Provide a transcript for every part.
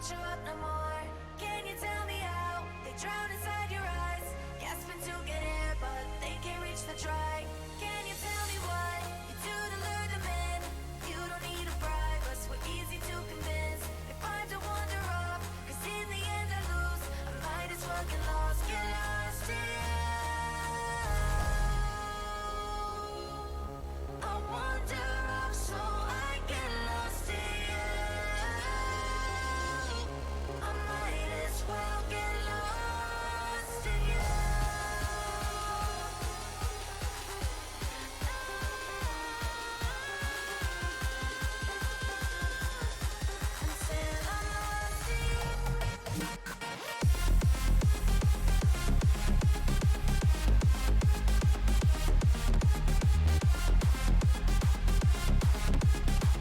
show up no more. Can you tell me how they drown inside your eyes, gasping to get air, but they can't reach the try? Can you tell me what you do to lure them in? You don't need a bribe, us we're easy to convince. If I to wander off, 'cause in the end I lose, I might as well get lost in you. I wander off so I get lost in you. I might as well get lost in you. Until I'm lost in you.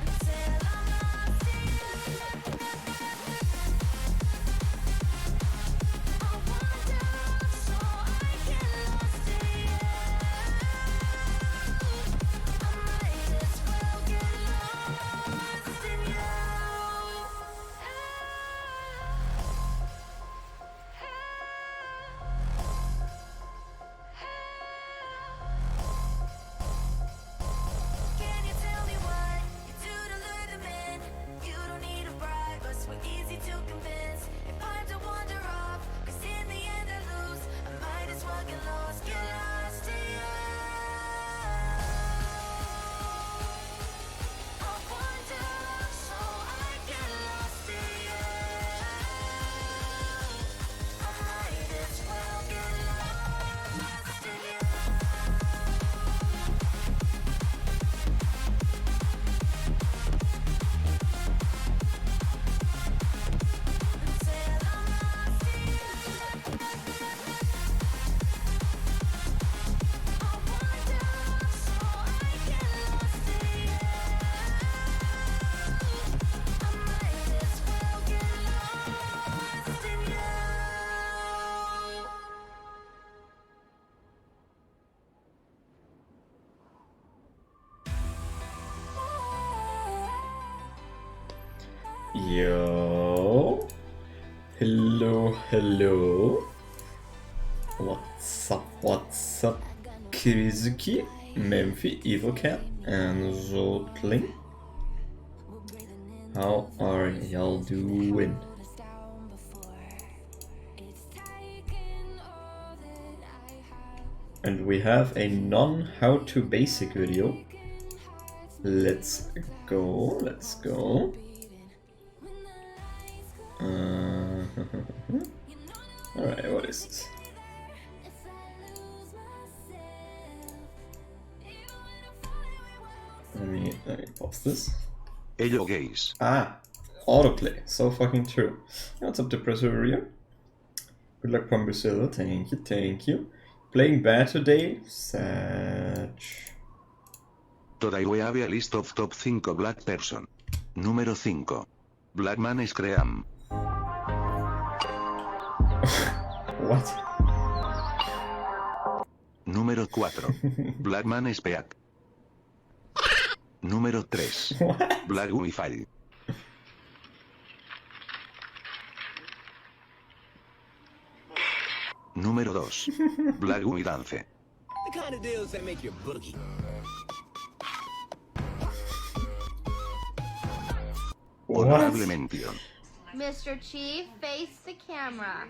Until I'm lost in you. I wander off so I get lost in you. I might as well get lost in you. Can you tell me what you do to lure them in? You don't need a bribe, us we're easy to convince. If I'm to wander off, 'cause in the end I lose, I might as well get lost in you. I wander off so I get lost in you. I might as well get lost in you. Until I'm lost in you. I wander off so I get lost in you. I might as well get lost in you. Yo. Hello, hello. What's up, Kirizuki, Memphi, Evilcat, and Zotling? How are y'all doing? And we have a non-how to basic video. Let's go, let's go. Alright, what is this? Let me pause this. Hello gays. Ah, autoplay. So fucking true. What's up to Persevere? Good luck, Pumbacilla. Thank you, thank you. Playing bad today? Sag. Today we have a list of top 5 black person. Número 5. Black man is Cream. What? Número 4. Black man is Peak. Número 3. What? Black Wi-Fi. Número 2. Black Wi Dance. The kind of deals that make you boogie. Honorable mention. Mr. Chief, face the camera.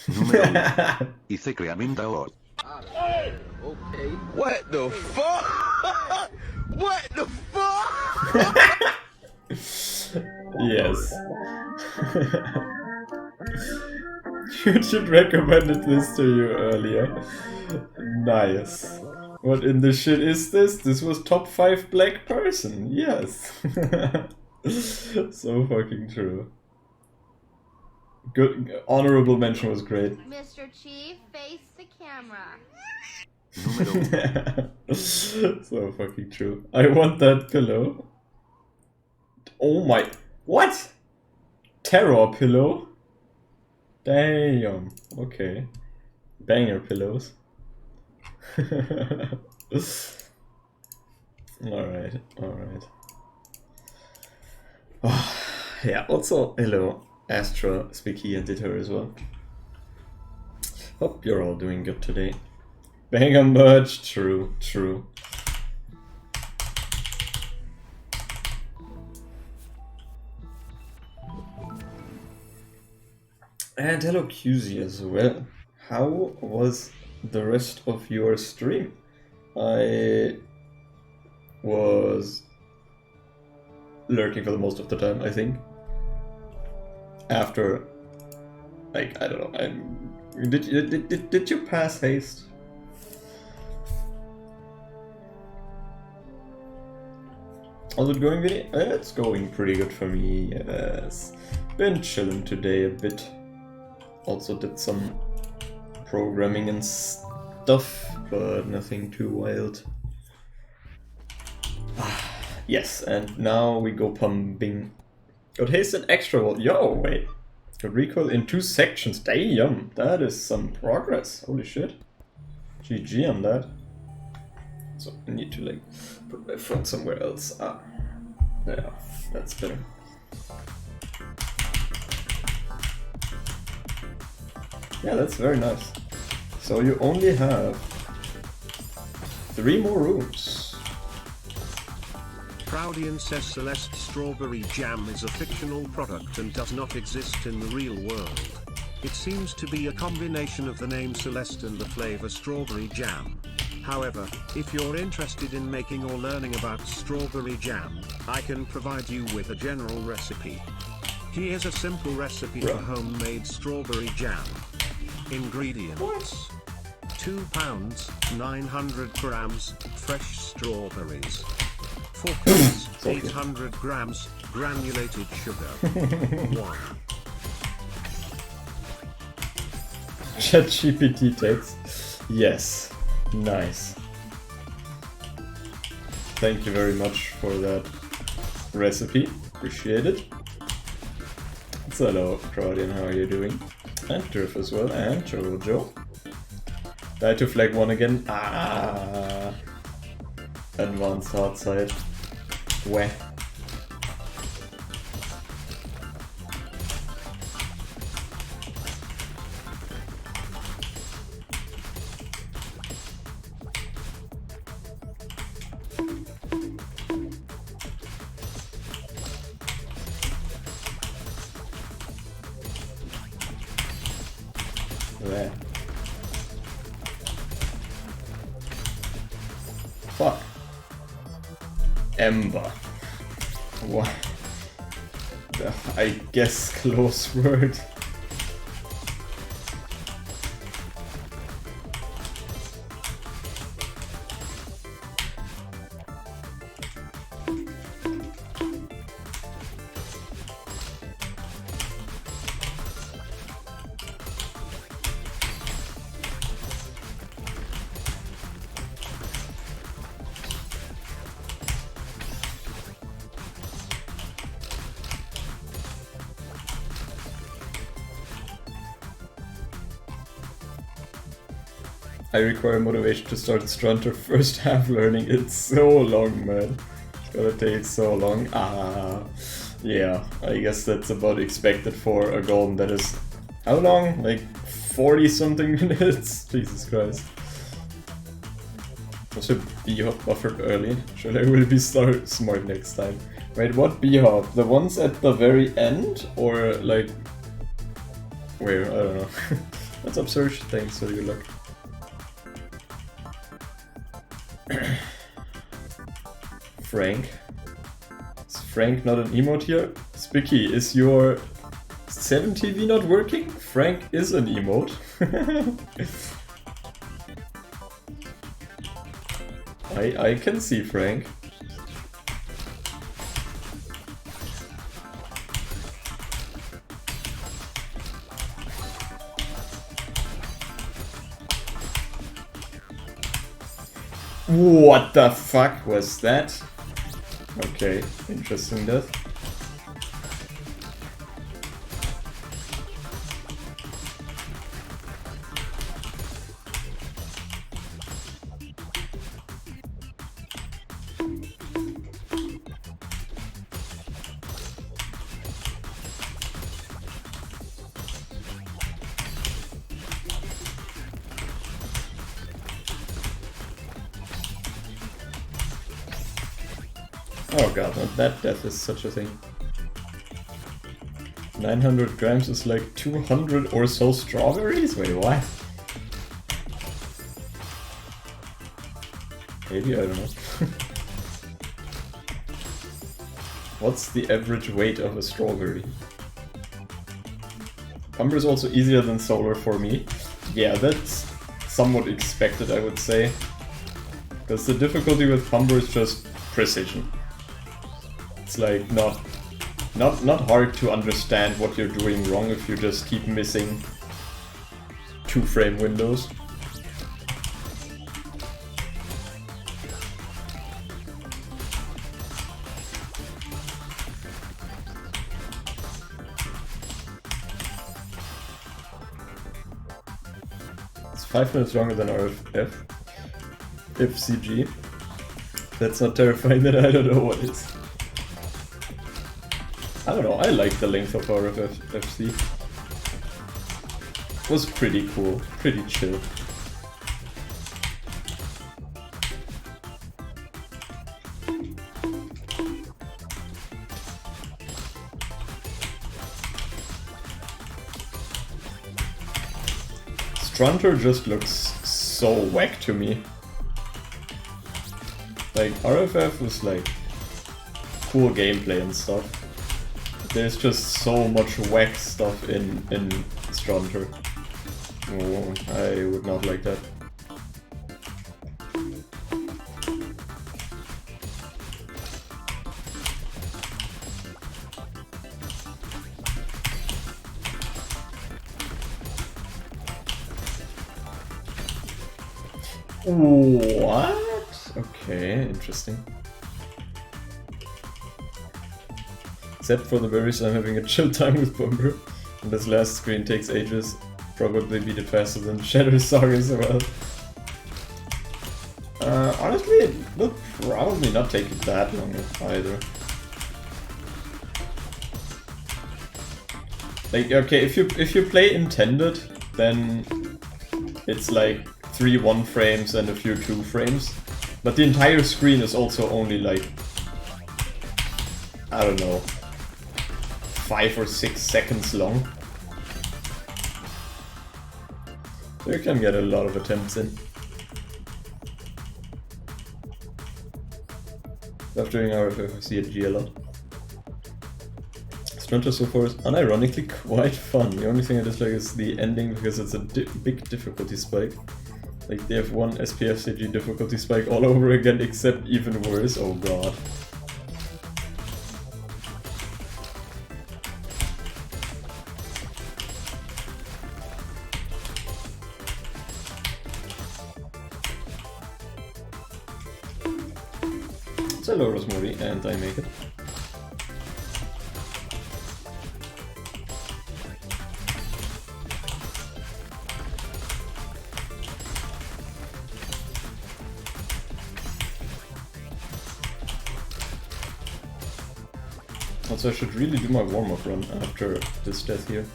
Número 1. Hice Creamenta Award. What the fuck? What the fuck? Yes. You should recommended this to you earlier. Nice. What in the shit is this? This was top 5 black person. Yes. So fucking true. Good. Honorable mention was great. Mr. Chief, face the camera. Número 1. So fucking true. I want that pillow. Oh my. What? Terror pillow? Damn. Okay. Banger pillows. Alright, alright. Oh, yeah, also, hello. Astra, Spiky, and Ditto as well. Hope you're all doing good today. Banger merch, true, true. And hello QZ as well. How was the rest of your stream? I was lurking for the most of the time, I think. After, like, I don't know, did you pass haste? How's it going, Vinny? It's going pretty good for me, yes. Been chilling today a bit. Also did some programming and stuff, but nothing too wild. Yes, and now we go pumping. Got haste and extra wall. Yo, wait. Got recoil in 2 sections. Damn, that is some progress. Holy shit. GG on that. So I need to like put my phone somewhere else. Ah, yeah, that's better. Yeah, that's very nice. So you only have 3 more rooms. Proudian says Celeste strawberry jam is a fictional product and does not exist in the real world. It seems to be a combination of the name Celeste and the flavor strawberry jam. However, if you're interested in making or learning about strawberry jam, I can provide you with a general recipe. Here's a simple recipe for homemade strawberry jam. Ingredients: 2 pounds, 900 grams, fresh strawberries. 4 cups, 800 grams, granulated sugar. 1. ChatGPT text. Yes. Nice. Thank you very much for that recipe. Appreciate it. So hello, Claudian, how are you doing? And Turf as well, and Jojo. Die to flag 1 again. Ah. Advanced hard side. Weh. Weh. Fuck. Ember. What? I guess close word. I require motivation to start Strunter first half learning. It's so long, man. It's gonna take so long. Ah, yeah. I guess that's about expected for a golem that is... How long? Like 40 something minutes? Jesus Christ. Was a B-hop buffered early? Should I really start smart next time? Wait, what B-hop? The ones at the very end? Or like... Where? I don't know. That's absurd. Thanks for your luck. Frank. Is Frank not an emote here? Spicky, is your 7TV not working? Frank is an emote. I can see Frank. What the fuck was that? Okay, interesting death. Oh god, that death is such a thing. 900 grams is like 200 or so strawberries? Wait, what? Maybe, I don't know. What's the average weight of a strawberry? Pumper is also easier than Solar for me. Yeah, that's somewhat expected, I would say. Because the difficulty with Pumper is just precision. It's like not hard to understand what you're doing wrong if you just keep missing 2-frame windows. It's 5 minutes longer than RFF. FCG. That's not terrifying, that I don't know what is. I don't know, I like the length of RFFC. It was pretty cool, pretty chill. Strunter just looks so whack to me. Like, RFF was like cool gameplay and stuff. There's just so much whack stuff in Strunter. Oh, I would not like that. What? Okay, interesting. Except for the berries, I'm having a chill time with Bumper. And this last screen takes ages. Probably beat it faster than Shadow Song as well. Honestly, it will probably not take it that long either. Like, okay, if you play intended, then it's like 3 1-frames and a few 2-frames. But the entire screen is also only like, I don't know, 5 or 6 seconds long. So you can get a lot of attempts in. Love doing RFFC at G a lot. Splinter so far is unironically quite fun. The only thing I dislike is the ending because it's a big difficulty spike. Like they have one SPFCG difficulty spike all over again, except even worse. Oh god. Hello Rosemary, and I make it. Also, I should really do my warm-up run after this death here.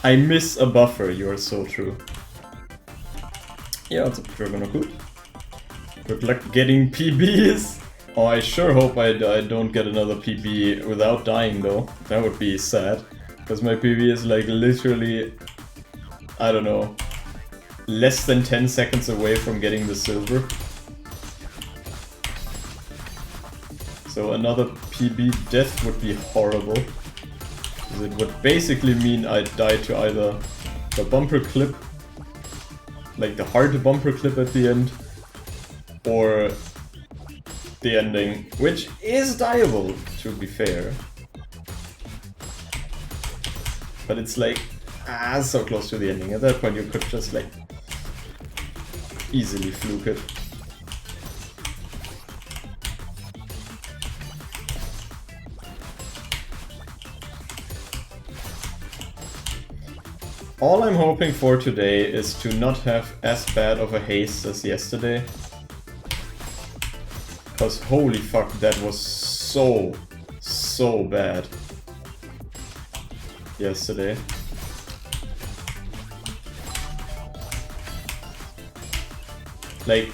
I miss a buffer, you are so true. Yeah, what's up, Dragonokut? Good luck getting PBs! Oh, I sure hope I don't get another PB without dying though. That would be sad. Because my PB is like literally, I don't know, less than 10 seconds away from getting the silver. So another PB death would be horrible. It would basically mean I'd die to either the bumper clip, like the hard bumper clip at the end, or the ending, which is dieable, to be fair. But it's like, so close to the ending. At that point you could just like easily fluke it. All I'm hoping for today is to not have as bad of a haste as yesterday. Cause holy fuck, that was so bad yesterday. Like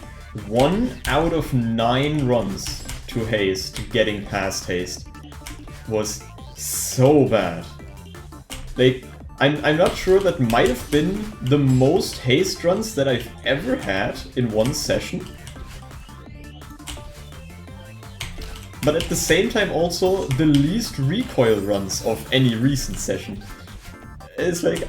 1 out of 9 runs to haste, getting past haste, was so bad. Like, I'm not sure, that might have been the most haste runs that I've ever had in one session. But at the same time also the least recoil runs of any recent session. It's like,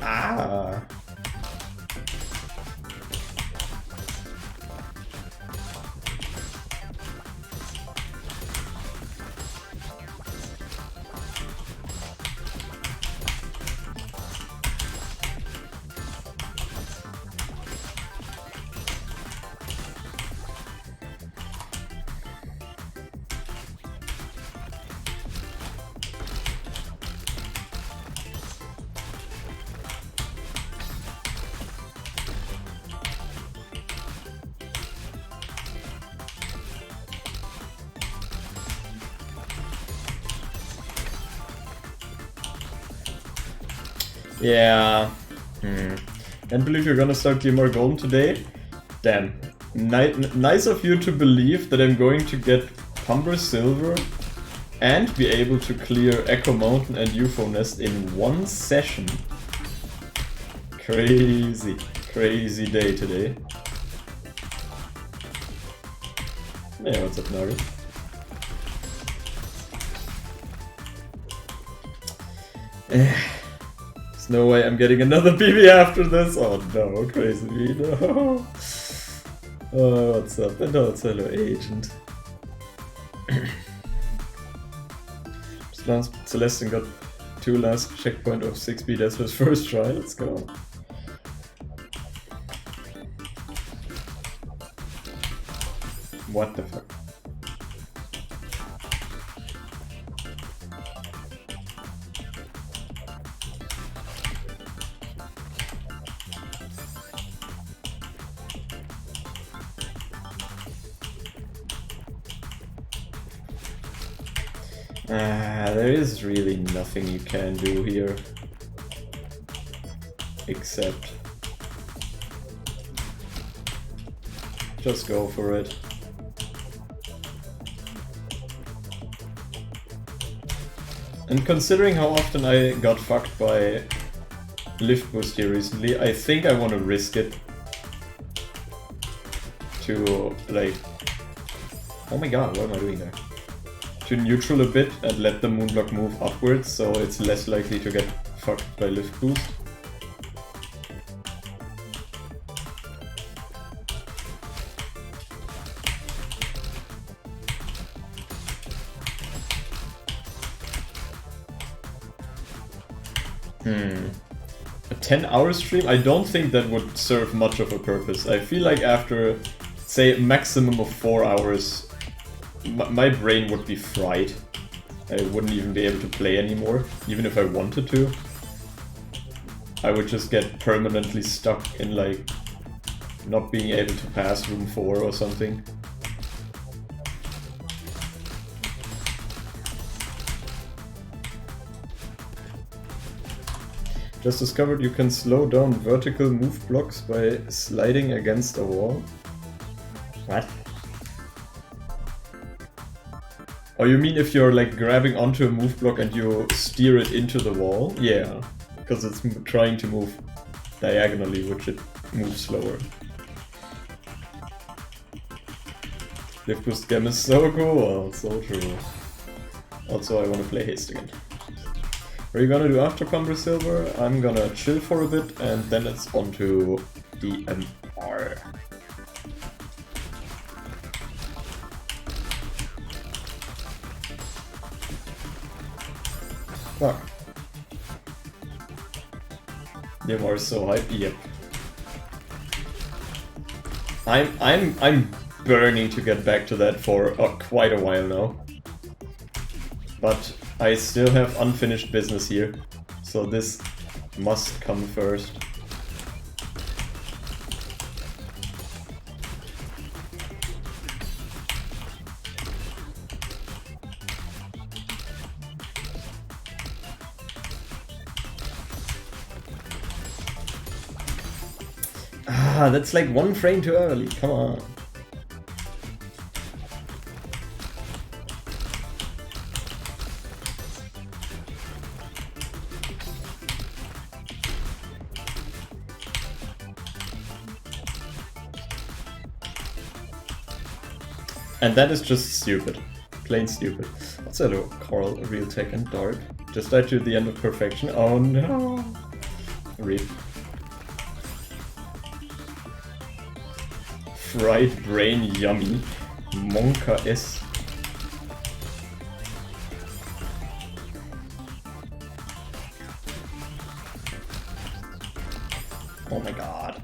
yeah. Can't believe you're gonna start Gilmore Golden today. Damn. Nice of you to believe that I'm going to get Pumber Silver and be able to clear Echo Mountain and UFO Nest in one session. Crazy, crazy day today. Yeah, what's up, Nari? There's no way I'm getting another PB after this. Oh no, crazy me, no. Oh, what's up? And also hello, Agent. Celestin got 2 last checkpoint of 6B. That's his first try. Let's go. What the fuck? There is really nothing you can do here. Except just go for it. And considering how often I got fucked by lift boost here recently, I think I want to risk it to, like... Oh my god, what am I doing there? To neutral a bit and let the moonblock move upwards, so it's less likely to get fucked by lift boost. A 10-hour stream? I don't think that would serve much of a purpose. I feel like after, say, maximum of 4 hours, my brain would be fried. I wouldn't even be able to play anymore, even if I wanted to. I would just get permanently stuck in, like, not being able to pass room 4 or something. Just discovered you can slow down vertical move blocks by sliding against a wall. What? Oh, you mean if you're like grabbing onto a move block and you steer it into the wall? Yeah, because it's trying to move diagonally, which it moves slower. Lift boost game is so cool, so true. Also, I want to play haste again. What are you gonna do after Pumber Silver? I'm gonna chill for a bit and then it's on to DMR. fuck? You are so hype. Yep. I'm burning to get back to that for quite a while now. But I still have unfinished business here, so this must come first. Ah, that's like 1 frame too early, come on. And that is just stupid. Plain stupid. What's hello, Coral, Real Tech and Dark. Just died to the end of perfection. Oh no. RIP. Fried brain yummy. Monka S. Oh my god.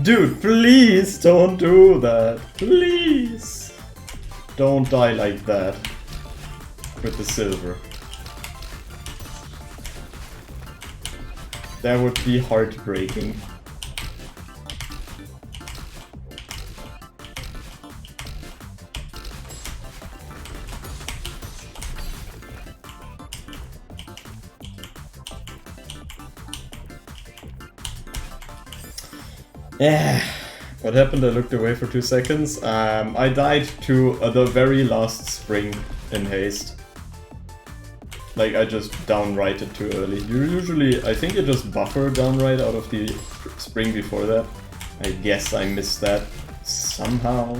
Dude, please don't do that. Please. Don't die like that. With the silver. That would be heartbreaking. Yeah, what happened? I looked away for 2 seconds. I died to the very last spring in haste. Like, I just downrighted too early. You usually, I think you just buffer downright out of the spring before that. I guess I missed that somehow.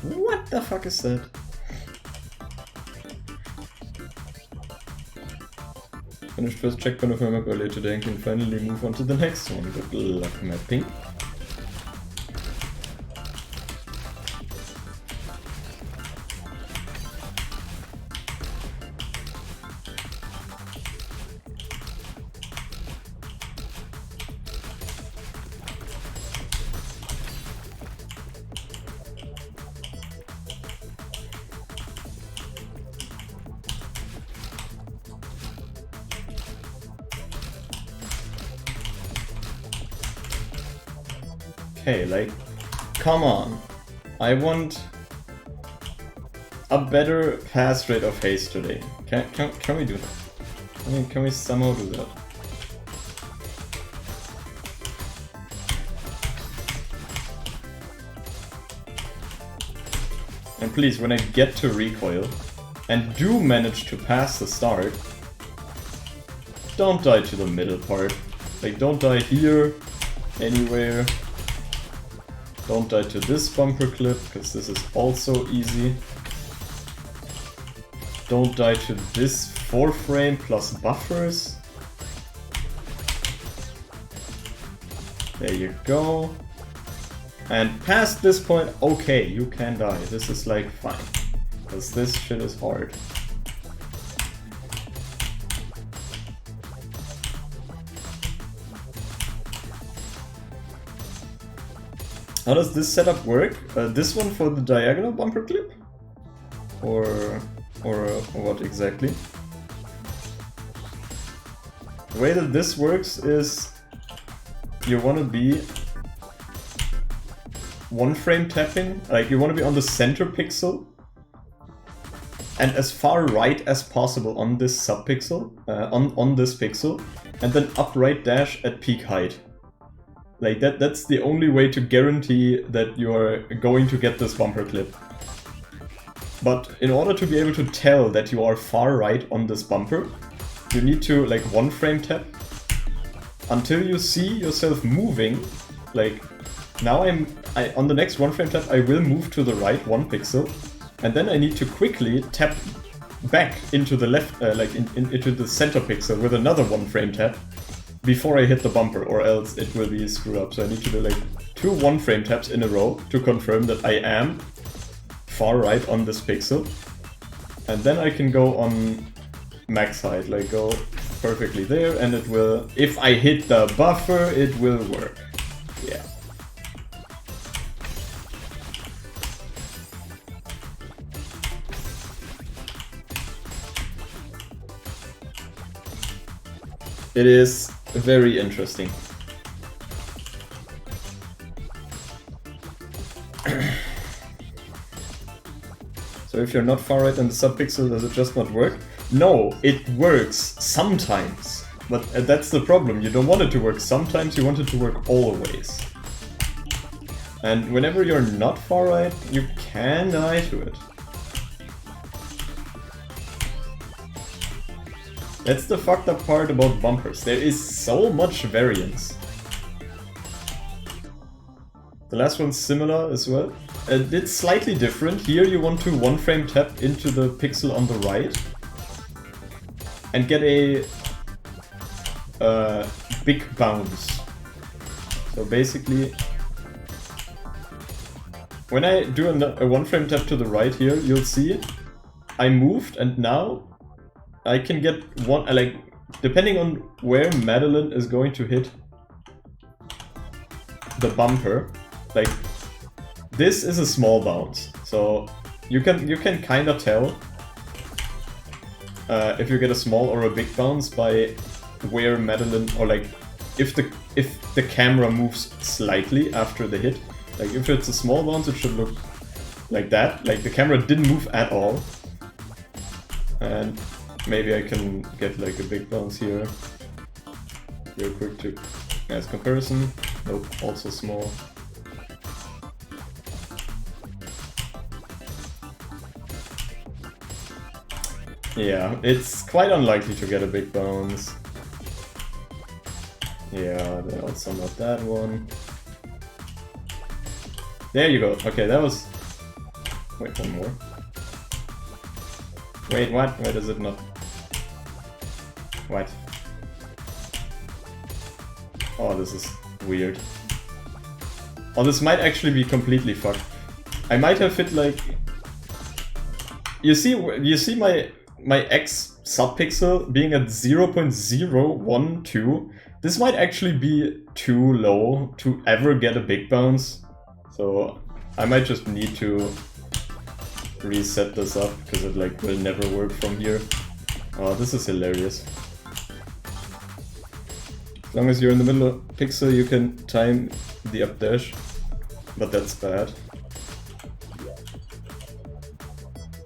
What the fuck is that? Finished first checkpoint of my map earlier today and can finally move on to the next one. Good luck, mapping. Okay, like, come on. I want a better pass rate of haste today. Can we do that? I mean, can we somehow do that? And please, when I get to recoil and do manage to pass the start, don't die to the middle part. Like, don't die here, anywhere. Don't die to this bumper clip, because this is also easy. Don't die to this 4 frame plus buffers. There you go. And past this point, okay, you can die. This is like fine. Because this shit is hard. How does this setup work? This one for the diagonal bumper clip? Or what exactly? The way that this works is you want to be 1 frame tapping, like you want to be on the center pixel and as far right as possible on this subpixel, on this pixel, and then upright dash at peak height. Like that's the only way to guarantee that you're going to get this bumper clip. But in order to be able to tell that you are far right on this bumper, you need to like one frame tap until you see yourself moving. Like now on the next one frame tap I will move to the right 1 pixel, and then I need to quickly tap back into the left, into the center pixel with another 1 frame tap before I hit the bumper, or else it will be screwed up. So I need to do like 2 1 frame taps in a row to confirm that I am far right on this pixel, and then I can go on max height, like go perfectly there, and it will, if I hit the buffer, it will work. Yeah. It is very interesting. So if you're not far right on the subpixel, does it just not work? No, it works sometimes. But that's the problem. You don't want it to work sometimes, you want it to work always. And whenever you're not far right, you can die to it. That's the fucked up part about bumpers. There is so much variance. The last one's similar as well. It's slightly different. Here you want to 1 frame tap into the pixel on the right and get a big bounce. So basically, when I do a 1 frame tap to the right here, you'll see I moved, and now I can get one, like, depending on where Madeline is going to hit the bumper, like, this is a small bounce, so you can kind of tell if you get a small or a big bounce by where Madeline, or like if the camera moves slightly after the hit. Like if it's a small bounce, it should look like that. Like the camera didn't move at all, and maybe I can get like a big bounce here. Real quick to as comparison. Nope, also small. Yeah, it's quite unlikely to get a big bounce. Yeah, also not that one. There you go. Okay, that was... Wait, one more. Wait, what? Why does it not... What? Oh, this is weird. Oh, this might actually be completely fucked. I might have hit like... You see my X subpixel being at 0.012. This might actually be too low to ever get a big bounce. So I might just need to reset this up because it like will never work from here. Oh, this is hilarious. As long as you're in the middle of pixel, you can time the up dash, but that's bad.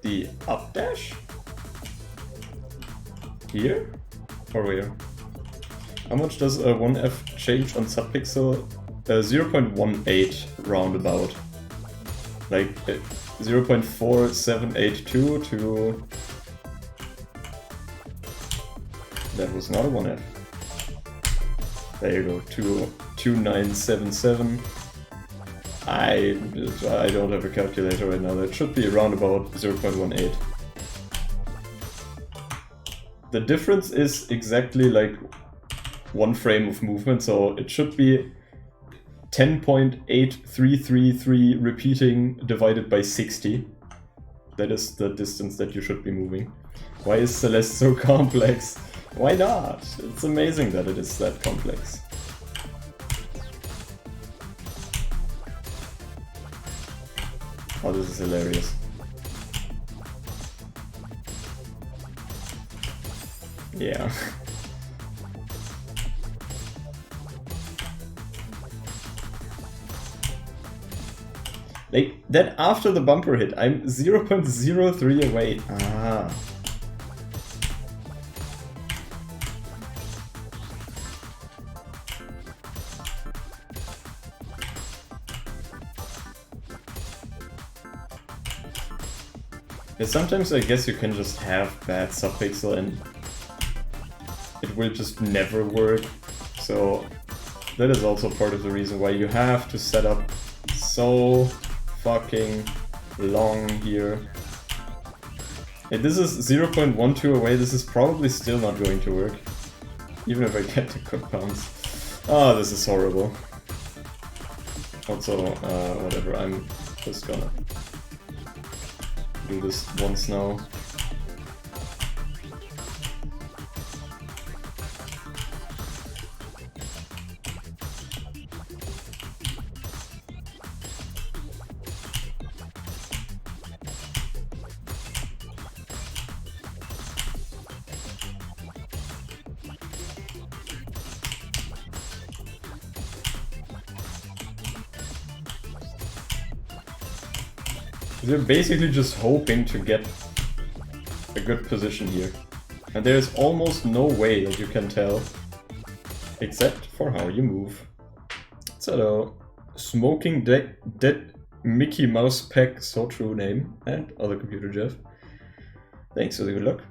The up dash? Here? Or where? How much does a 1F change on subpixel? 0.18 roundabout. Like 0.4782 to... That was not a 1F. There you go, 2977. I don't have a calculator right now. That should be around about 0.18. The difference is exactly like 1 frame of movement, so it should be 10.8333 repeating divided by 60. That is the distance that you should be moving. Why is Celeste so complex? Why not? It's amazing that it is that complex. Oh, this is hilarious. Yeah. Like, then after the bumper hit, I'm 0.03 away. Ah. Yeah, sometimes I guess you can just have bad subpixel and it will just never work. So that is also part of the reason why you have to set up so fucking long here. And this is 0.12 away, this is probably still not going to work. Even if I get the cook bounce. Oh, this is horrible. Also, whatever, I'm just gonna do this once now. They're basically just hoping to get a good position here. And there's almost no way that you can tell, except for how you move. So, Smoking Dead Mickey Mouse Pack, so true name, and other computer Jeff. Thanks for the good luck.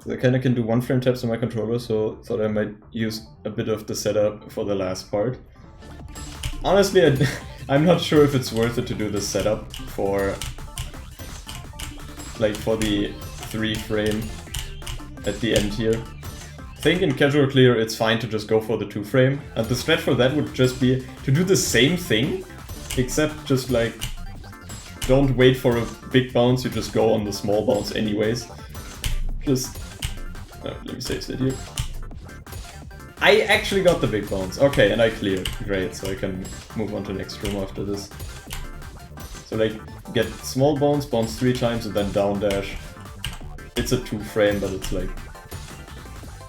So I kinda can do one frame taps on my controller, so thought I might use a bit of the setup for the last part. Honestly, I'm not sure if it's worth it to do the setup for the 3 frame at the end here. I think in casual clear it's fine to just go for the 2 frame, and the strat for that would just be to do the same thing, except just like don't wait for a big bounce, you just go on the small bounce anyways. Just let me save it here. I actually got the big bounce. Okay, and I cleared. Great, so I can move on to the next room after this. So like, get small bounce, bounce 3 times, and then down dash. It's a 2 frame, but it's like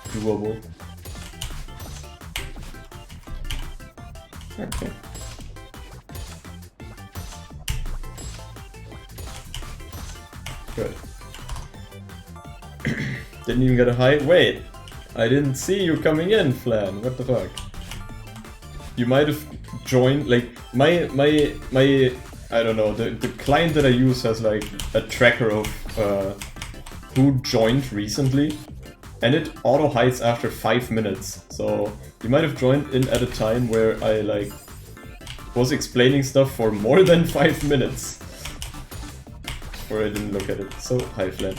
doable. Okay. Good. Didn't even get a high. Wait! I didn't see you coming in, Flan. What the fuck? You might have joined, like, my I don't know, the client that I use has like a tracker of who joined recently, and it auto hides after 5 minutes. So you might have joined in at a time where I like was explaining stuff for more than 5 minutes. Or I didn't look at it. So hi, Flan.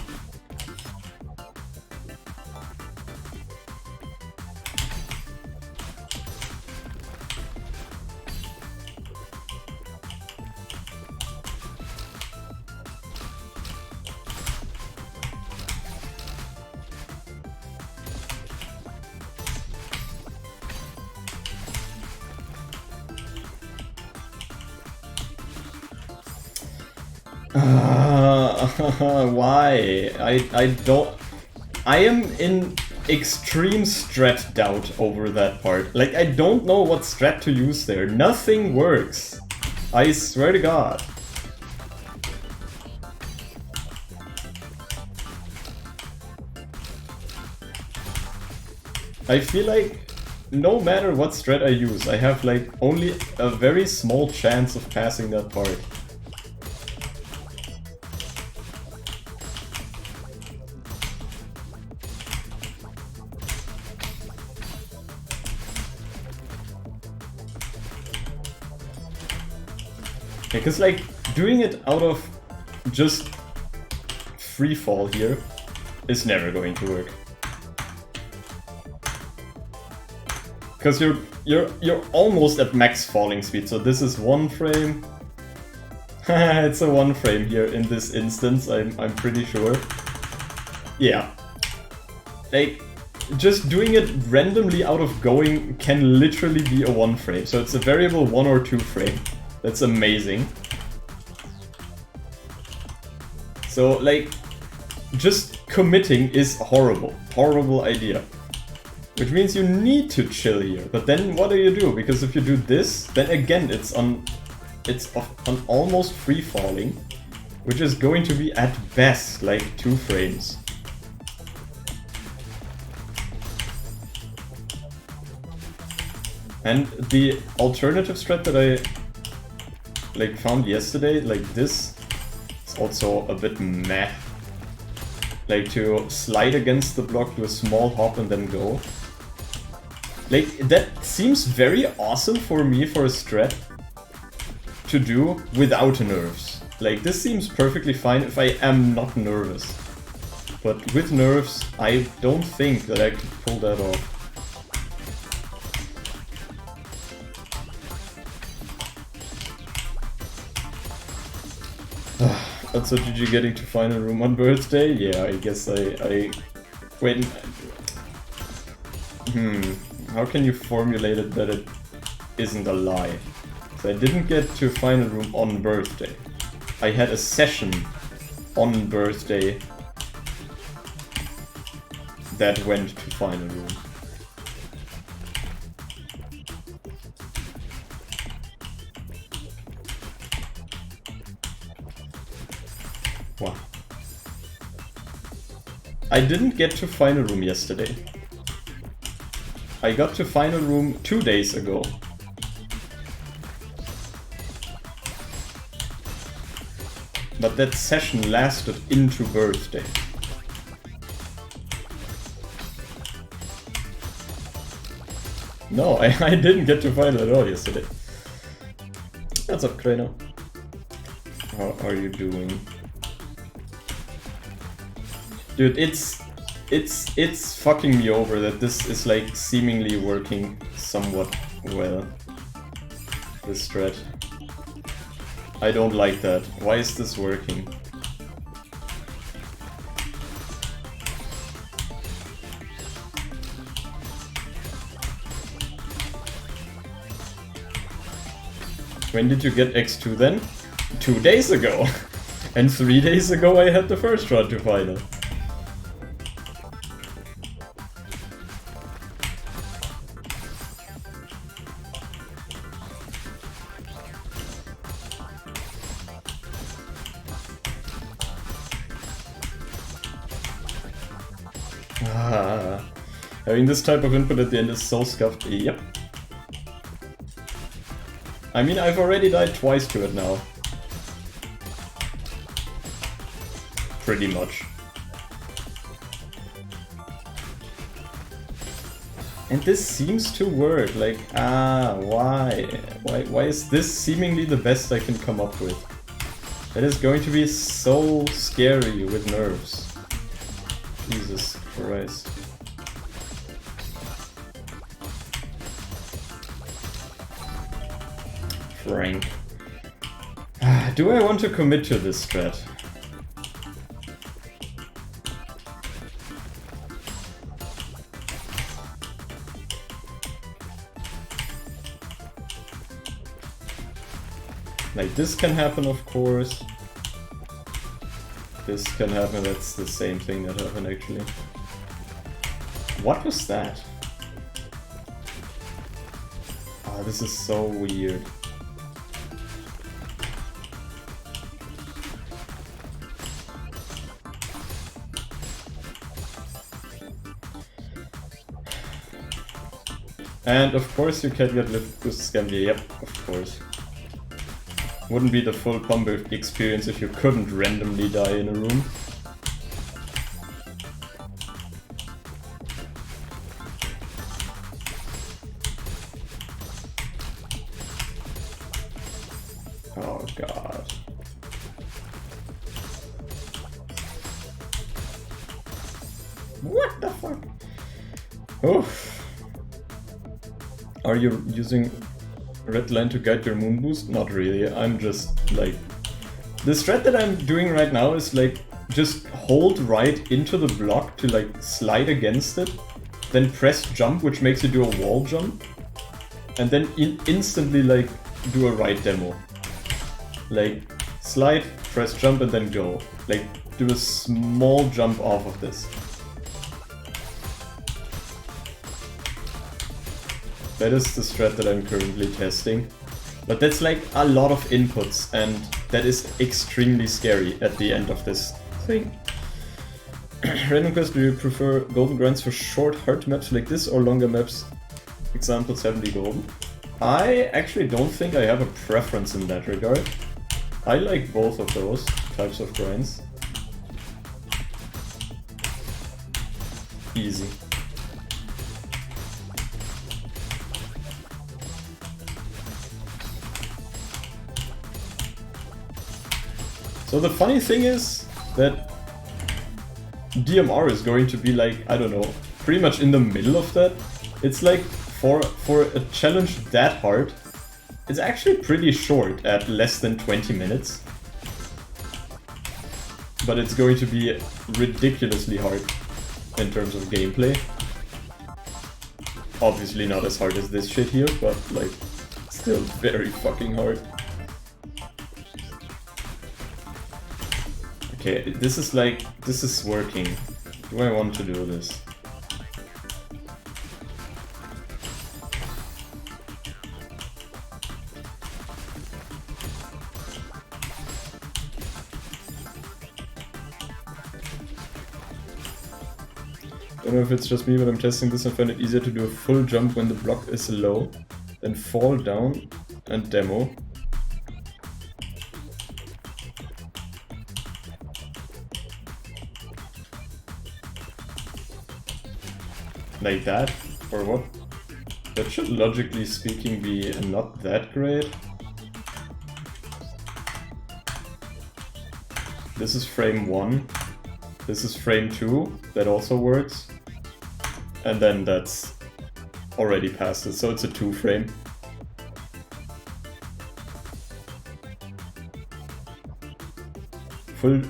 Why? I don't... I am in extreme strat doubt over that part. Like, I don't know what strat to use there. Nothing works. I swear to God. I feel like no matter what strat I use, I have like only a very small chance of passing that part. Because like doing it out of just free fall here is never going to work. Because you're almost at max falling speed, so this is 1 frame. It's a 1 frame here in this instance, I'm pretty sure. Yeah. Like, just doing it randomly out of going can literally be a 1 frame, so it's a variable 1 or 2 frame. That's amazing. So, like, just committing is horrible. Horrible idea. Which means you need to chill here. But then what do you do? Because if you do this, then again it's on almost free falling, which is going to be at best like 2 frames. And the alternative strat that like found yesterday, like this is also a bit meh. Like to slide against the block, do a small hop and then go. Like that seems very awesome for me for a strat to do without nerves. Like this seems perfectly fine if I am not nervous. But with nerves, I don't think that I could pull that off. So did you getting to final room on birthday? Yeah, I guess I... Wait... How can you formulate it that it isn't a lie? So I didn't get to final room on birthday. I had a session on birthday that went to final room. Wow. I didn't get to final room yesterday. I got to final room 2 days ago. But that session lasted into birthday. No, I didn't get to final at all yesterday. What's up, Krano? How are you doing? Dude, it's fucking me over that this is like seemingly working somewhat well. This strat. I don't like that. Why is this working? When did you get X2 then? 2 days ago! And 3 days ago I had the first run to final. Having this type of input at the end is so scuffed. Yep. I mean, I've already died twice to it now. Pretty much. And this seems to work, like, why? Why is this seemingly the best I can come up with? That is going to be so scary with nerves. Jesus Christ. Frank. Do I want to commit to this strat? Like, this can happen, of course. This can happen, that's the same thing that happened, actually. What was that? Ah, this is so weird. And of course you can get lift boost Scambia, yep, of course. Wouldn't be the full combo experience if you couldn't randomly die in a room. Oh god. What the fuck? Oof. Are you using red line to guide your moon boost? Not really, I'm just like... The strat that I'm doing right now is like, just hold right into the block to like slide against it, then press jump, which makes you do a wall jump, and then instantly like do a right demo. Like, slide, press jump and then go. Like, do a small jump off of this. That is the strat that I'm currently testing. But that's like a lot of inputs, and that is extremely scary at the end of this thing. Random quest, do you prefer golden grinds for short hard maps like this or longer maps? Example 70 golden. I actually don't think I have a preference in that regard. I like both of those types of grinds. Easy. So the funny thing is that DMR is going to be like, I don't know, pretty much in the middle of that. It's like, for a challenge that hard, it's actually pretty short at less than 20 minutes. But it's going to be ridiculously hard in terms of gameplay. Obviously not as hard as this shit here, but like, still very fucking hard. Okay, this is working. Do I want to do this? I don't know if it's just me, but I'm testing this and find it easier to do a full jump when the block is low, then fall down and demo. Like that? Or what? That should logically speaking be not that great. This is frame 1. This is frame 2. That also works. And then that's already past it, so it's a 2 frame. Full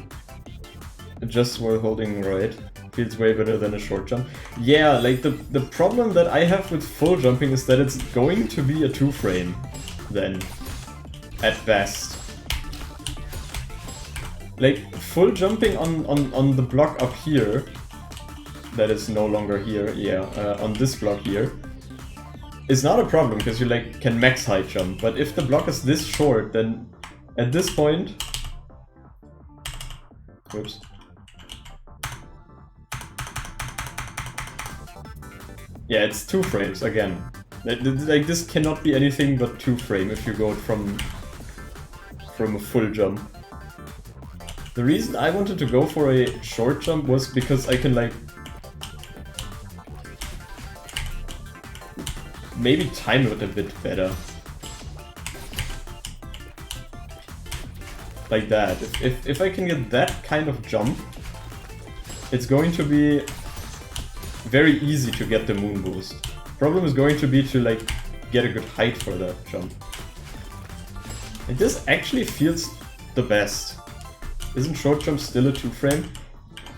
just while holding right. Feels way better than a short jump. Yeah, like the problem that I have with full jumping is that it's going to be a 2 frame then, at best. Like, full jumping on the block up here, that is no longer here, yeah, on this block here, is not a problem, because you like can max height jump, but if the block is this short, then at this point... Whoops. Yeah, it's 2 frames again. Like this cannot be anything but 2 frame if you go from a full jump. The reason I wanted to go for a short jump was because I can like maybe time it a bit better. Like that. If I can get that kind of jump, it's going to be very easy to get the moon boost. Problem is going to be to like get a good height for that jump. And this actually feels the best. Isn't short jump still a 2 frame?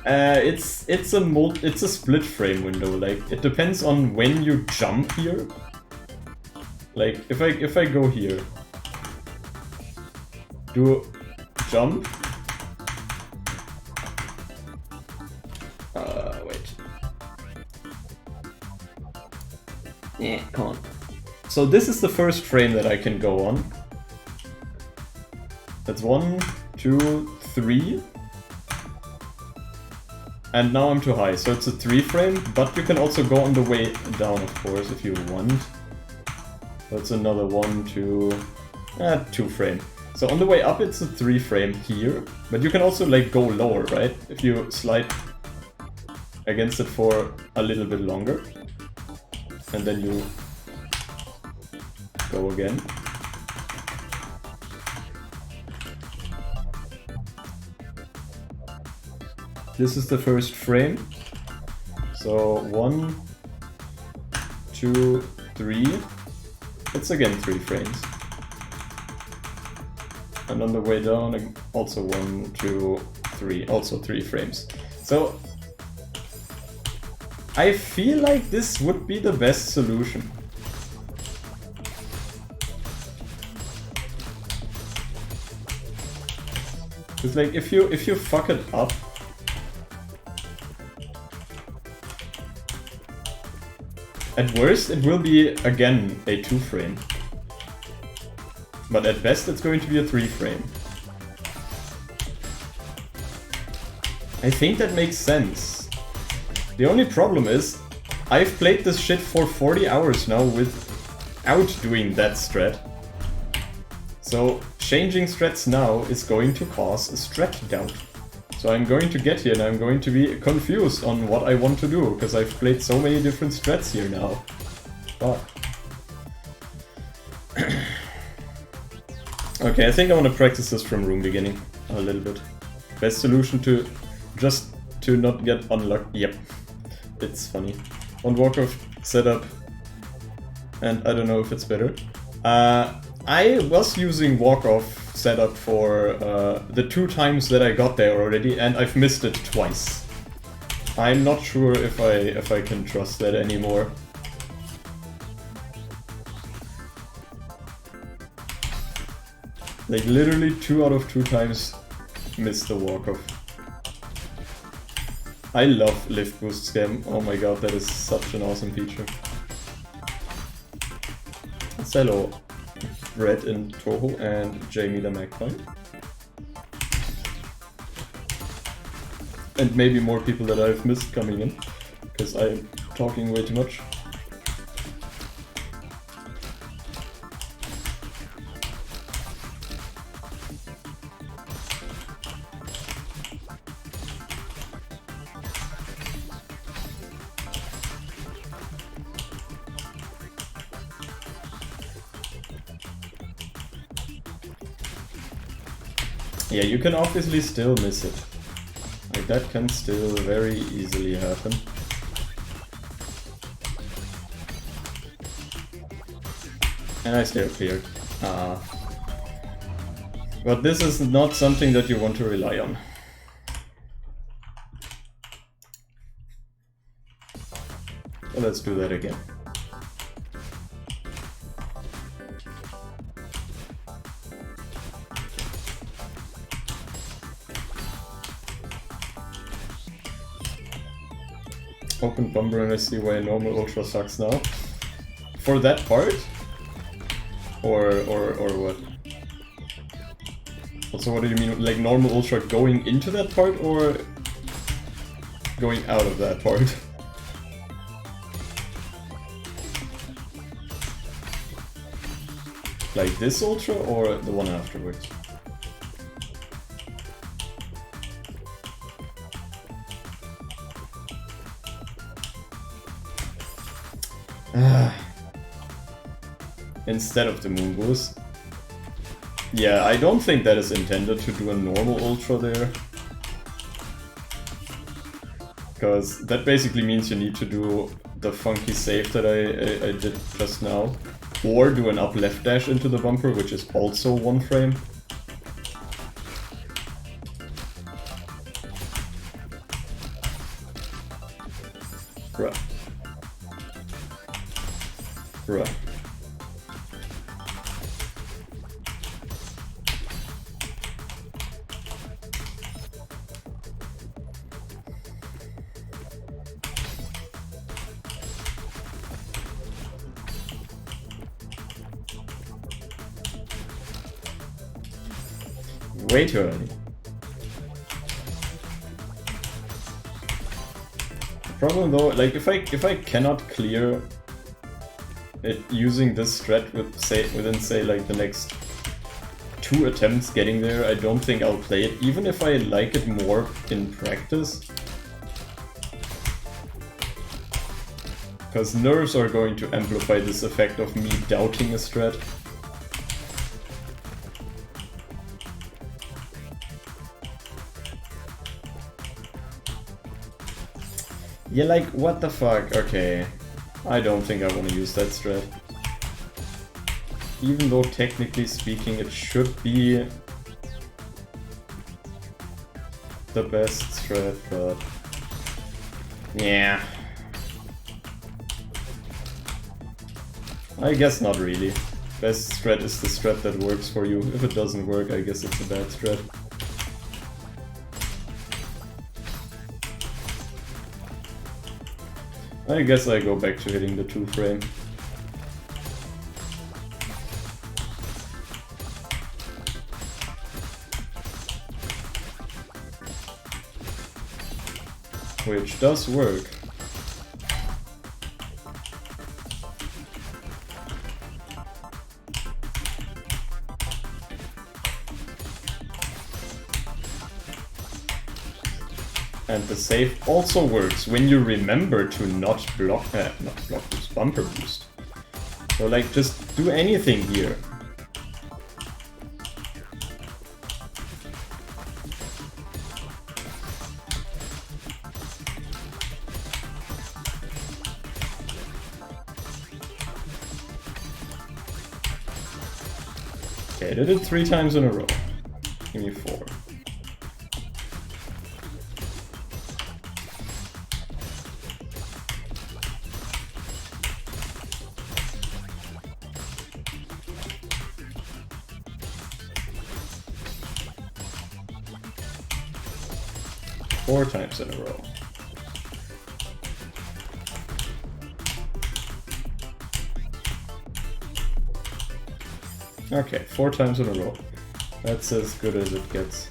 It's a split frame window. Like it depends on when you jump here. Like if I go here, do jump. Wait. Yeah, come on. So this is the first frame that I can go on. That's 1, 2, 3. And now I'm too high, so it's a 3 frame, but you can also go on the way down, of course, if you want. That's another 1, 2, 2 frame. So on the way up it's a 3 frame here, but you can also like go lower, right? If you slide against it for a little bit longer. And then you go again. This is the first frame. So 1, 2, 3. It's again 3 frames. And on the way down, also 1, 2, 3. Also 3 frames. So I feel like this would be the best solution. It's like if you fuck it up, at worst it will be again a 2 frame. But at best it's going to be a 3 frame. I think that makes sense. The only problem is, I've played this shit for 40 hours now with outdoing that strat. So changing strats now is going to cause a strat doubt. So I'm going to get here and I'm going to be confused on what I want to do, because I've played so many different strats here now. Fuck. Okay, I think I want to practice this from room beginning a little bit. Best solution to just to not get unlucky. Yep, it's funny. On walk-off setup, and I don't know if it's better. I was using walk-off setup for the 2 times that I got there already, and I've missed it twice. I'm not sure if I can trust that anymore. Like literally 2 out of 2 times missed the walk-off. I love lift boost scam. Oh my god, that is such an awesome feature. Hello, Brett in Toho and Jamie the Magpie. And maybe more people that I've missed coming in, because I'm talking way too much. Yeah, you can obviously still miss it. Like, that can still very easily happen. And I still cleared. But this is not something that you want to rely on. So let's do that again. Open bumper and I see why normal ultra sucks now. For that part? Or what? Also, what do you mean, like normal ultra going into that part or going out of that part? Like this ultra or the one afterwards? Instead of the moon boost. Yeah, I don't think that is intended to do a normal ultra there. Because that basically means you need to do the funky save that I did just now. Or do an up left dash into the bumper, which is also 1 frame. Bruh. Bruh. Way too early. The problem though, like if I cannot clear it using this strat within say like the next 2 attempts getting there, I don't think I'll play it, even if I like it more in practice. Because nerves are going to amplify this effect of me doubting a strat. Yeah, like, what the fuck? Okay. I don't think I want to use that strat. Even though, technically speaking, it should be the best strat, but... yeah. I guess not really. Best strat is the strat that works for you. If it doesn't work, I guess it's a bad strat. I guess I go back to hitting the 2 frame. Which does work. And the save also works when you remember to not block this bumper boost. So like, just do anything here. Okay, I did it 3 times in a row. Give me 4. Four times in a row. Okay, 4 times in a row. That's as good as it gets.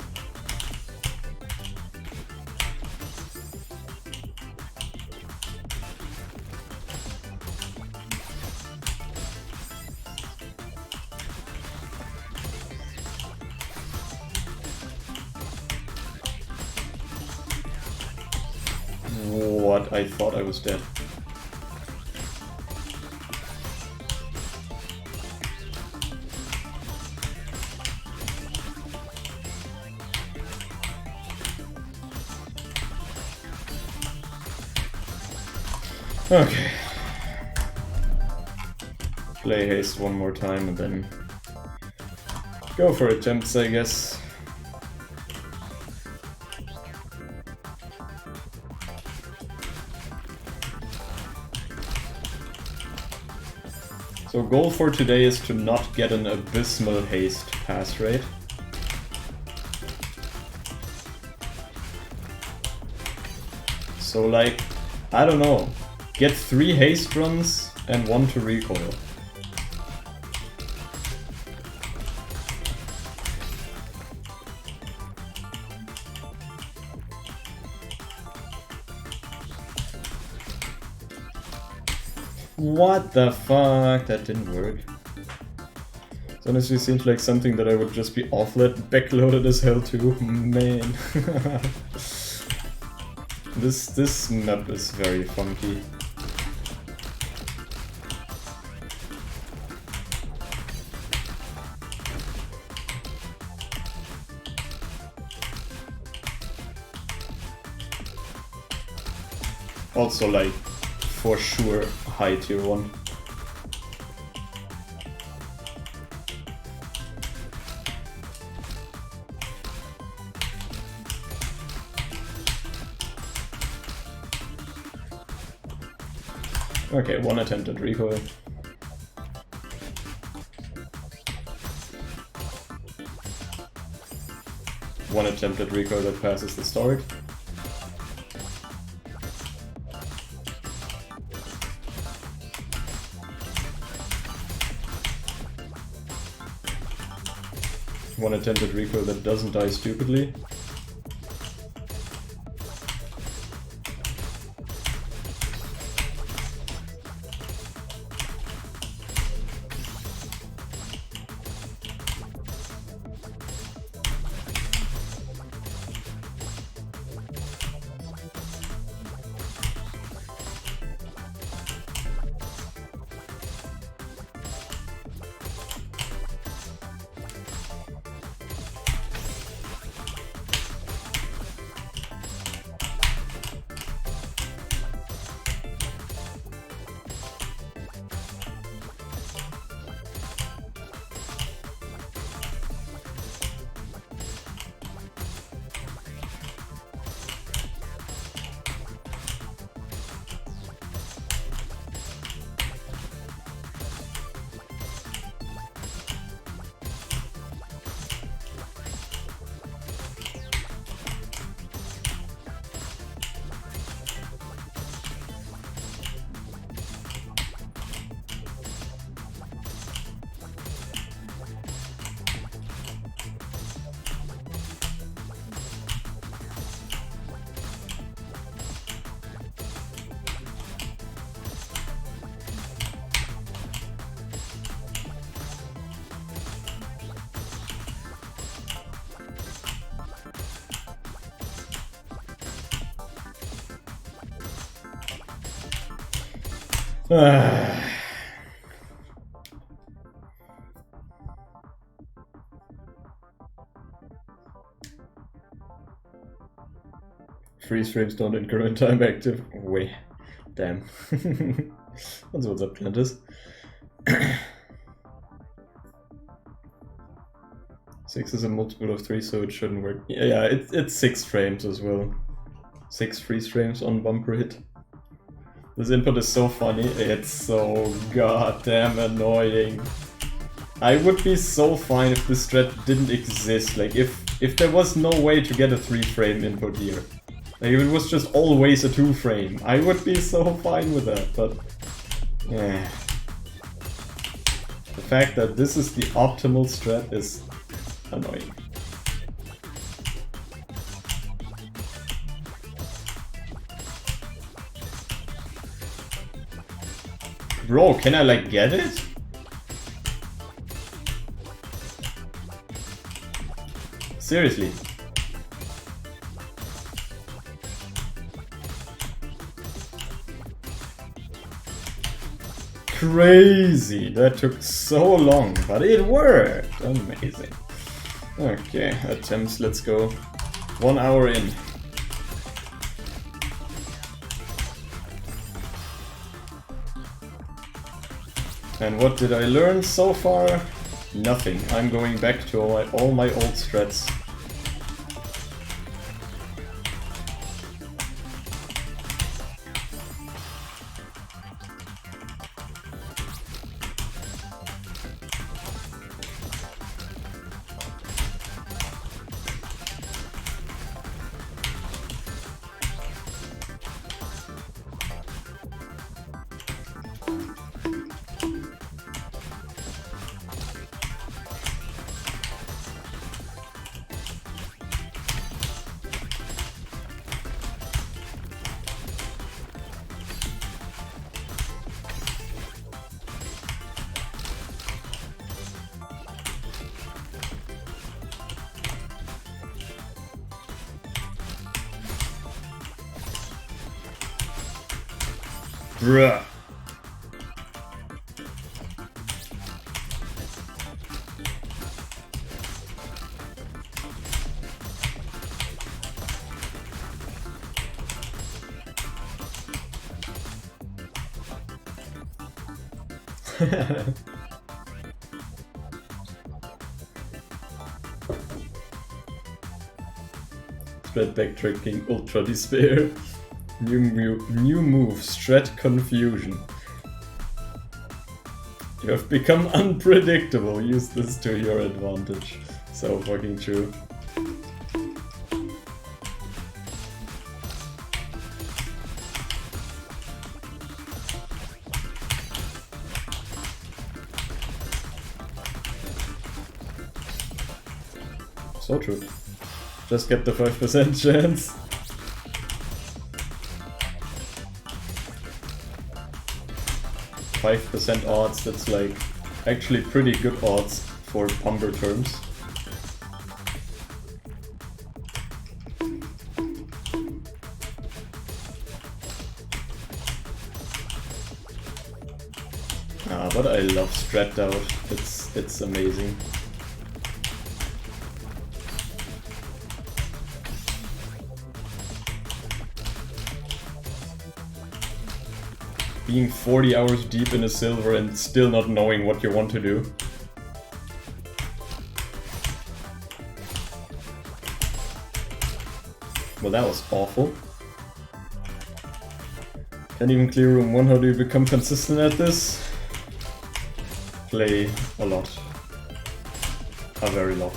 What? I thought I was dead. Okay. Play haste one more time and then go for attempts, I guess. So goal for today is to not get an abysmal haste pass rate. So like, I don't know, get 3 haste runs and 1 to recoil. What the fuck? That didn't work. This honestly seems like something that I would just be offlet backloaded as hell too. Man. This map is very funky. Also like, for sure, high tier 1. Okay, 1 attempt at recoil. One attempt at recoil that passes the start. One attempt at recoil that doesn't die stupidly. Freeze frames don't increment time active. Wait. Damn. That's what's up, Plantis. 6 is a multiple of 3, so it shouldn't work. Yeah, it's 6 frames as well. 6 freeze frames on bumper hit. This input is so funny. It's so goddamn annoying. I would be so fine if this strat didn't exist. Like, if there was no way to get a 3-frame input here. Like, if it was just always a 2-frame, I would be so fine with that, but... yeah. The fact that this is the optimal strat is annoying. Bro, can I like get it? Seriously. Crazy! That took so long, but it worked! Amazing. Okay, attempts, let's go. 1 hour in. And what did I learn so far? Nothing. I'm going back to all my old strats. Bruh. Strat backtracking, ultra despair. New move, strat confusion. You have become unpredictable. Use this to your advantage. So fucking true. So true. Just get the 5% chance. %5 odds, that's like actually pretty good odds for pumper terms. But I love Strat out. It's amazing. Being 40 hours deep in a silver and still not knowing what you want to do. Well, that was awful. Can't even clear room 1. How do you become consistent at this? Play a lot. A very lot.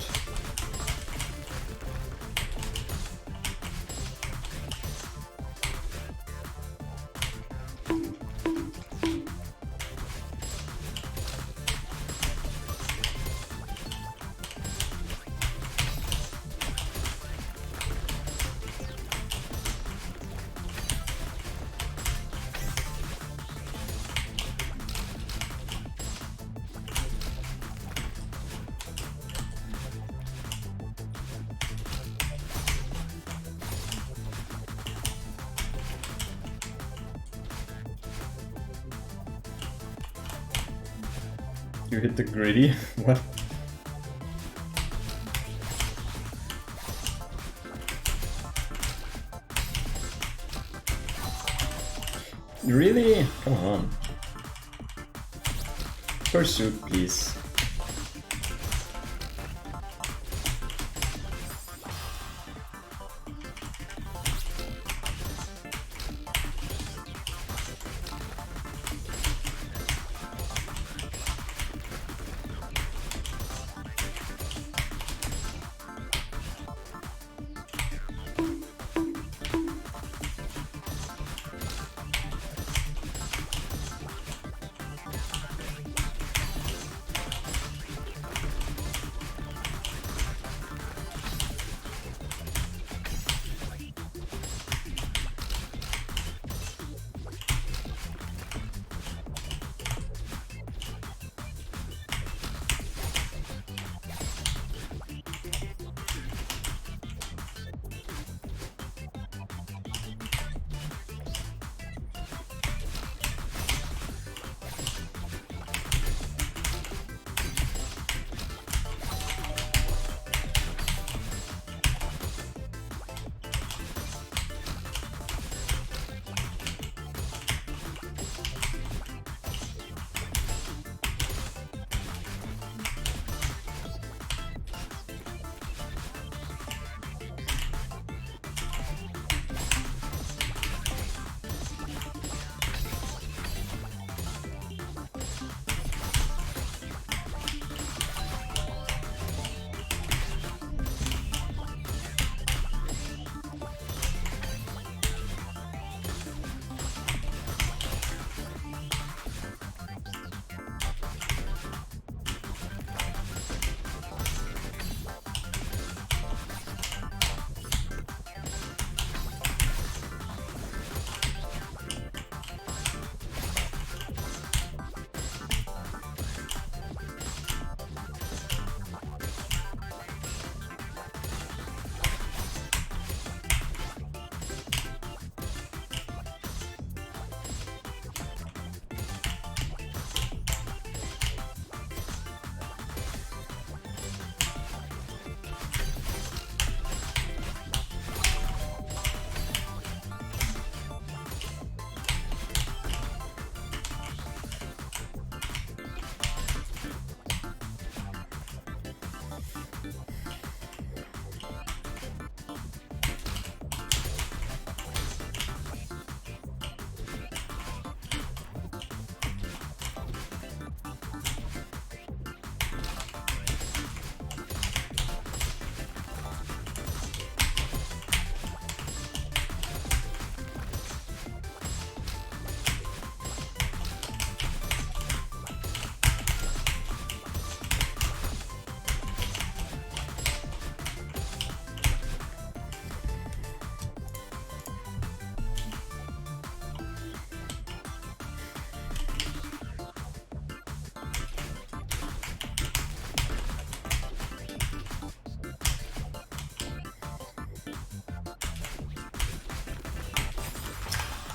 You hit the gritty? What? Really? Come on. Pursuit, please.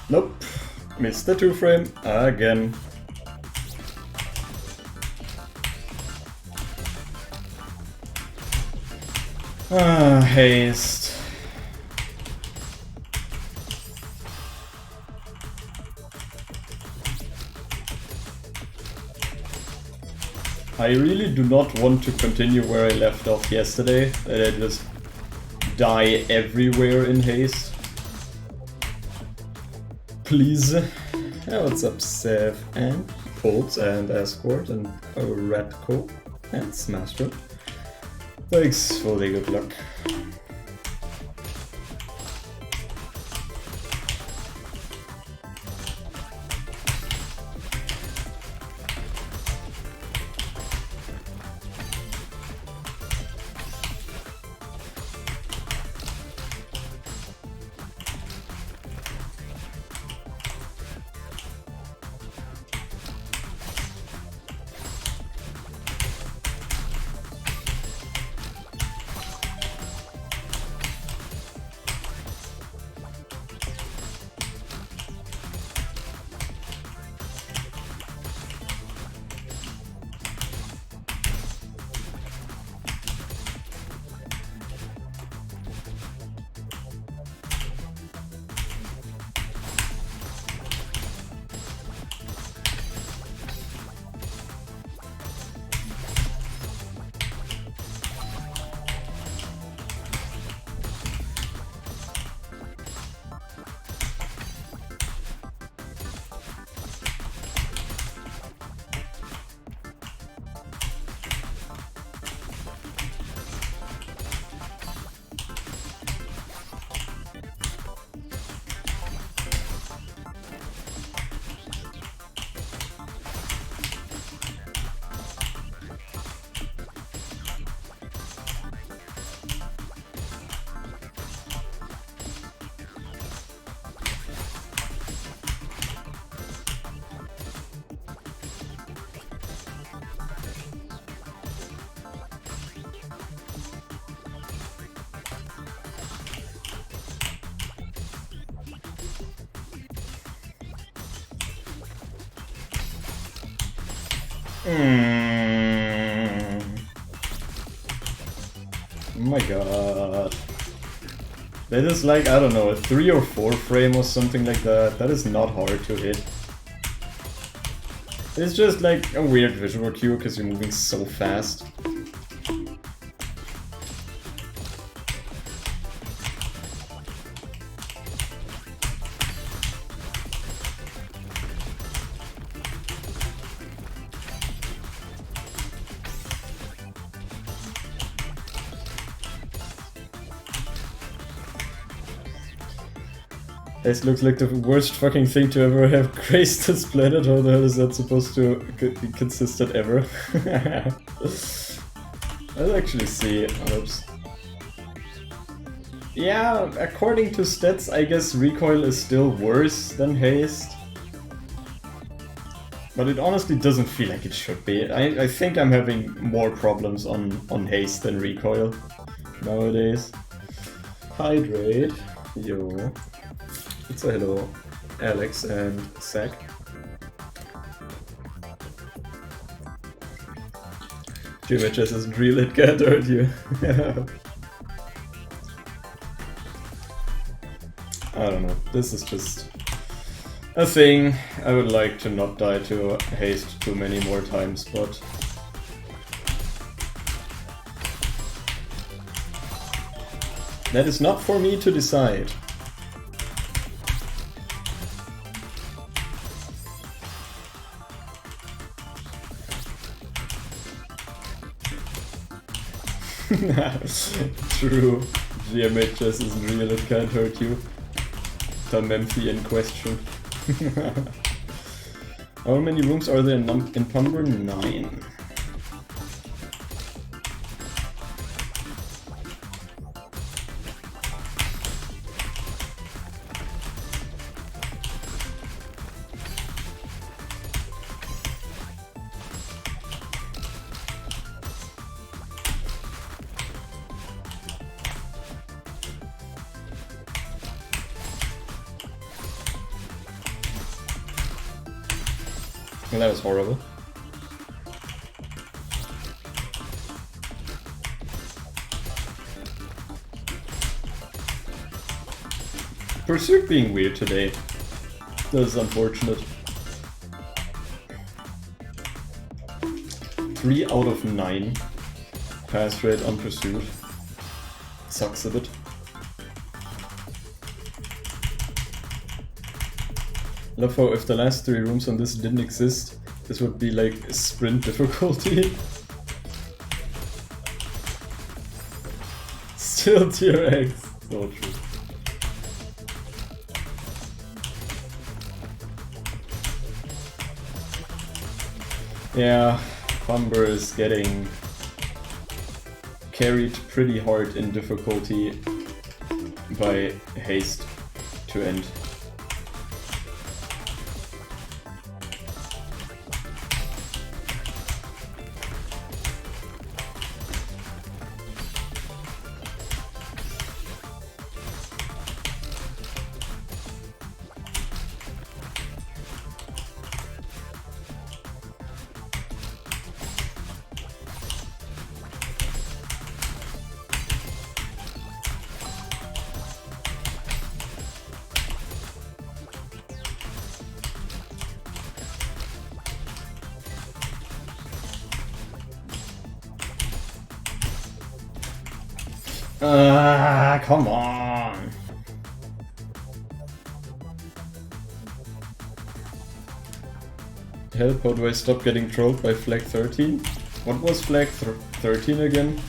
Nope. Missed the 2-frame again. Haste. I really do not want to continue where I left off yesterday, that I just die everywhere in haste. Please. Yeah, what's up, Sev and Pulse and Escort and Redco and Smashroom. Thanks for the good luck. Oh my god. That is like, I don't know, a 3 or 4 frame or something like that. That is not hard to hit. It's just like a weird visual cue because you're moving so fast. This looks like the worst fucking thing to ever have graced this planet. How the hell is that supposed to be consistent ever? Let's actually see. Oops. Yeah, according to stats, I guess recoil is still worse than haste. But it honestly doesn't feel like it should be. I think I'm having more problems on haste than recoil nowadays. Hydrate. Yo. It's a hello, Alex and Zach. Geometry isn't real, it can't hurt you. I don't know, this is just a thing. I would like to not die to haste too many more times, but that is not for me to decide. True. GMHS isn't real, it can't hurt you. The Memphi in question. How many rooms are there in Pumber? 9. Well, that was horrible. Pursuit being weird today. That is unfortunate. 3 out of 9 pass rate on Pursuit. Sucks a bit. Love how if the last 3 rooms on this didn't exist, this would be like a sprint difficulty. Still tier X. So true. Yeah, Pumber is getting carried pretty hard in difficulty by haste to end. Come on! Help, how do I stop getting trolled by Flag 13? What was Flag 13 again?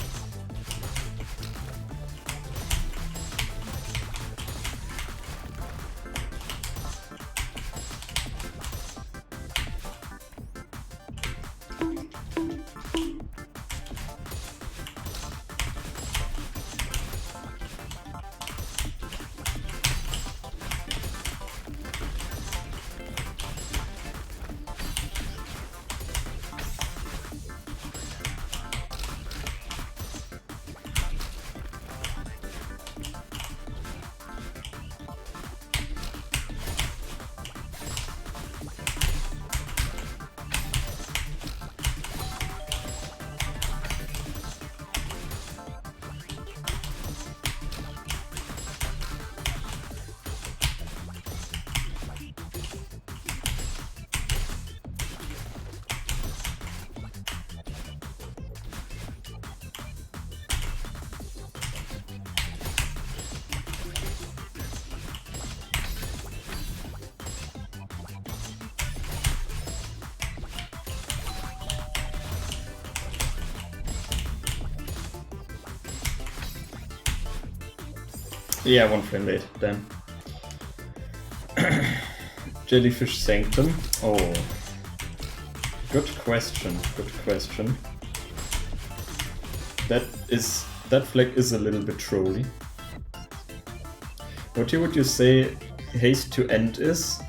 Yeah, 1 frame late, damn. Jellyfish Sanctum. Oh. Good question, good question. That flag is a little bit trolly. What would you say haste to end is?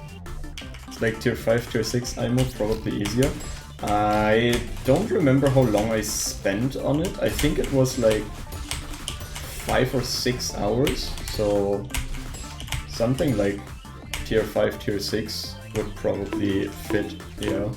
It's like tier 5, tier 6 IMO, probably easier. I don't remember how long I spent on it. I think it was like 5 or 6 hours, so something like tier 5, tier 6 would probably fit, yeah.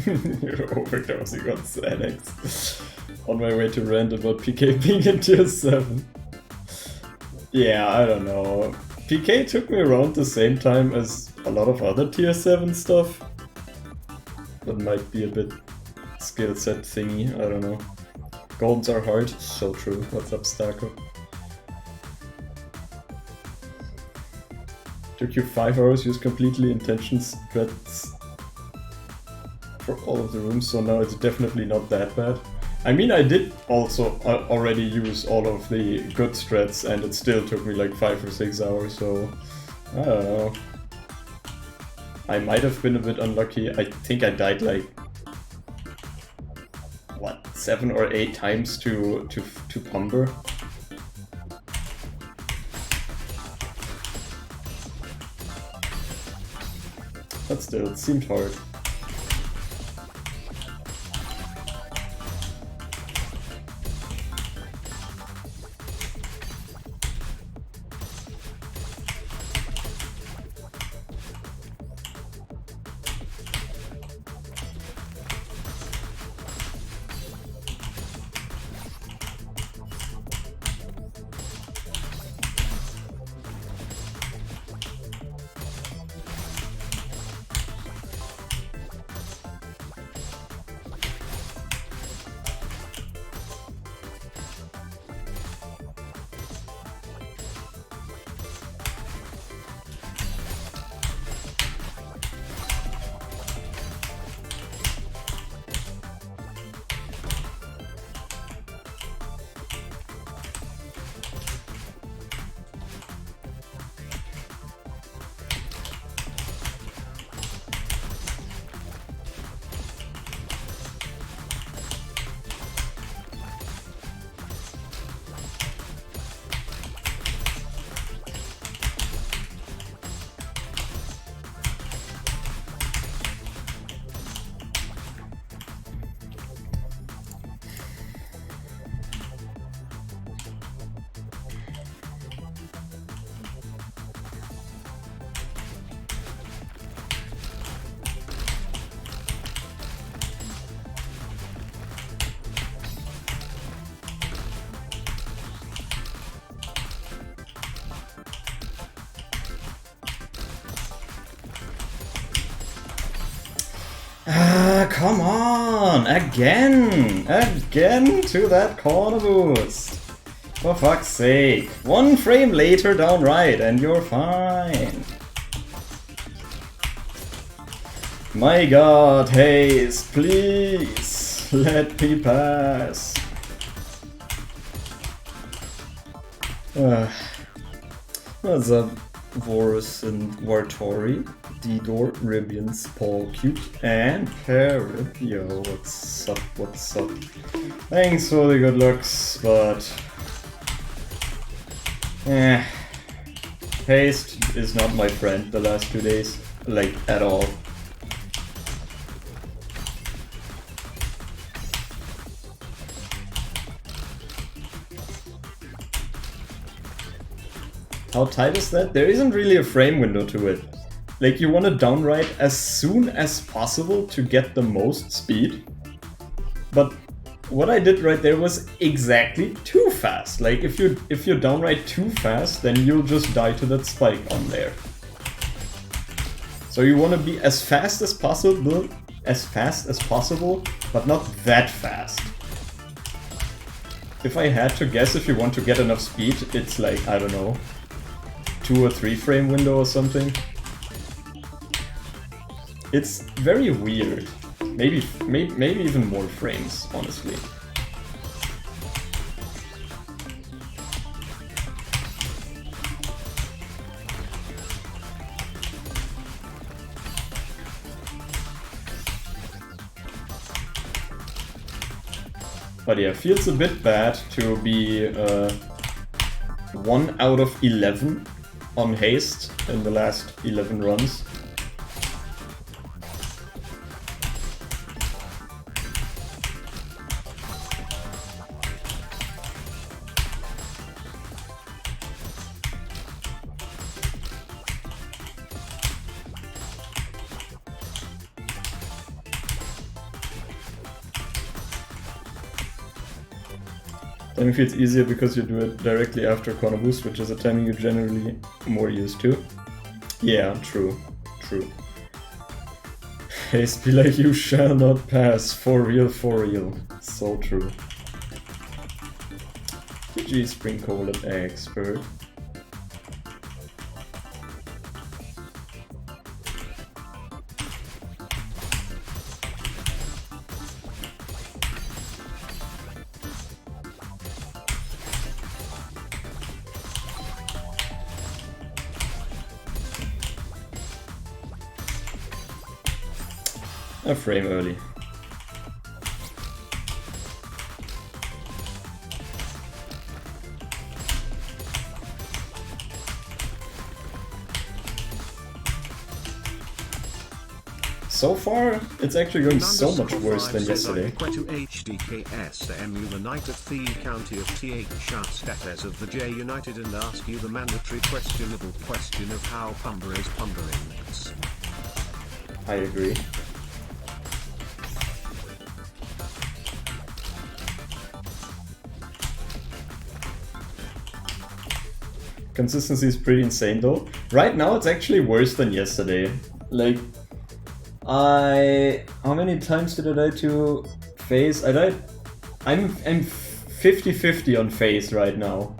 You're overdosing on Xanax. On my way to rant about PK being in tier 7. Yeah, I don't know. PK took me around the same time as a lot of other tier 7 stuff. That might be a bit skill set thingy, I don't know. Goldens are hard, so true. What's up, Starko? Took you 5 hours, use completely intention strats for all of the rooms, so now it's definitely not that bad. I mean, I did also already use all of the good strats, and it still took me like 5 or 6 hours, so I don't know. I might have been a bit unlucky. I think I died like, what, 7 or 8 times to Pumber. But still, it seemed hard. Come on! Again! Again to that corner boost! For fuck's sake. 1 frame later down right and you're fine. My god, haste, please! Let me pass. What's up, Vorus and Wartori? Didor, Ribians, Paul, Cute, and Parrot. Yo, what's up, what's up? Thanks for the good looks, but... Haste is not my friend the last 2 days. Like, at all. How tight is that? There isn't really a frame window to it. Like, you want to downwrite as soon as possible to get the most speed. But what I did right there was exactly too fast. Like, if you downwrite too fast, then you'll just die to that spike on there. So you want to be as fast as possible, but not that fast. If I had to guess, if you want to get enough speed, it's like, I don't know, 2 or 3 frame window or something. It's very weird. Maybe even more frames, honestly. But yeah, feels a bit bad to be 1 out of 11 on haste in the last 11 runs. Timing feels easier because you do it directly after corner boost, which is a timing you're generally more used to. Yeah, true. Haste be like you shall not pass, for real. So true. GG Spring Cold Expert. A frame early. So far, it's actually going so much worse than yesterday. To HDKSMU, the Knight of the County of TH Status of the J United, and ask you the mandatory questionable question of how Pumber is pumbering. I agree. Consistency is pretty insane though. Right now it's actually worse than yesterday. Like, how many times did I die to phase? I'm 50-50 on phase right now.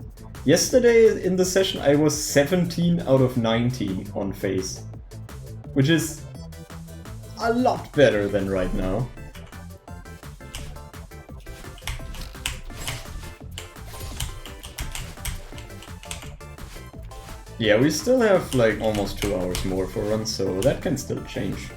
Yesterday in the session I was 17 out of 19 on phase, which is a lot better than right now. Yeah, we still have like almost 2 hours more for runs, so that can still change.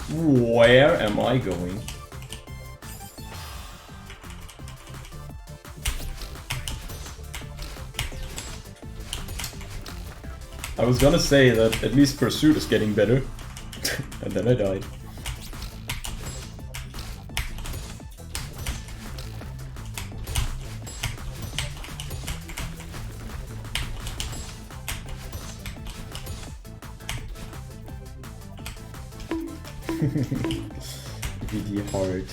Where am I going? I was gonna say that at least Pursuit is getting better, and then I died. VD hard.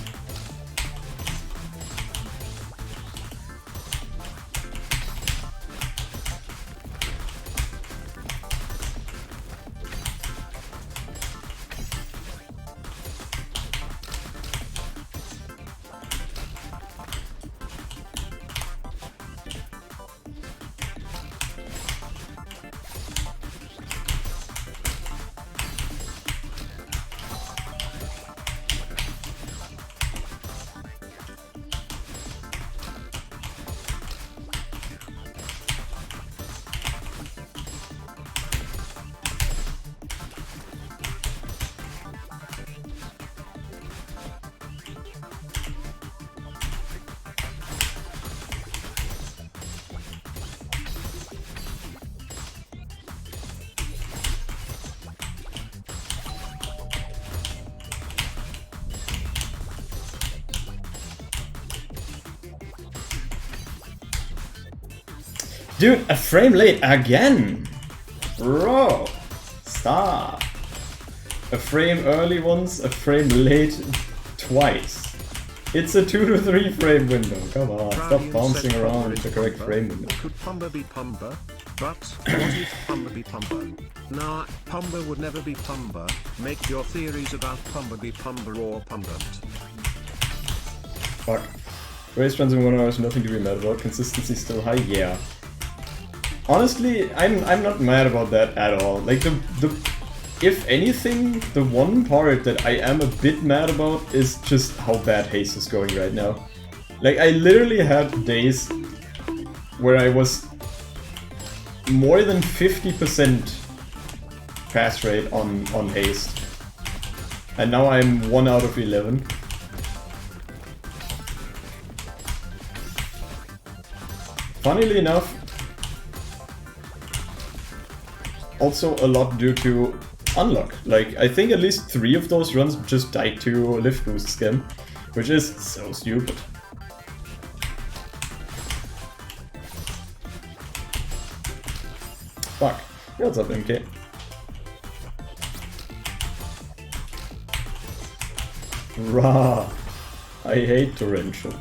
Dude, a frame late again! Bro! Stop! A frame early once, a frame late twice. It's a 2 to 3 frame window, come on, stop Radiant bouncing said around Pumba the is correct Pumba. frame window. Could Pumba be Pumba? But what if Pumba be Pumba? Nah, Pumba would never be Pumba. Make your theories about Pumba be Pumba or Pumbant. Fuck. Race runs in 1 hour is nothing to be mad about, consistency still high, yeah. Honestly, I'm not mad about that at all. Like if anything, the one part that I am a bit mad about is just how bad haste is going right now. Like I literally had days where I was more than 50% pass rate on haste. And now I'm 1 out of 11. Funnily enough, also a lot due to unlock. Like, I think at least 3 of those runs just died to lift boost scam, which is so stupid. Fuck. What's up, MK? Rah! I hate torrential.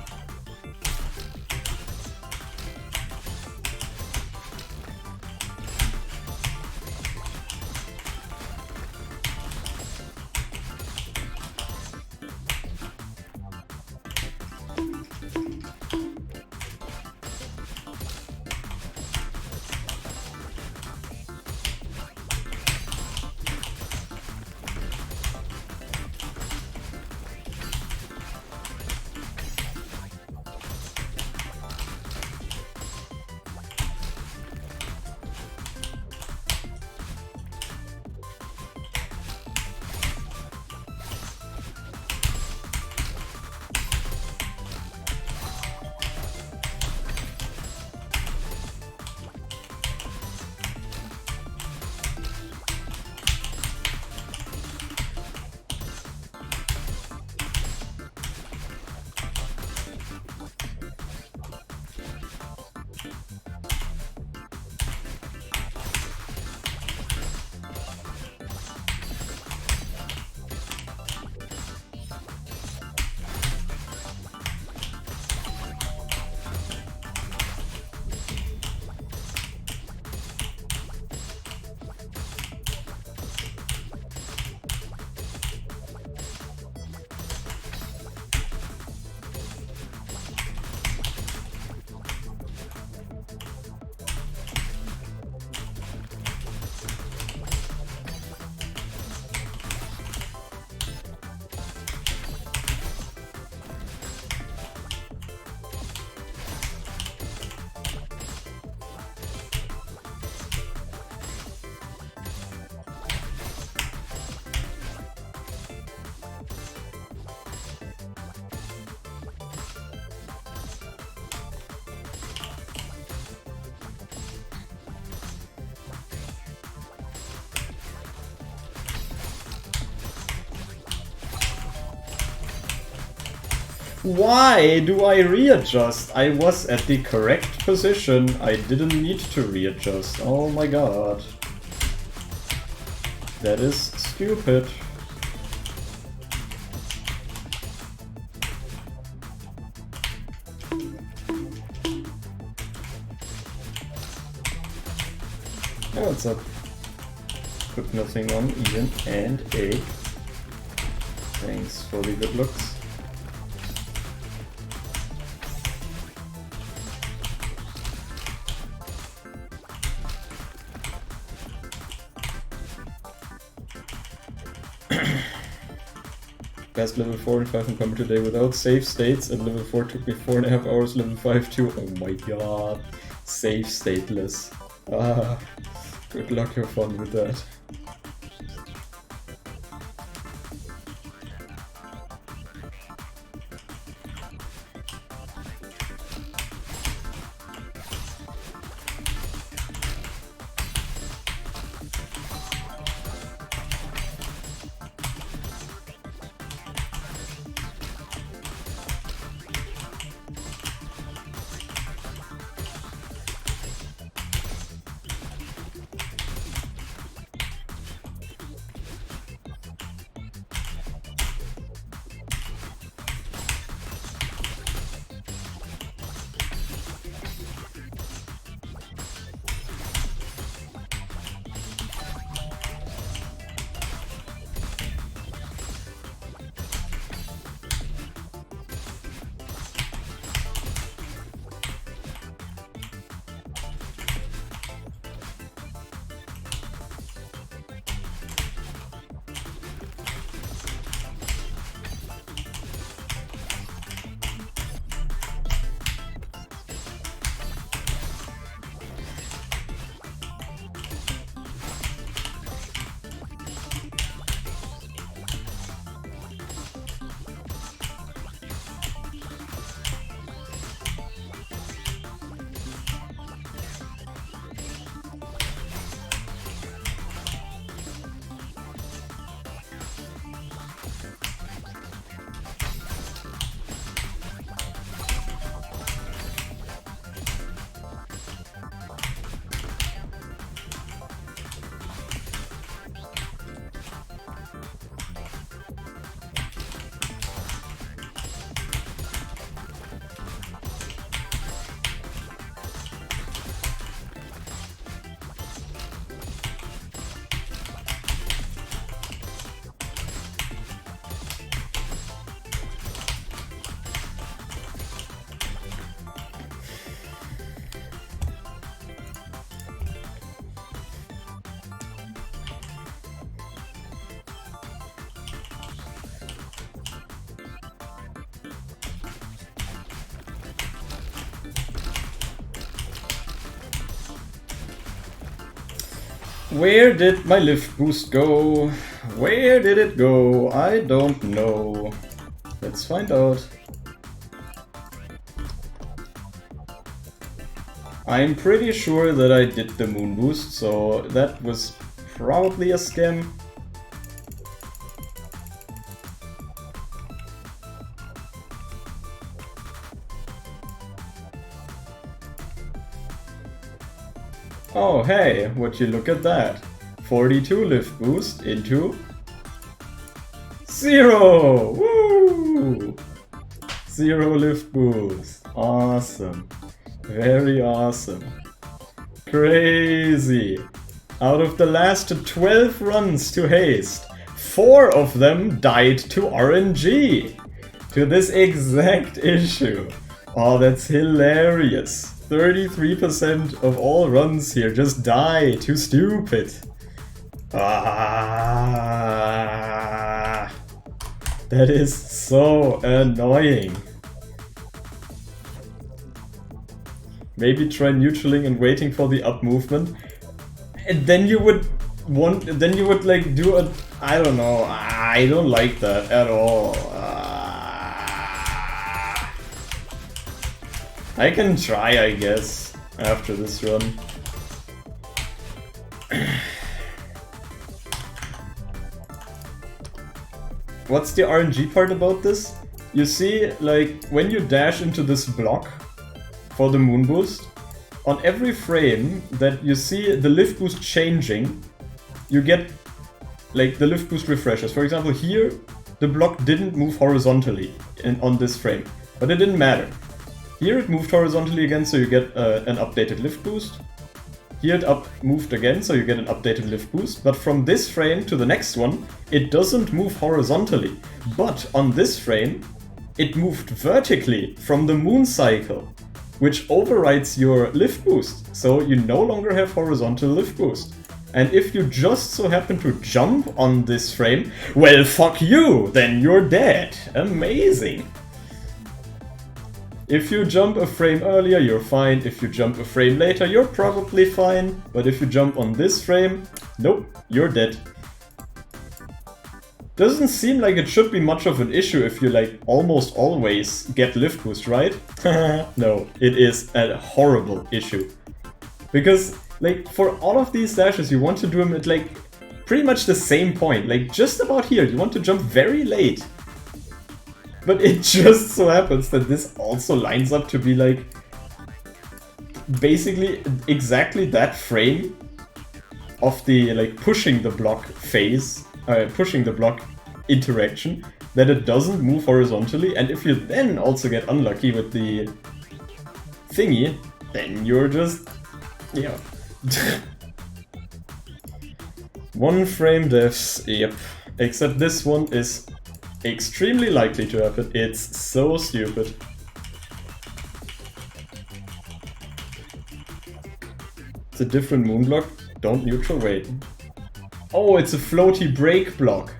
Why do I readjust? I was at the correct position. I didn't need to readjust. Oh my god. That is stupid. Oh, what's up? Put nothing on, even, and a. Thanks for the good looks. Best level 4 and 5 in combat today without save states, and level 4 took me 4.5 hours, level 5 too. Oh my god. Save stateless. Ah, good luck, have fun with that. Where did my lift boost go? Where did it go? I don't know. Let's find out. I'm pretty sure that I did the moon boost, so that was probably a scam. Oh hey, would you look at that? 42 lift boost into 0! Woo! 0 lift boost. Awesome. Very awesome. Crazy. Out of the last 12 runs to Haste, 4 of them died to RNG. To this exact issue. Oh, that's hilarious. 33% of all runs here just die. Too stupid. Ah, that is so annoying. Maybe try neutraling and waiting for the up movement. And then you would like do a, I don't know, I don't like that at all. I can try, I guess, after this run. What's the RNG part about this? You see, like, when you dash into this block for the moon boost, on every frame that you see the lift boost changing, you get, like, the lift boost refreshes. For example, here, the block didn't move horizontally on this frame, but it didn't matter. Here it moved horizontally again, so you get an updated lift boost. Here it moved again, so you get an updated lift boost. But from this frame to the next one, it doesn't move horizontally. But on this frame, it moved vertically from the moon cycle, which overrides your lift boost. So you no longer have horizontal lift boost. And if you just so happen to jump on this frame, well, fuck you, then you're dead. Amazing. If you jump a frame earlier, you're fine. If you jump a frame later, you're probably fine. But if you jump on this frame, nope, you're dead. Doesn't seem like it should be much of an issue if you, like, almost always get lift boost, right? No, it is a horrible issue. Because, like, for all of these dashes, you want to do them at, like, pretty much the same point. Like, just about here, you want to jump very late. But it just so happens that this also lines up to be, like, basically exactly that frame of the, like, pushing the block phase, pushing the block interaction, that it doesn't move horizontally. And if you then also get unlucky with the thingy, then you're just, yeah. One frame deaths, yep. Except this one is extremely likely to happen. It's so stupid. It's a different moon block. Don't neutral, wait. Oh, it's a floaty break block.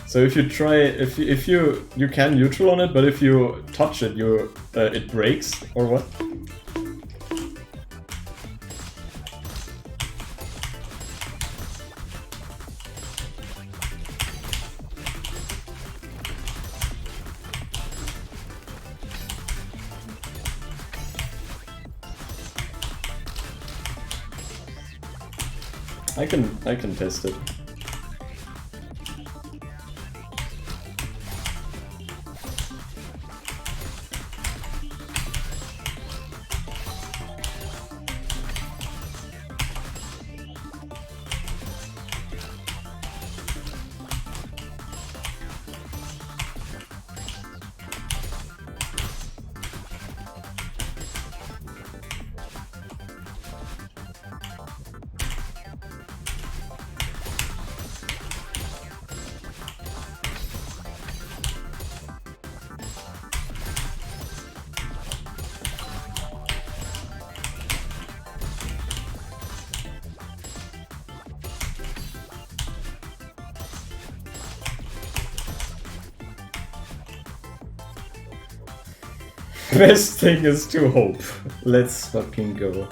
So if you try, if you can neutral on it, but if you touch it, it breaks or what? I can test it. Best thing is to hope. Let's fucking go.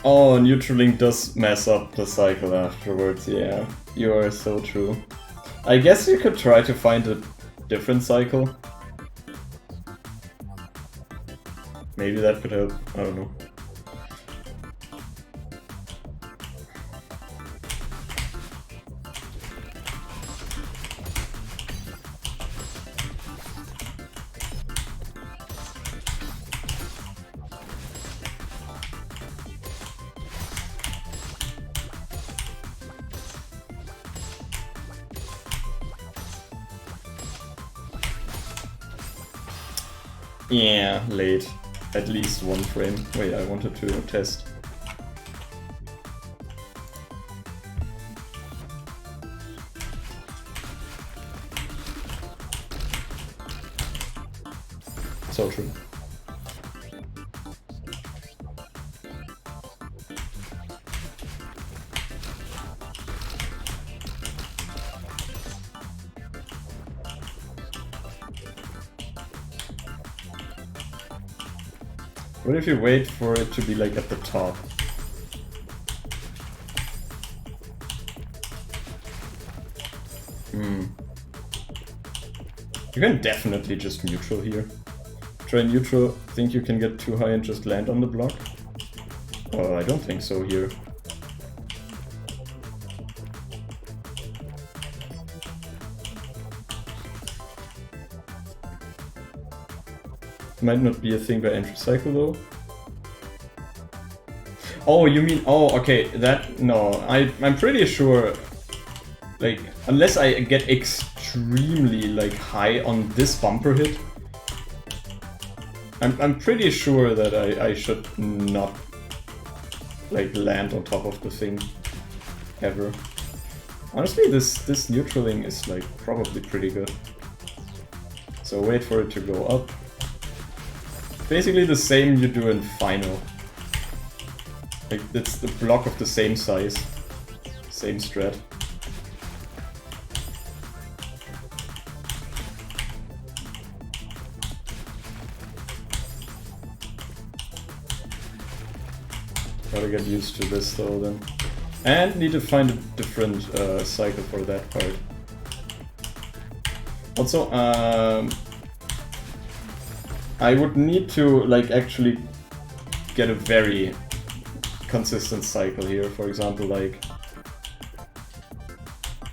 Oh, neutraling does mess up the cycle afterwards, yeah. You are so true. I guess you could try to find a different cycle. Maybe that could help, I don't know. Yeah, late. At least one frame. Wait, I wanted to test. So true. What if you wait for it to be like at the top? You can definitely just neutral here. Try neutral, think you can get too high and just land on the block? Oh, I don't think so here. Might not be a thing by entry cycle though. Oh, you mean, oh, okay, that, no, I'm pretty sure, like, unless I get extremely, like, high on this bumper hit, I'm pretty sure that I should not, like, land on top of the thing, ever. Honestly, this neutraling is, like, probably pretty good. So wait for it to go up. Basically the same you do in final. Like, it's the block of the same size. Same strat. Gotta get used to this though then. And need to find a different cycle for that part. Also, I would need to, like, actually get a very consistent cycle here. For example, like,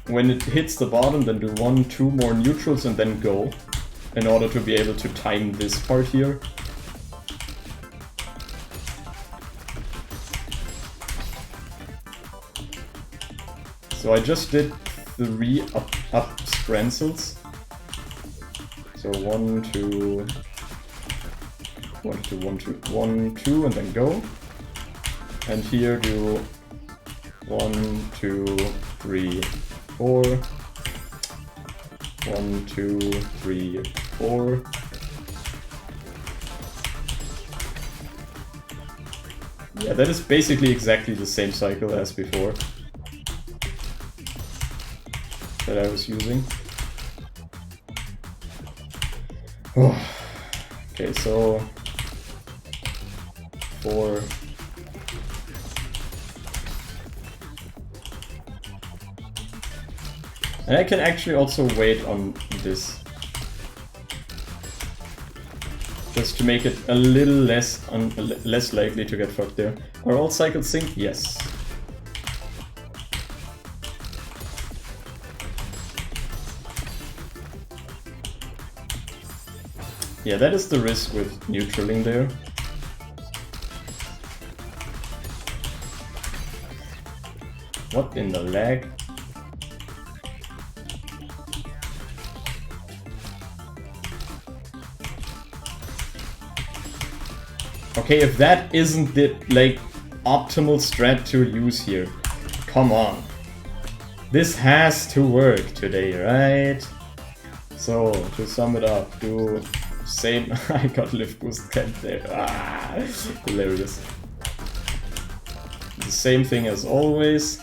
when it hits the bottom, then do 1, 2 more neutrals and then go, in order to be able to time this part here. So I just did 3 up sprancels. So 1, 2... 1, 2, 1, 2, 1, 2, and then go. And here do 1, 2, 3, 4. 1, 2, 3, 4. Yeah, that is basically exactly the same cycle as before that I was using. Okay, so 4. And I can actually also wait on this. Just to make it a little less less likely to get fucked there. Are all cycles synced? Yes. Yeah, that is the risk with neutraling there. What in the lag? Okay, if that isn't the, like, optimal strat to use here, come on. This has to work today, right? So, to sum it up, do same... I got lift boost camp there. Ah, hilarious. The same thing as always.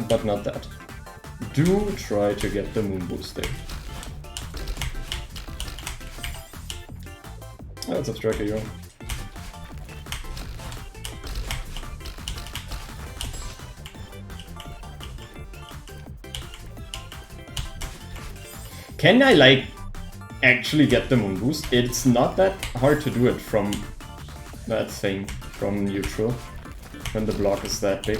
But not that. do try to get the moon boost there. Oh, that's a striker, yo. Can I, like, actually get the moon boost? It's not that hard to do it from that thing, from neutral, when the block is that big.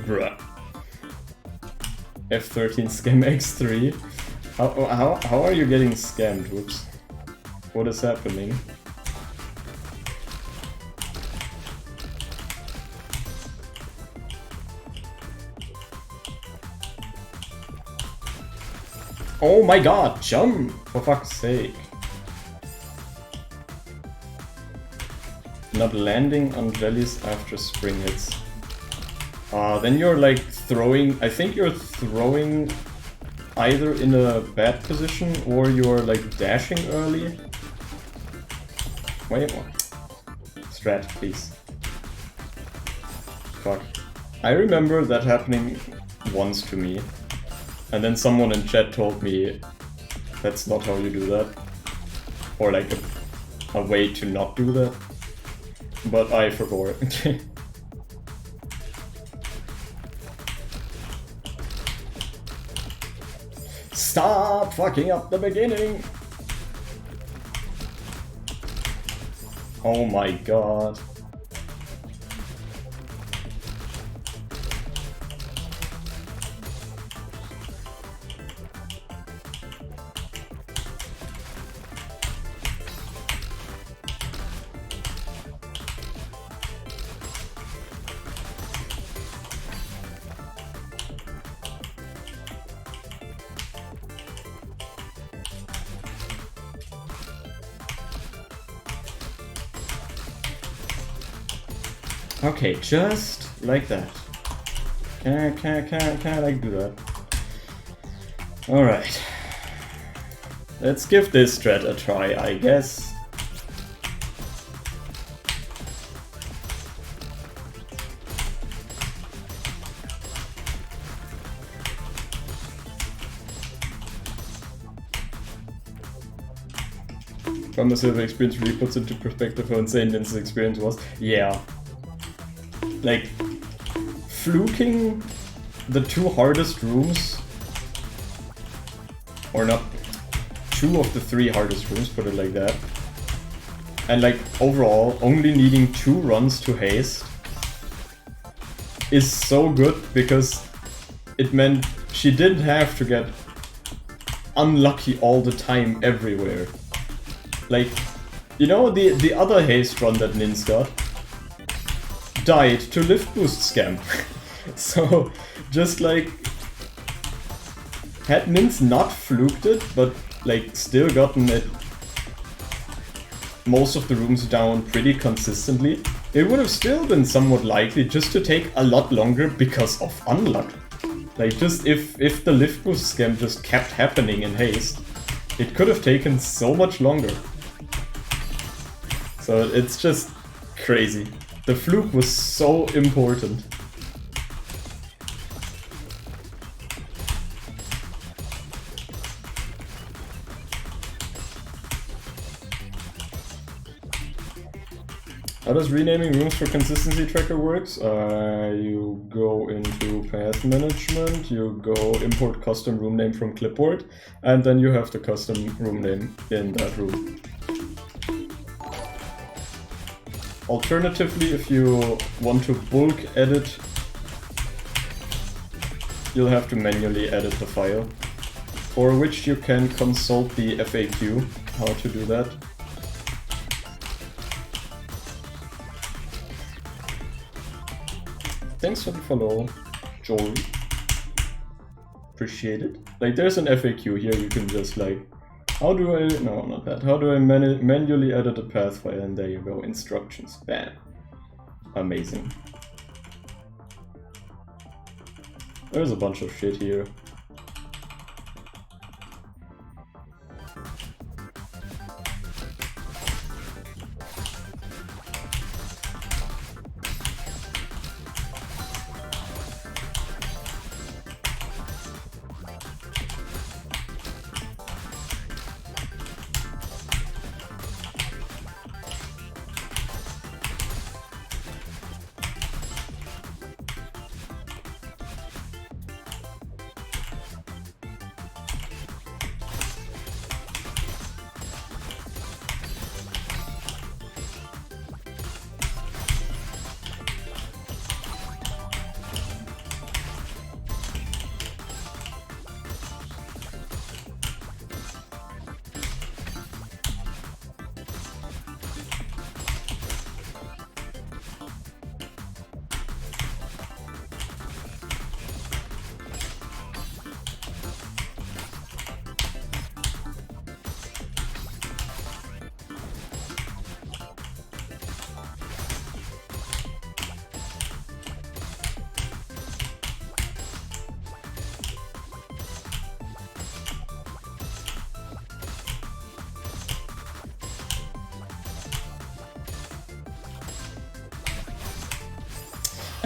Bruh. F13 scam X3. How are you getting scammed? Whoops. What is happening? Oh my god, jump! For fuck's sake. Not landing on jellies after spring hits. Then you're like throwing, I think you're throwing either in a bad position or you're like dashing early. Wait, what? Strat, please. Fuck. I remember that happening once to me. And then someone in chat told me that's not how you do that. Or like a way to not do that. But I forgot. Stop fucking up the beginning! Oh my god. Okay, just like that. Can I like do that? Alright. Let's give this strat a try, I guess. From the silver experience really puts into perspective how insane this experience was. Yeah. Like, fluking the two hardest rooms, or not, two of the three hardest rooms, put it like that, and like overall only needing 2 runs to haste is so good because it meant she didn't have to get unlucky all the time everywhere. Like, you know, the other haste run that Nins got died to lift boost scam. So just like, had Nins not fluked it but like still gotten it most of the rooms down pretty consistently, it would have still been somewhat likely just to take a lot longer because of unluck. Like, just if the lift boost scam just kept happening in haste, it could have taken so much longer. So it's just crazy. The fluke was so important. How does renaming rooms for consistency tracker works? You go into path management, you go import custom room name from clipboard, and then you have the custom room name in that room. Alternatively, if you want to bulk edit, you'll have to manually edit the file, for which you can consult the FAQ, how to do that. Thanks for the follow, Jory. Appreciate it. Like, there's an FAQ here, you can just like, how do I, no, not that. How do I manually edit a path file? And there you go, instructions. Bam. Amazing. There's a bunch of shit here.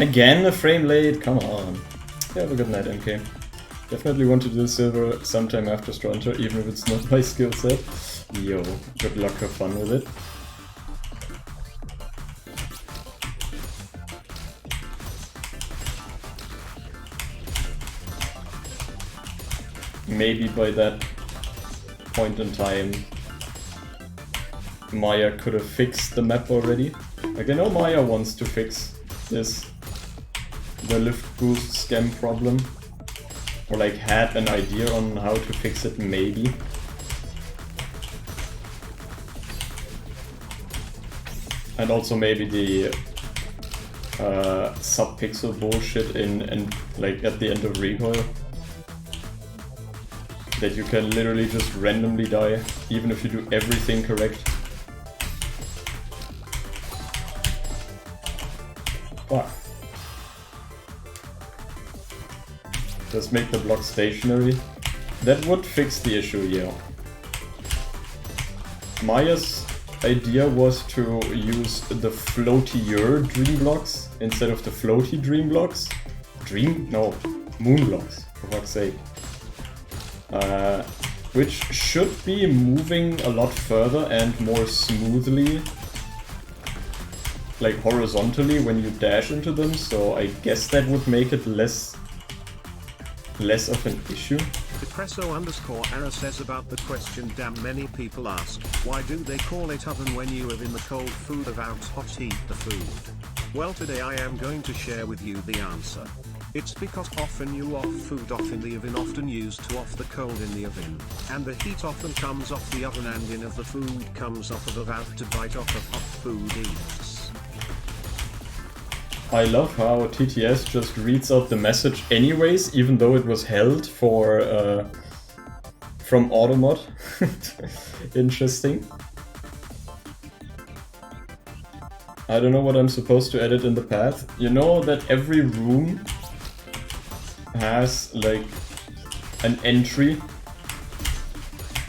Again, a frame late? Come on. Yeah, have a good night, MK. Definitely want to do silver sometime after Stronter, even if it's not my skill set. Yo, good luck, have fun with it. Maybe by that point in time, Maya could have fixed the map already. Like, I know Maya wants to fix this, the lift boost scam problem. Or like had an idea on how to fix it, maybe. And also maybe the sub-pixel bullshit in like at the end of Recoil. That you can literally just randomly die, even if you do everything correct. Fuck. Just make the block stationary. That would fix the issue, yeah. Maya's idea was to use the floatier dream blocks instead of the floaty dream blocks. No, moon blocks, for fuck's sake. Which should be moving a lot further and more smoothly, like horizontally when you dash into them, so I guess that would make it less of an issue. Depresso_error says about the question, damn many people ask, why do they call it oven when you have in the cold food without hot heat the food? Well, today I am going to share with you the answer. It's because often you off food off in the oven, often used to off the cold in the oven, and the heat often comes off the oven and in of the food comes off of about to bite off of hot food eats. I love how TTS just reads out the message anyways, even though it was held for from Automod. Interesting. I don't know what I'm supposed to edit in the path. You know that every room has like an entry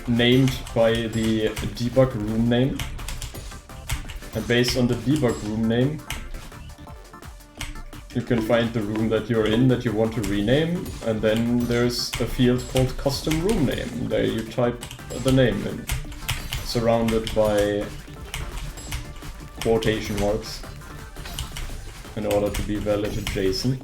named by the debug room name, and based on the debug room name you can find the room that you're in that you want to rename, and then there's a field called custom room name. There you type the name in, surrounded by quotation marks in order to be valid in JSON.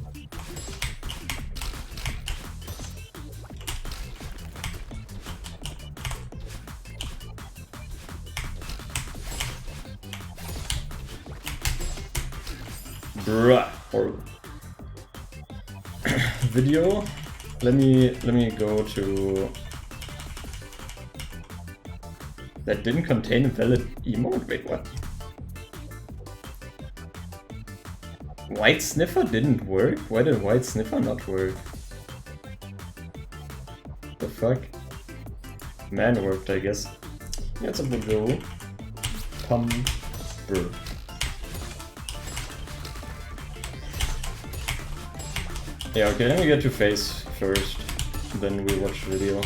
Bruh, horrible. Video. Let me go to. That didn't contain a valid emote. Wait, what? White Sniffer didn't work? Why did White Sniffer not work? The fuck? Man worked, I guess. Jetzt aber so. Pumper. Yeah, okay, let me get to face first, then we watch video.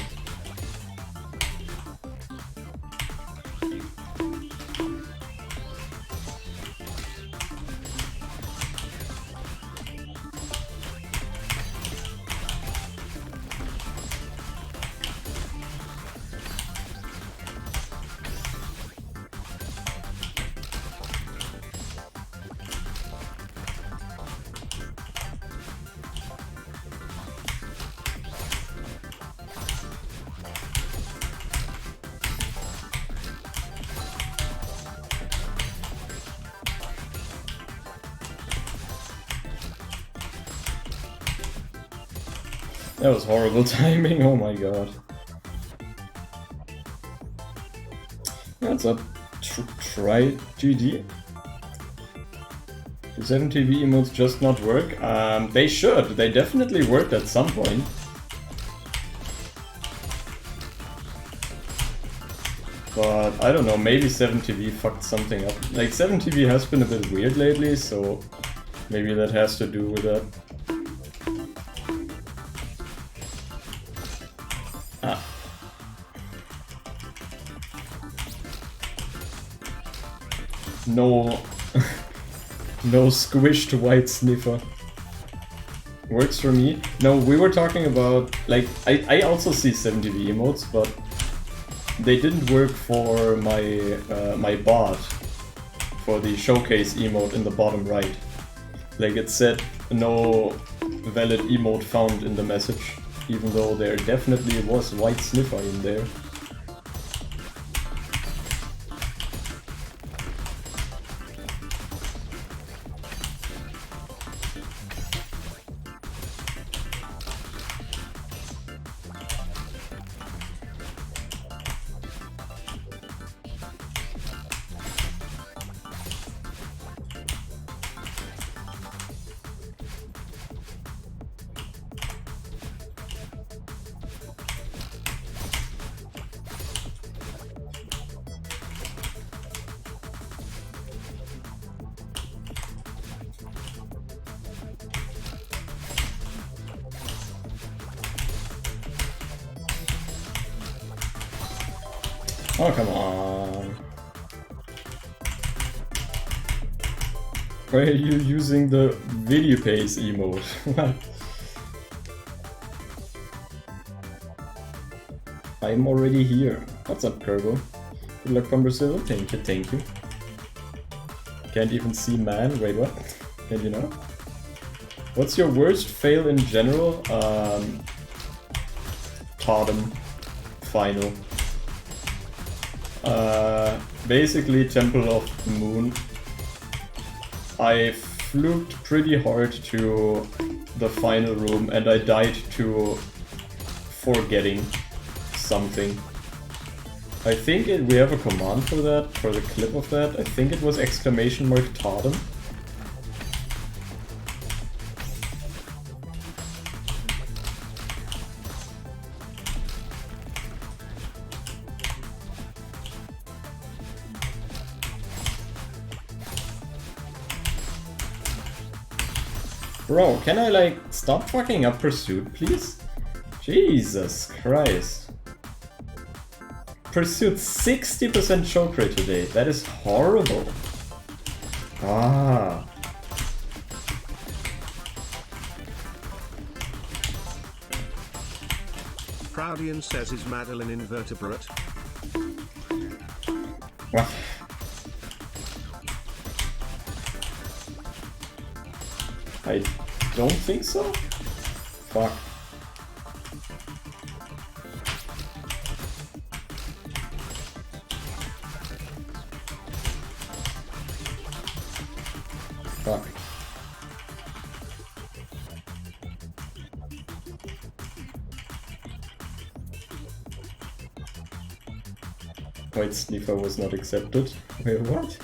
That was horrible timing, oh my god. That's a try GD. Do 7TV emotes just not work? They should, they definitely worked at some point. But I don't know, maybe 7TV fucked something up. Like 7TV has been a bit weird lately, so maybe that has to do with that. No, No squished white sniffer. Works for me. No, we were talking about, like, I also see 7TV emotes, but they didn't work for my my bot, for the showcase emote in the bottom right. Like, it said no valid emote found in the message, even though there definitely was white sniffer in there. Oh, come on. Why are you using the video pace emote? What? I'm already here. What's up, Kerbo? Good luck from Brazil. Thank you, thank you. Can't even see man. Wait, what? Can you know? What's your worst fail in general? Totem. Final. Basically Temple of the Moon. I fluked pretty hard to the final room and I died to forgetting something. I think we have a command for that, for the clip of that. I think it was exclamation mark totem. Bro, can I like stop fucking up Pursuit, please? Jesus Christ. Pursuit 60% choke rate today. That is horrible. Ah. Proudian says, is Madeline invertebrate? What? I don't think so. Fuck. Fuck. White sniffer was not accepted. Wait, what?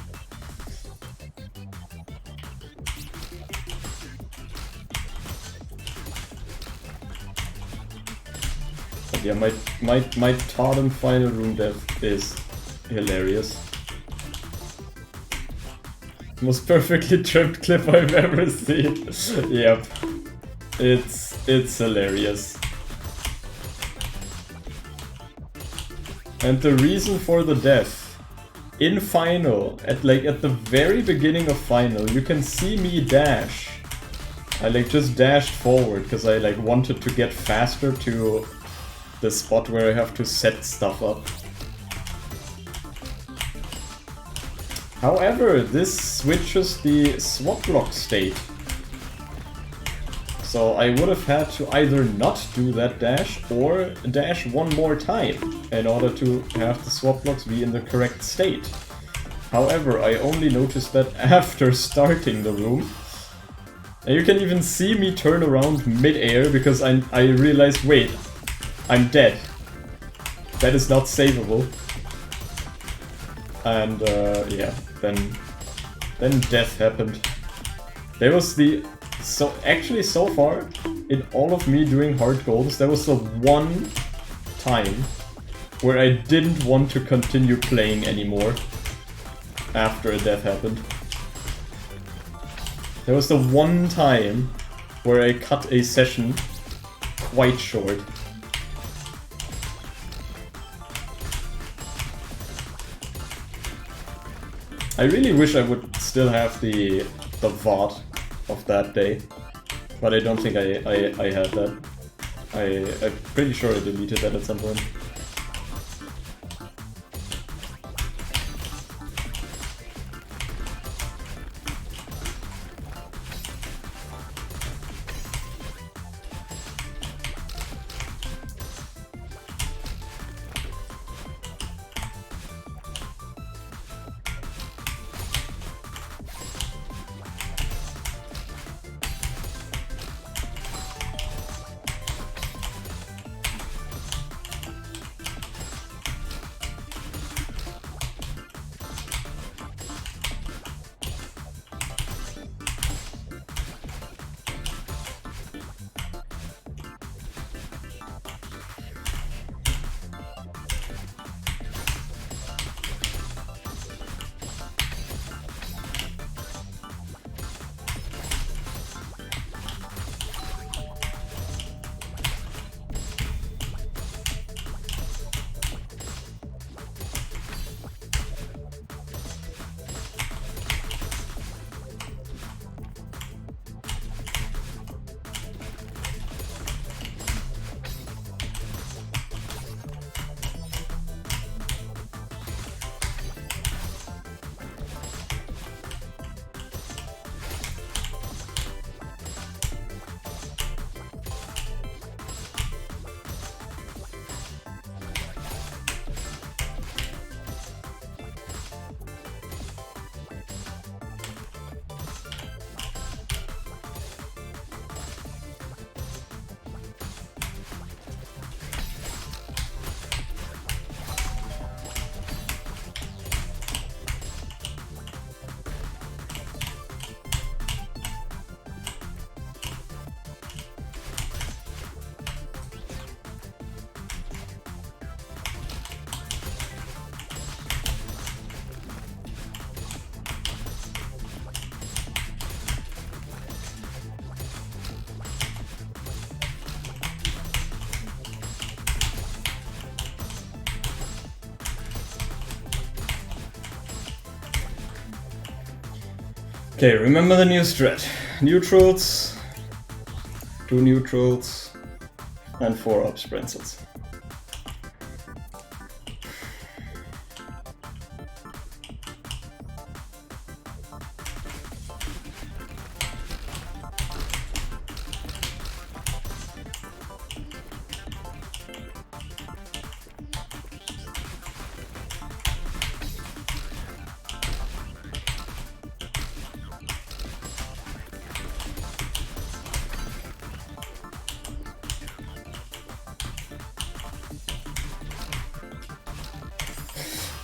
But yeah, my totem final room death is hilarious. Most perfectly trimmed clip I've ever seen. Yep. It's hilarious. And the reason for the death, in final, at the very beginning of final, you can see me dash. I just dashed forward because I wanted to get faster to the spot where I have to set stuff up. However, this switches the swap block state. So I would have had to either not do that dash or dash one more time in order to have the swap blocks be in the correct state. However, I only noticed that after starting the room. And you can even see me turn around mid-air because I realized, wait, I'm dead. That is not savable. And yeah, then death happened. There was so far, in all of me doing hard goals, there was the one time where I didn't want to continue playing anymore after a death happened. There was the one time where I cut a session quite short. I really wish I would still have the the VOD of that day. But I don't think I had that. I'm pretty sure I deleted that at some point. Okay, remember the new strat. Neutrals, 2 neutrals, and 4 up sprinkles.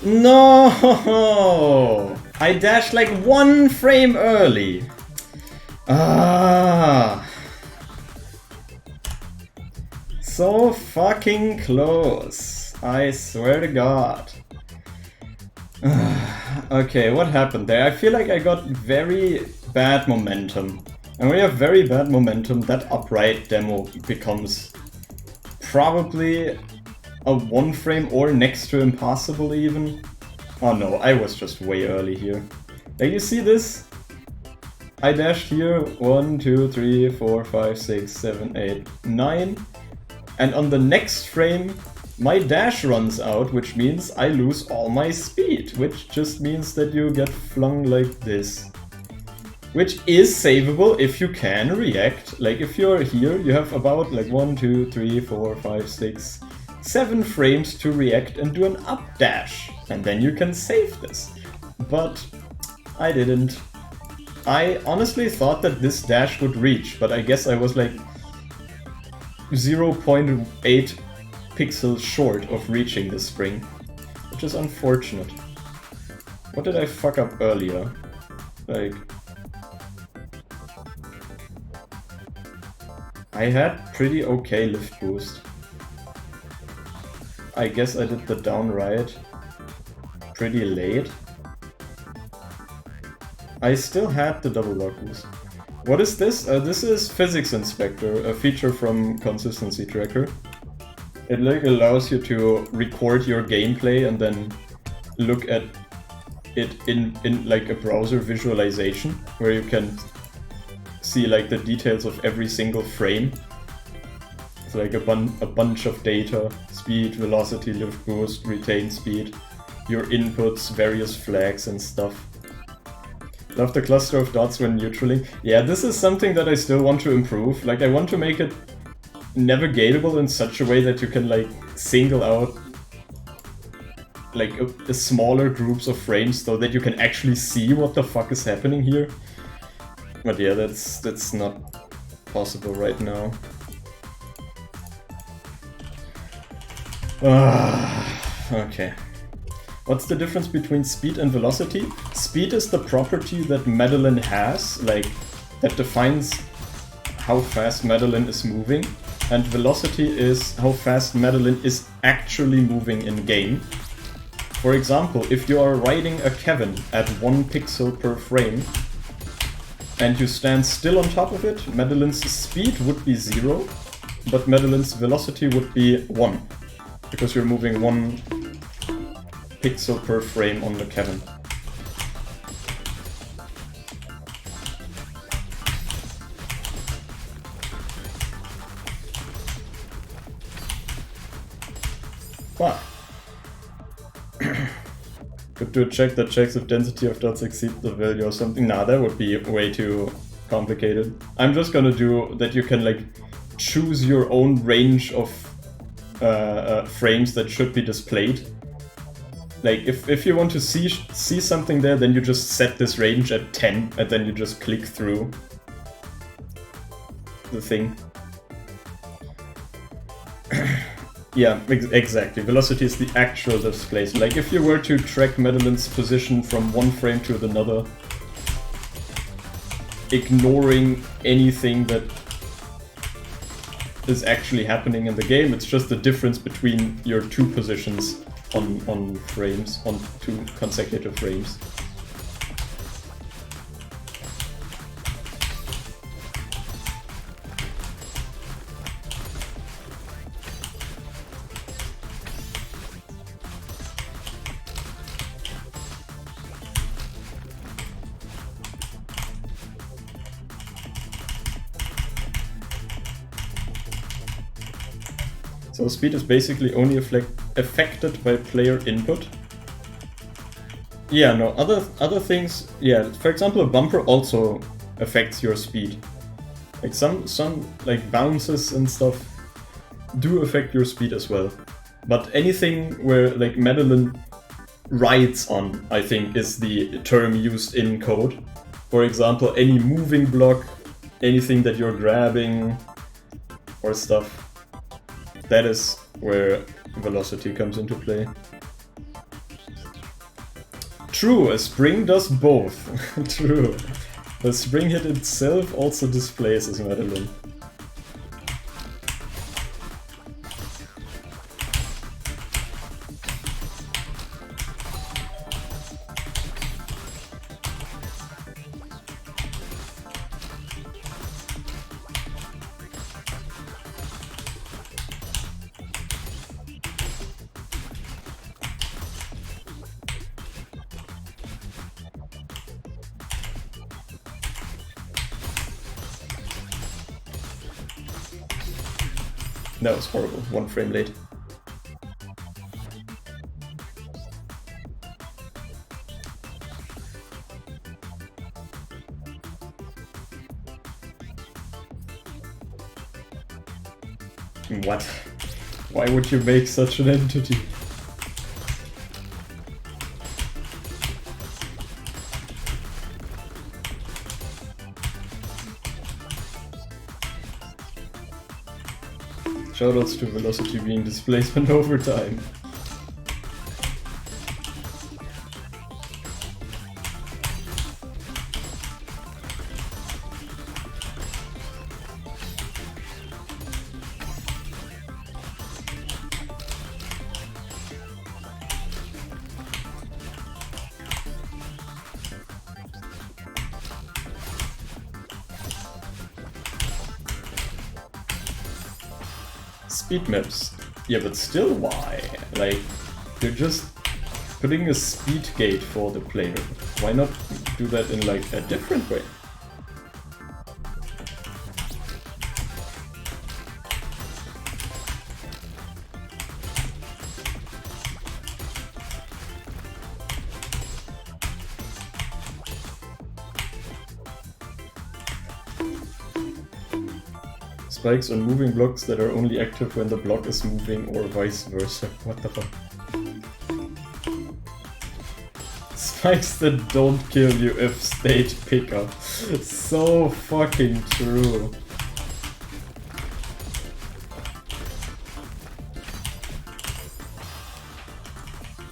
No! I dashed like 1 frame early. Ah. So fucking close. I swear to God. Okay, what happened there? I feel like I got very bad momentum. And when you have very bad momentum, that upright demo becomes probably a 1 frame or next to impossible even. Oh no, I was just way early here. Like, you see this? I dashed here 1, 2, 3, 4, 5, 6, 7, 8, 9. And on the next frame, my dash runs out, which means I lose all my speed. Which just means that you get flung like this. Which is savable if you can react. Like, if you're here, you have about like 1, 2, 3, 4, 5, 6, 7 frames to react and do an up dash, and then you can save this. But I didn't. I honestly thought that this dash would reach, but I guess I was like 0.8 pixels short of reaching this spring, which is unfortunate. What did I fuck up earlier? Like, I had pretty okay lift boost. I guess I did the down right pretty late. I still had the double lock boost. What is this? This is Physics Inspector, a feature from Consistency Tracker. It like allows you to record your gameplay and then look at it in like a browser visualization where you can see like the details of every single frame. It's like a bunch of data: speed, velocity, lift boost, retain speed, your inputs, various flags and stuff. Love the cluster of dots when neutraling. Yeah, this is something that I still want to improve. Like, I want to make it navigatable in such a way that you can like single out like a smaller groups of frames so that you can actually see what the fuck is happening here. But yeah, that's not possible right now. Okay. What's the difference between speed and velocity? Speed is the property that Madeline has, like, that defines how fast Madeline is moving, and velocity is how fast Madeline is actually moving in game. For example, if you are riding a Kevin at 1 pixel per frame, and you stand still on top of it, Madeline's speed would be 0, but Madeline's velocity would be 1, because you're moving 1 pixel per frame on the Kevin. Fuck. Could do a check that checks if density of dots exceeds the value or something. Nah, that would be way too complicated. I'm just gonna do that you can like choose your own range of frames that should be displayed. Like, if you want to see something there, then you just set this range at 10, and then you just click through the thing. Yeah, exactly. Velocity is the actual displacement. Like, if you were to track Madeline's position from one frame to another, ignoring anything that is actually happening in the game, it's just the difference between your two positions on frames, on 2 consecutive frames. So speed is basically only affected by player input. Yeah, no, other things, yeah, for example, a bumper also affects your speed. Like some like bounces and stuff do affect your speed as well. But anything where like Madeline rides on, I think, is the term used in code. For example, any moving block, anything that you're grabbing or stuff. That is where velocity comes into play. True, a spring does both. True. The spring hit itself also displaces Madeline. That was horrible. 1 frame late. What? Why would you make such an entity? Shoutouts to velocity being displacement over time. Speed maps. Yeah, but still why? Like, you're just putting a speed gate for the player. Why not do that in like a different way? Spikes on moving blocks that are only active when the block is moving or vice versa. What the fuck? Spikes that don't kill you if state pickup. So fucking true.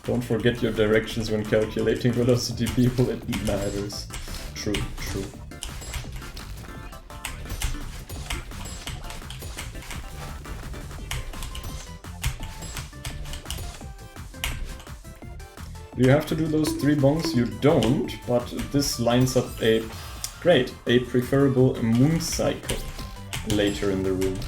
Don't forget your directions when calculating velocity, people, it matters. True, true. Do you have to do those 3 bongs? You don't, but this lines up a preferable moon cycle later in the room.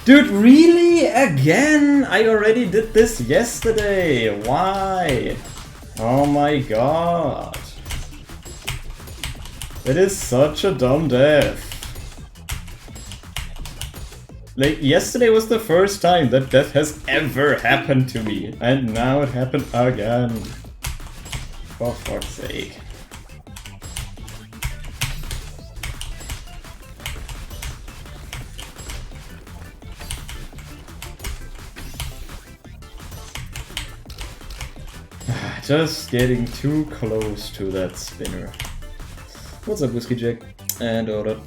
Dude, really? Again? I already did this yesterday. Why? Oh my god. It is such a dumb death. Like, yesterday was the first time that death has ever happened to me. And now it happened again. For fuck's sake. Just getting too close to that spinner. What's up, Whiskey Jack? And order.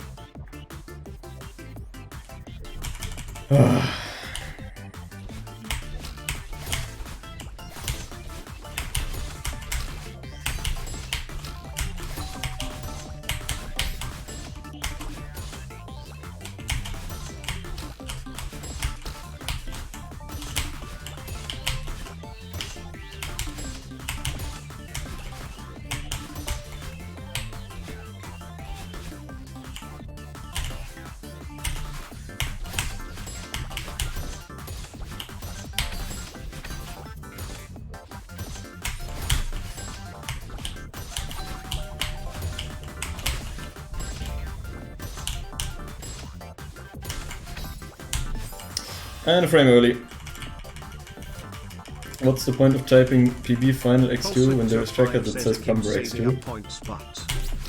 And a frame early. What's the point of typing PB final X2 when there's tracker that says Plumber X2? Points, but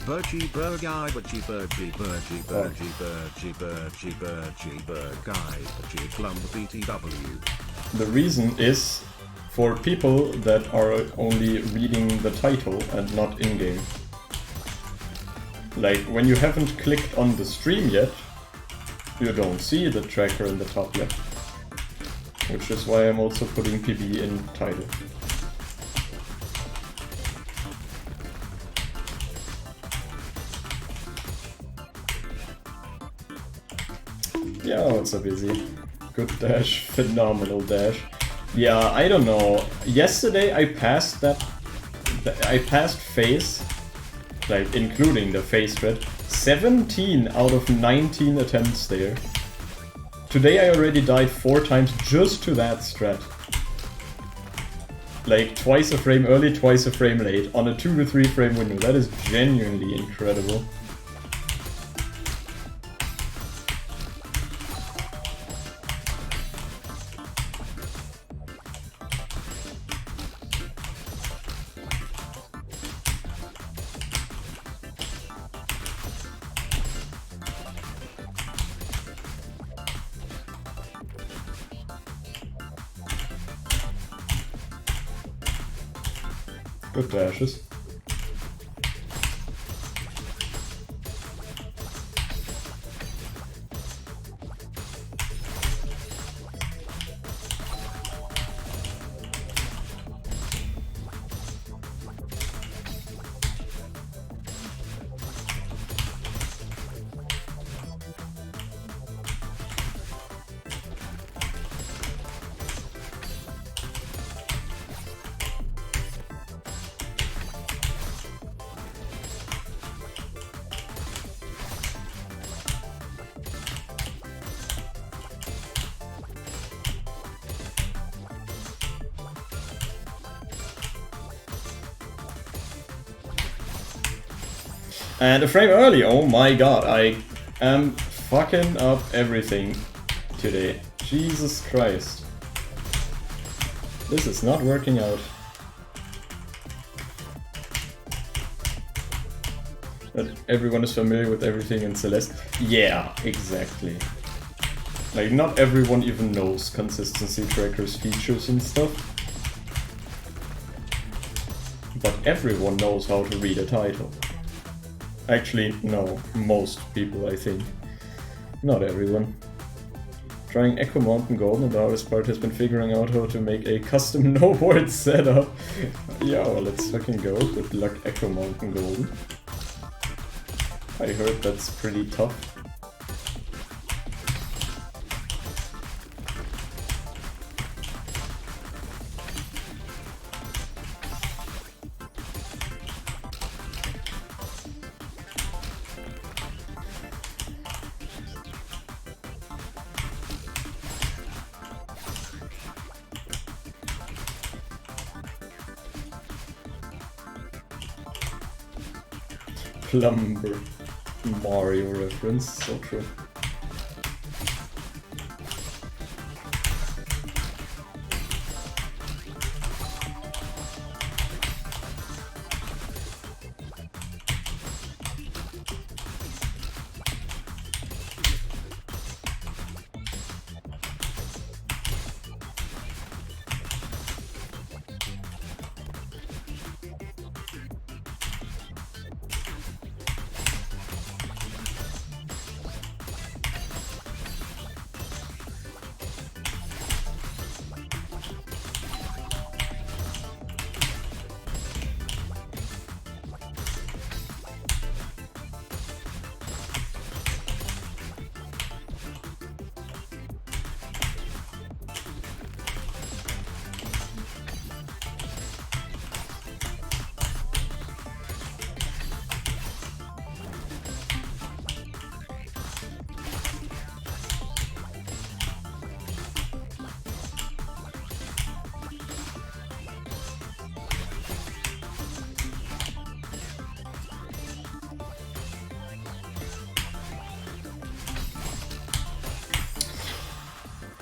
Burgy Burgai Burgy Burgy Burgy Burgy Burgy Burgy Burgy Burgai Burgy Plumber BTW. The reason is for people that are only reading the title and not in-game. Like, when you haven't clicked on the stream yet, you don't see the tracker in the top left. Which is why I'm also putting PB in title. Yeah, what's up, Izzy? Good dash, phenomenal dash. Yeah, I don't know. Yesterday I passed I passed phase, like including the phase thread, 17 out of 19 attempts there. Today I already died 4 times just to that strat. Like twice a frame early, twice a frame late, on a 2 to 3 frame window. That is genuinely incredible. Good dashes. And a frame early, oh my god, I am fucking up everything today. Jesus Christ. This is not working out. But everyone is familiar with everything in Celeste. Yeah, exactly. Like, not everyone even knows consistency trackers, features and stuff. But everyone knows how to read a title. Actually, no, most people, I think. Not everyone. Trying Echo Mountain Golden, and the hardest part has been figuring out how to make a custom no-board setup. Yo, let's fucking go. Good luck, Echo Mountain Golden. I heard that's pretty tough. Plumber. Mario reference, so true.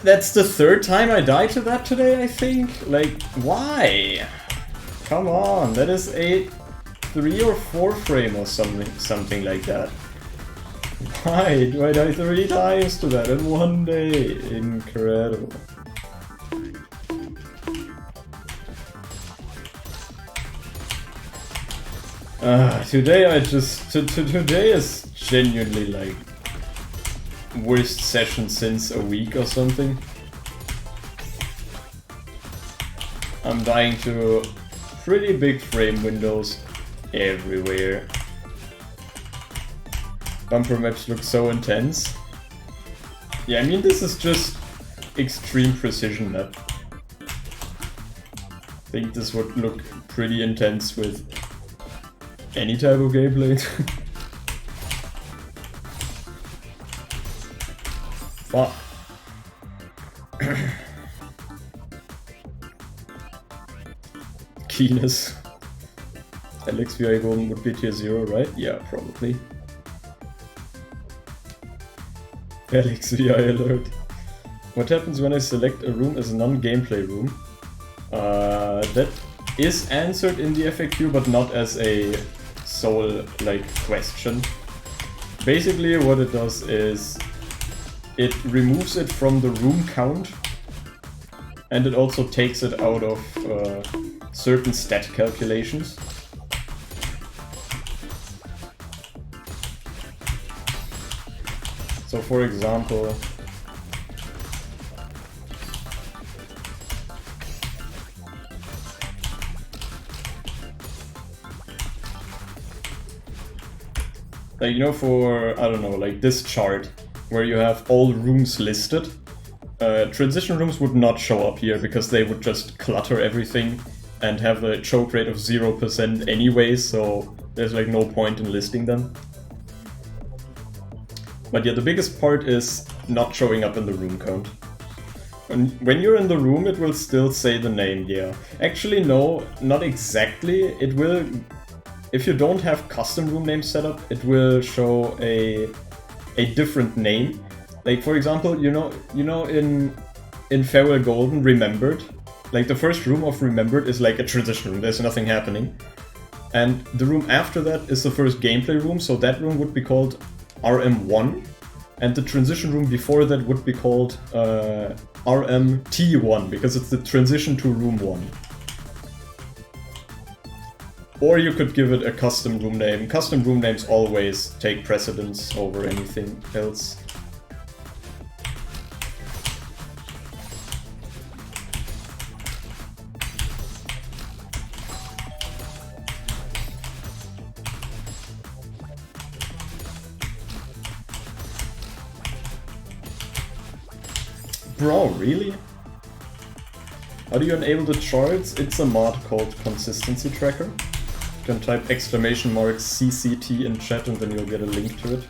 That's the third time I died to that today, I think? Like, why? Come on, that is a 3 or 4 frame or something like that. Why do I die 3 times to that in one day? Incredible. Today is genuinely like worst session since a week or something. I'm dying to pretty big frame windows everywhere. Bumper maps look so intense. Yeah, I mean this is just extreme precision map. I think this would look pretty intense with any type of gameplay. Fuck. Keenness. Alex VI Golden would be tier 0, right? Yeah, probably. Alex VI alert. What happens when I select a room as a non-gameplay room? That is answered in the FAQ, but not as a sole question. Basically what it does is it removes it from the room count, and it also takes it out of certain stat calculations. So for example, like, you know, for, I don't know, like this chart, where you have all rooms listed, transition rooms would not show up here because they would just clutter everything and have a choke rate of 0% anyway, so there's like no point in listing them. But yeah, the biggest part is not showing up in the room count. When you're in the room, it will still say the name, yeah. Actually, no, not exactly. It will, if you don't have custom room names set up, it will show a different name. Like for example, you know in Farewell Golden, Remembered, like the first room of Remembered is like a transition room. There's nothing happening, and the room after that is the first gameplay room. So that room would be called RM1, and the transition room before that would be called RMT1 because it's the transition to room 1. Or you could give it a custom room name. Custom room names always take precedence over anything else. Bro, really? How do you enable the charts? It's a mod called Consistency Tracker. You can type !CCT in chat and then you'll get a link to it.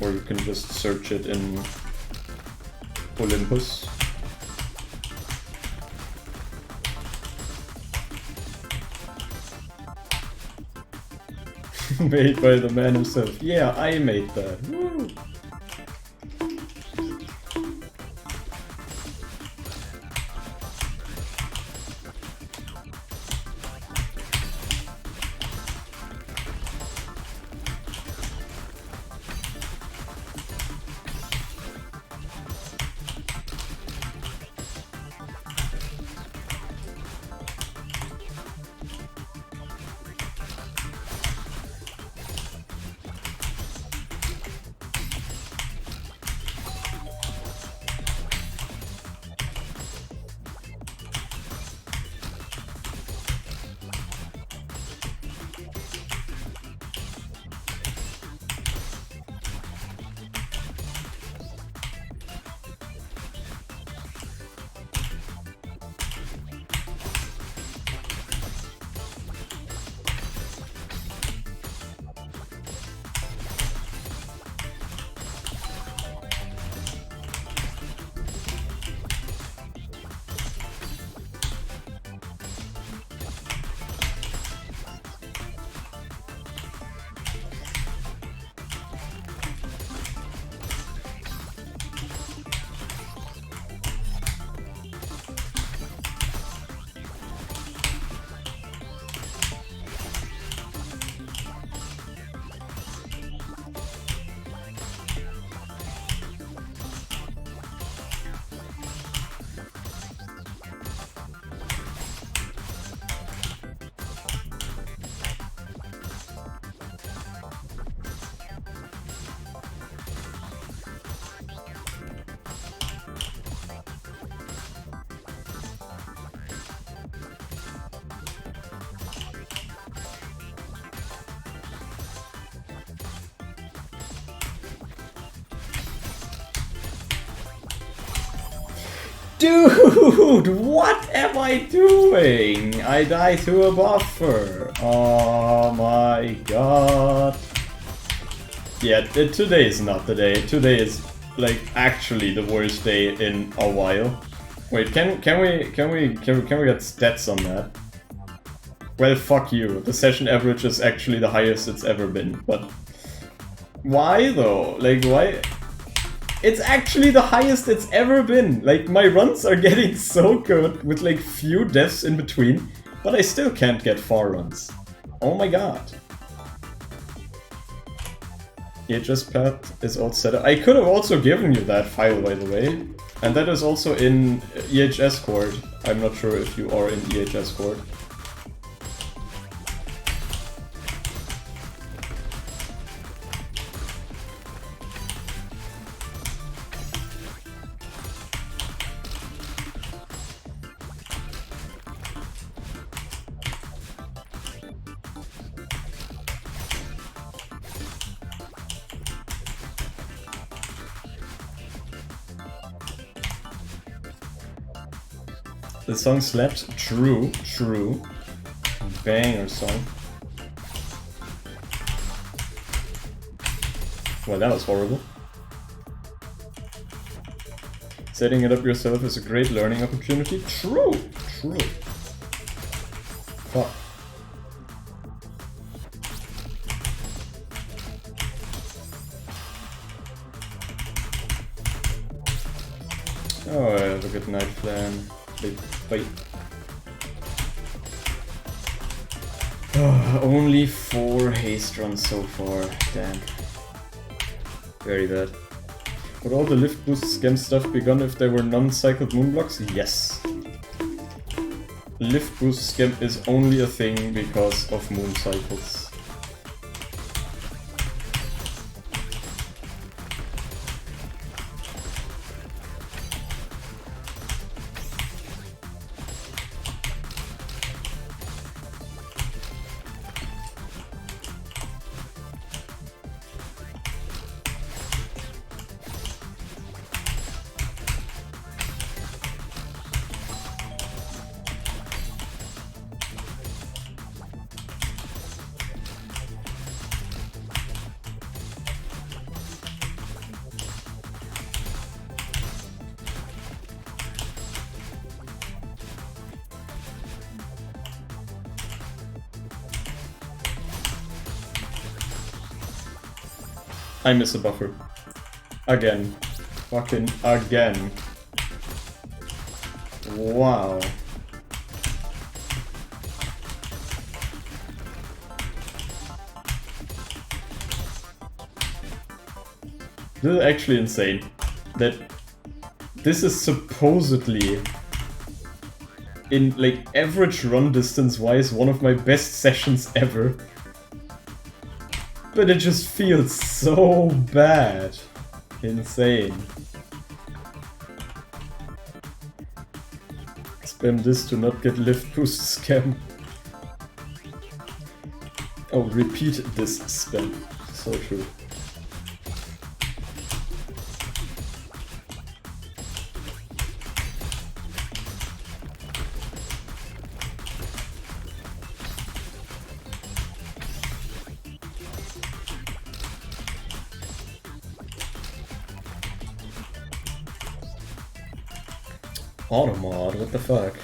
Or you can just search it in Olympus. Made by the man himself. Yeah, I made that. Woo. Dude, what am I doing? I died to a buffer. Oh my god. Yeah, today is not the day. Today is like actually the worst day in a while. Wait, can we get stats on that? Well, fuck you. The session average is actually the highest it's ever been, but why though? Like why? It's actually the highest it's ever been. Like my runs are getting so good with like few deaths in between, but I still can't get far runs. Oh my god. EHS path is all set up. I could have also given you that file, by the way. And that is also in EHS Cord. I'm not sure if you are in EHS Cord. The song slaps. True, true. Banger song. Well, that was horrible. Setting it up yourself is a great learning opportunity. True, true. Fuck. Oh, I have a good night plan. Bye. Only 4 haste runs so far. Damn. Very bad. Would all the lift boost scam stuff be gone if there were non-cycled moonblocks? Yes. Lift boost scam is only a thing because of moon cycles. I miss a buffer. Again. Fucking again. Wow. This is actually insane. That this is supposedly, in like average run distance wise, one of my best sessions ever. But it just feels so bad. Insane. Spam this to not get lift boost scam. Oh, repeat this spam. So true. Automod, what the fuck?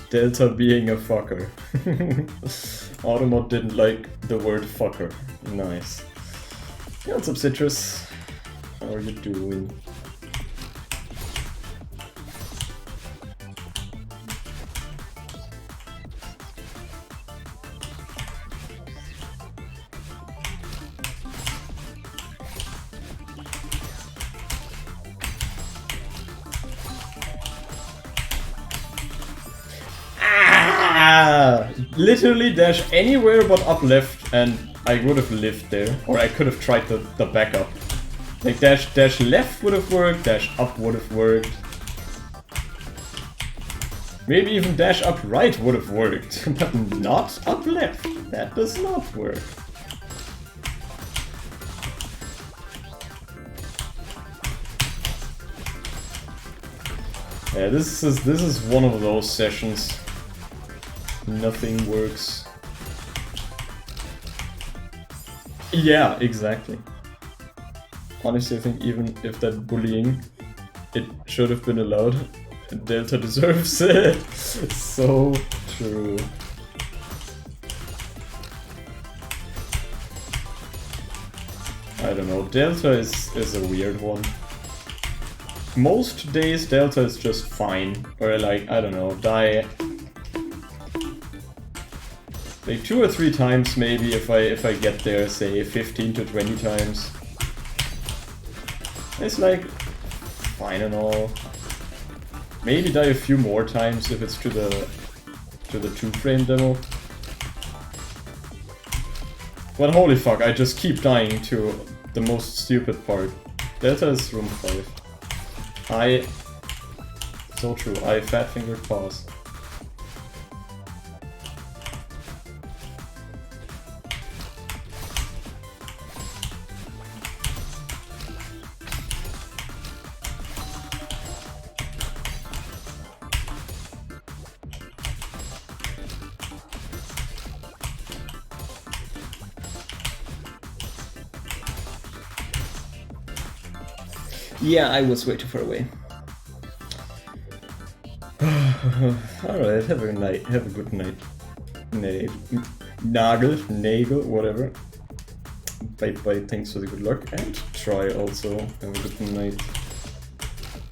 Delta being a fucker. Automod didn't like the word fucker. Nice. Yeah, what's up, Citrus? How are you doing? Literally dash anywhere but up left and I would have lived there. Or I could have tried the backup. Like dash left would have worked, dash up would have worked. Maybe even dash up right would have worked, but not up left. That does not work. Yeah, this is one of those sessions. Nothing works. Yeah, exactly. Honestly, I think even if that bullying, it should have been allowed. Delta deserves it. So true. I don't know, Delta is a weird one. Most days Delta is just fine, or like, I don't know, die like 2 or 3 times maybe if I get there, say 15 to 20 times. It's like fine and all. Maybe die a few more times if it's to the 2-frame demo. But holy fuck, I just keep dying to the most stupid part. Delta is room 5. So true, I fat fingered paws. Yeah, I was way too far away. Alright, have a good night. Nagel, whatever. Bye, thanks for the good luck. And try also, have a good night.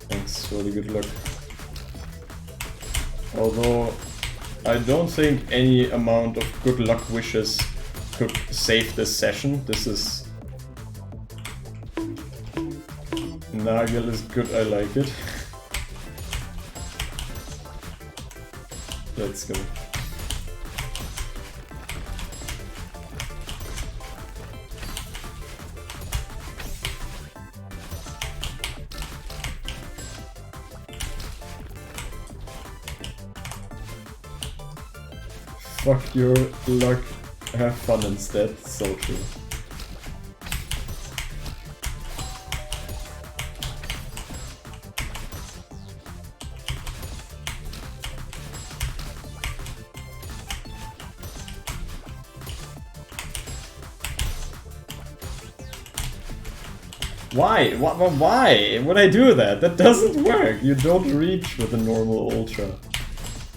Thanks for the good luck. Although, I don't think any amount of good luck wishes could save this session. This is... Nagel is good, I like it. Let's go. Fuck your luck, have fun instead, so true. Why? Why would I do that? That doesn't work. You don't reach with a normal Ultra.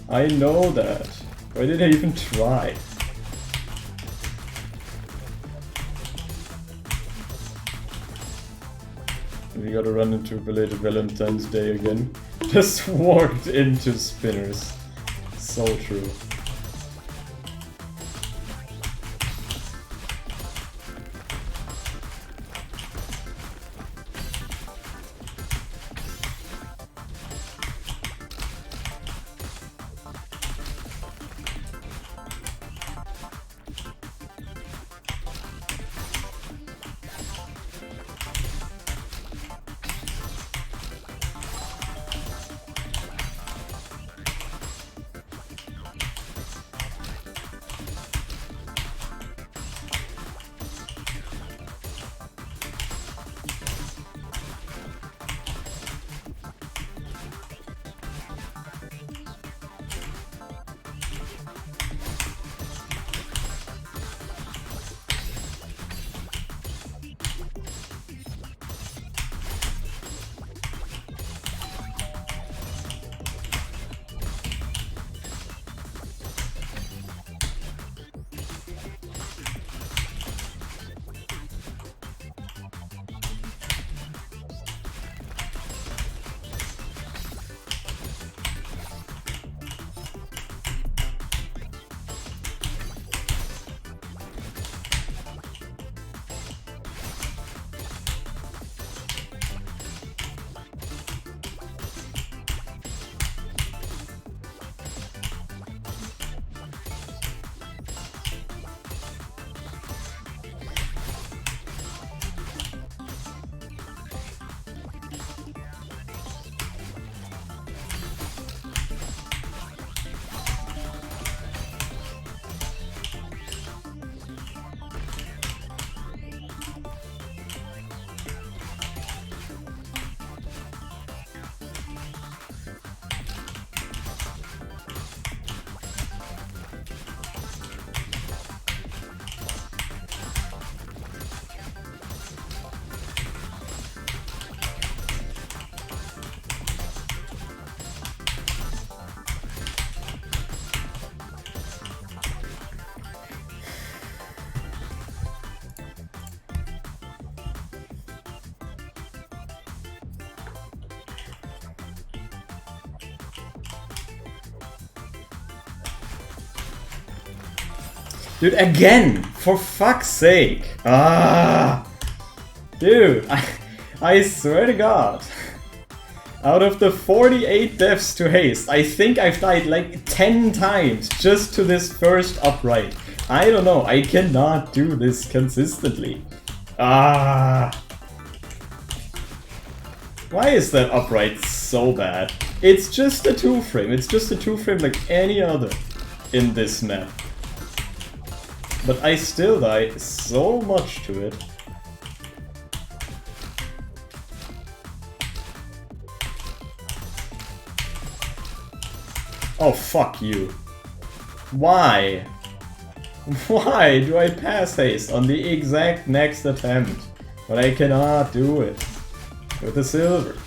I know that. Why did I even try? We gotta run into belated Valentine's Day again. Just walked into spinners. So true. Dude, again! For fuck's sake! Ah! Dude, I swear to God. Out of the 48 deaths to haste, I think I've died like 10 times just to this first upright. I don't know, I cannot do this consistently. Ah! Why is that upright so bad? It's just a 2-frame, it's just a 2-frame like any other in this map. But I still die so much to it. Oh, fuck you. Why? Why do I pass haste on the exact next attempt when I cannot do it with the silver?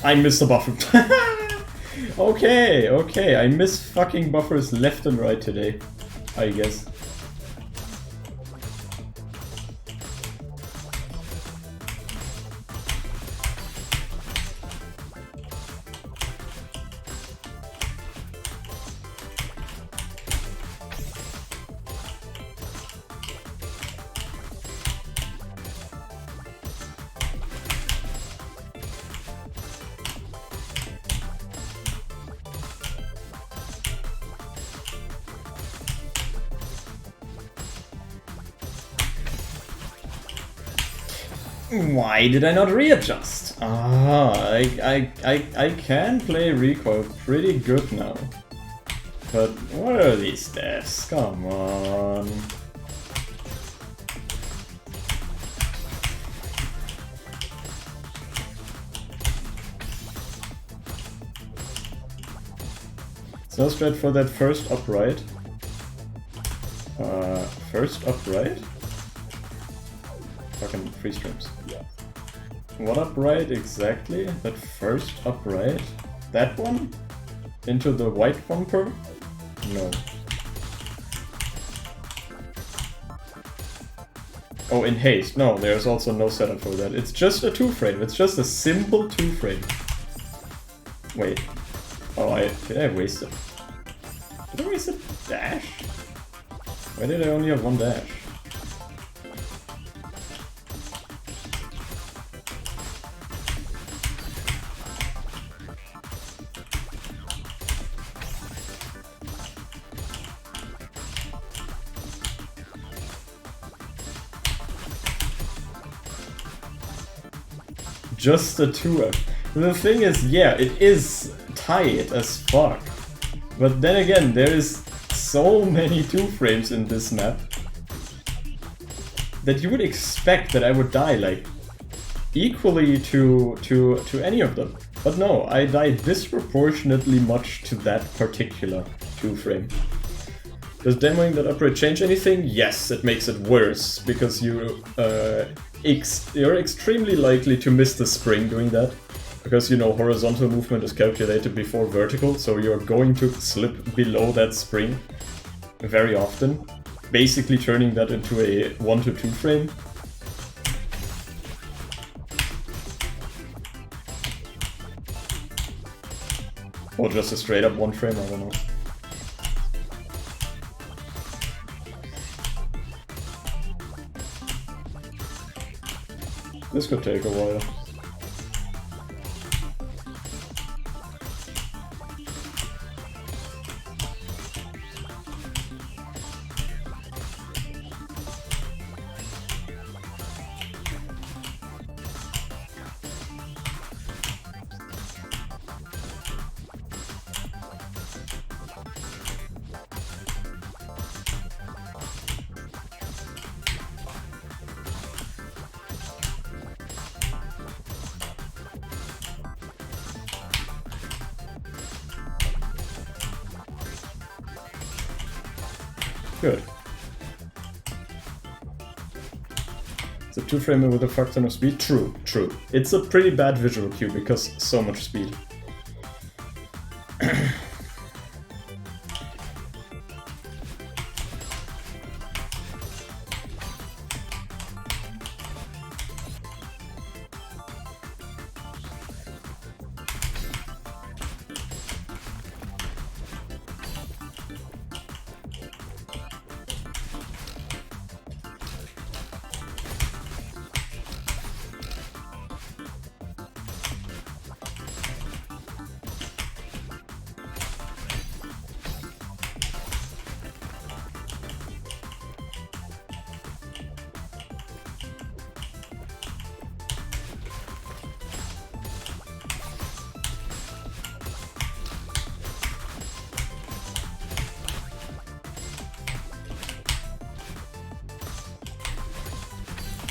I missed the buffer. Okay, I miss fucking buffers left and right today, I guess. Why did I not readjust? Ah, I can play recoil pretty good now. But what are these deaths? Come on. So strat for that first upright. First upright? Fucking free streams. What upright exactly? That first upright? That one? Into the white bumper? No. Oh, in haste. No, there's also no setup for that. It's just a 2-frame. It's just a simple 2-frame. Wait. Oh, did I waste it? Did I waste a dash? Why did I only have one dash? Just a 2-up. The thing is, yeah, it is tight as fuck. But then again, there is so many 2-frames in this map that you would expect that I would die like equally to any of them. But no, I die disproportionately much to that particular 2-frame. Does demoing that upright change anything? Yes, it makes it worse, because you're extremely likely to miss the spring doing that. Because, you know, horizontal movement is calculated before vertical, so you're going to slip below that spring very often, basically turning that into a 1 to 2 frame. Or just a straight up 1 frame, I don't know. This could take a while. Good. It's a 2-framer with a fuck ton of speed? True, true. It's a pretty bad visual cue because so much speed.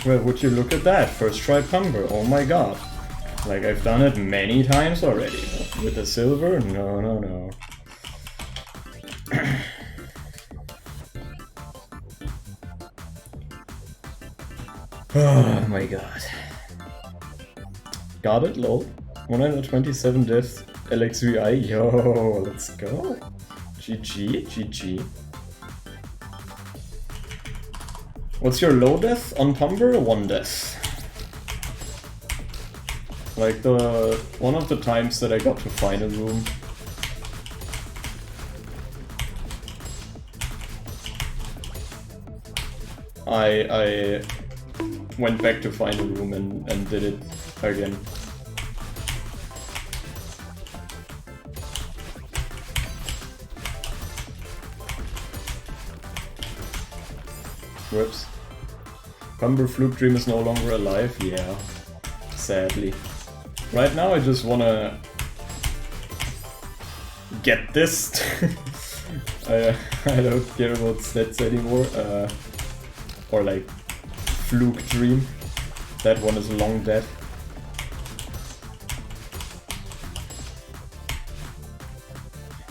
Well, would you look at that? First try Pumber, oh my god. Like, I've done it many times already. With the silver? No, no, no. Oh my god. Got it, lol. 127 deaths, LXVI, yo, let's go. GG, GG. What's your low death on Pumber? 1 death. Like one of the times that I got to final room. I went back to final room and did it again. Whoops. Pumber Fluke Dream is no longer alive? Yeah. Sadly. Right now I just wanna get this. I don't care about stats anymore. Or like Fluke Dream. That one is long dead.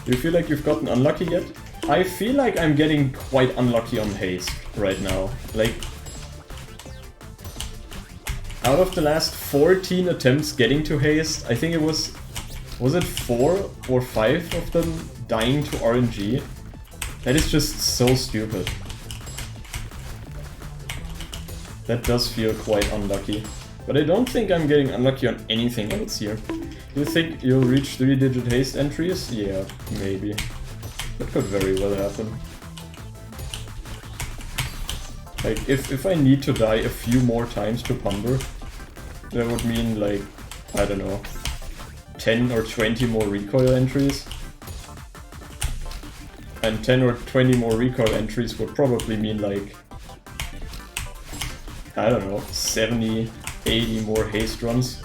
Do you feel like you've gotten unlucky yet? I feel like I'm getting quite unlucky on haste right now. Like, out of the last 14 attempts getting to haste, I think it was it 4 or 5 of them dying to RNG? That is just so stupid. That does feel quite unlucky. But I don't think I'm getting unlucky on anything else here. Do you think you'll reach 3-digit haste entries? Yeah, maybe. That could very well happen. Like, if I need to die a few more times to Pumber, that would mean, like, I don't know, 10 or 20 more recoil entries. And 10 or 20 more recoil entries would probably mean, like, I don't know, 70, 80 more haste runs.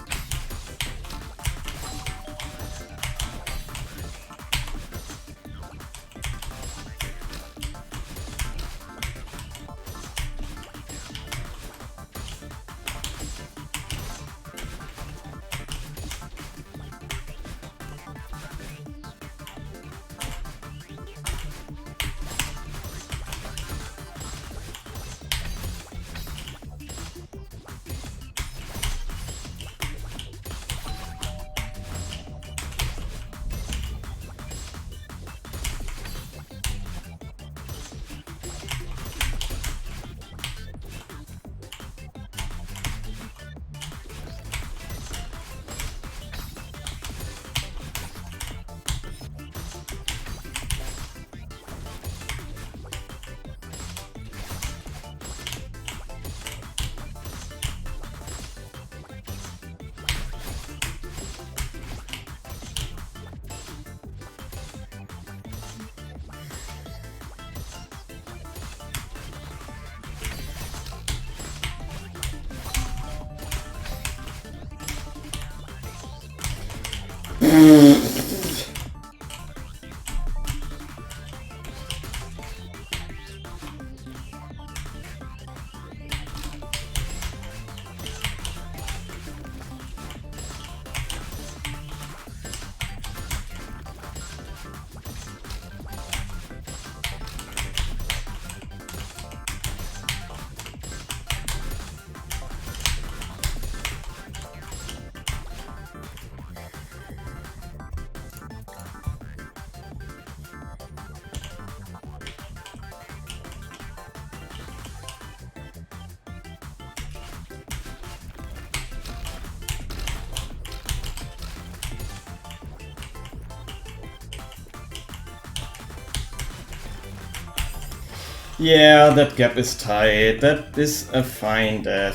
Yeah, that gap is tight. That is a fine death.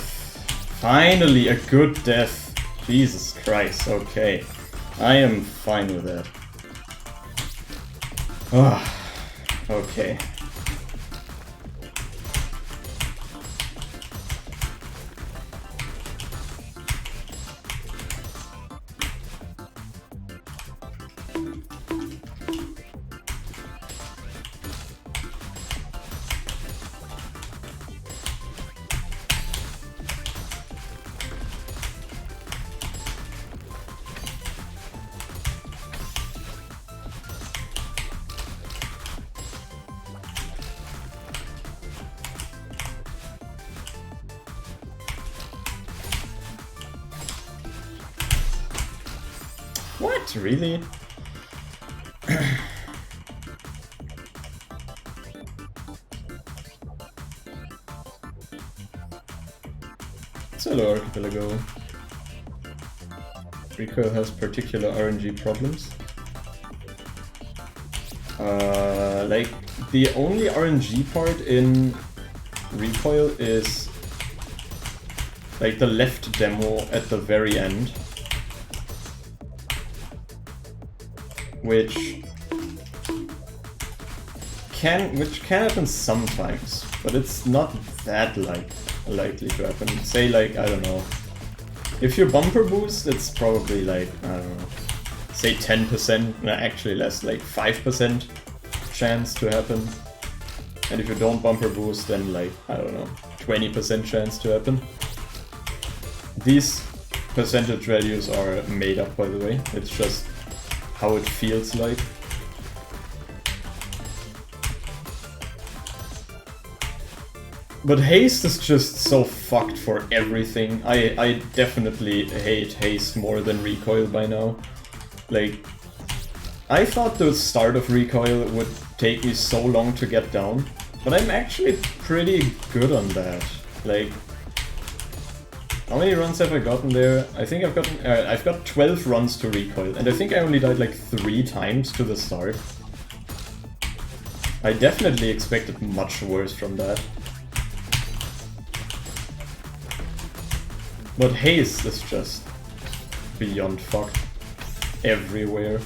Finally, a good death. Jesus Christ, okay. I am fine with that. Ah, okay. What? Really? Hello, Archipelago. Recoil has particular RNG problems. Like, the only RNG part in Recoil is like the left demo at the very end, which can happen sometimes, but it's not that likely to happen. Say, like, I don't know, if you bumper boost, it's probably like, I don't know, say 10%, no, actually less, like 5% chance to happen. And if you don't bumper boost, then like, I don't know, 20% chance to happen. These percentage values are made up, by the way. It's just how it feels like. But haste is just so fucked for everything. I definitely hate haste more than recoil by now. Like, I thought the start of recoil would take me so long to get down, but I'm actually pretty good on that. Like, how many runs have I gotten there? I think I've got 12 runs to recoil, and I think I only died like 3 times to the start. I definitely expected much worse from that. But haste is just beyond fucked everywhere.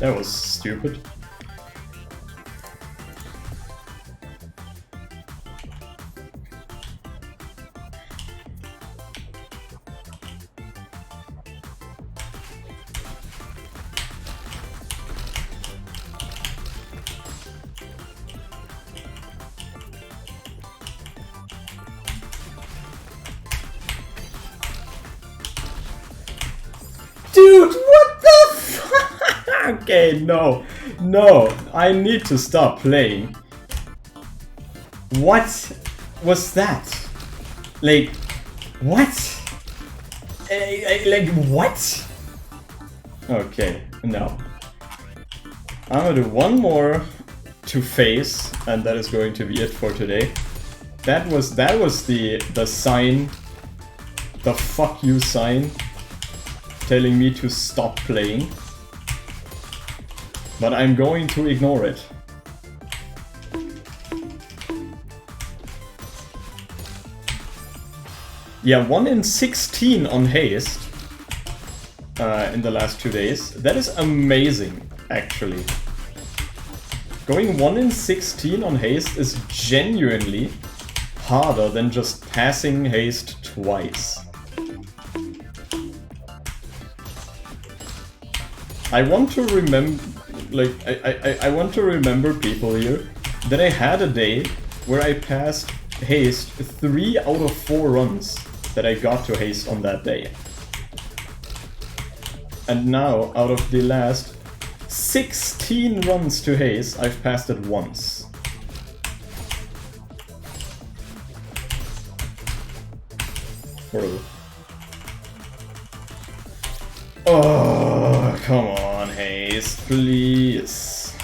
That was stupid. Dude, what the fuck? Okay, no. No, I need to stop playing. What was that? Like, what? Like, what? Okay, no. I'm gonna do one more to face, and that is going to be it for today. That was the sign, the fuck you sign, telling me to stop playing. But I'm going to ignore it. Yeah, 1 in 16 on haste in the last 2 days. That is amazing, actually. Going 1 in 16 on haste is genuinely harder than just passing haste twice. I want to remember, like, I want to remember people here that I had a day where I passed haste 3 out of 4 runs that I got to haste on that day. And now, out of the last 16 runs to haste, I've passed it once. Horrible. Oh, come on, haste, please.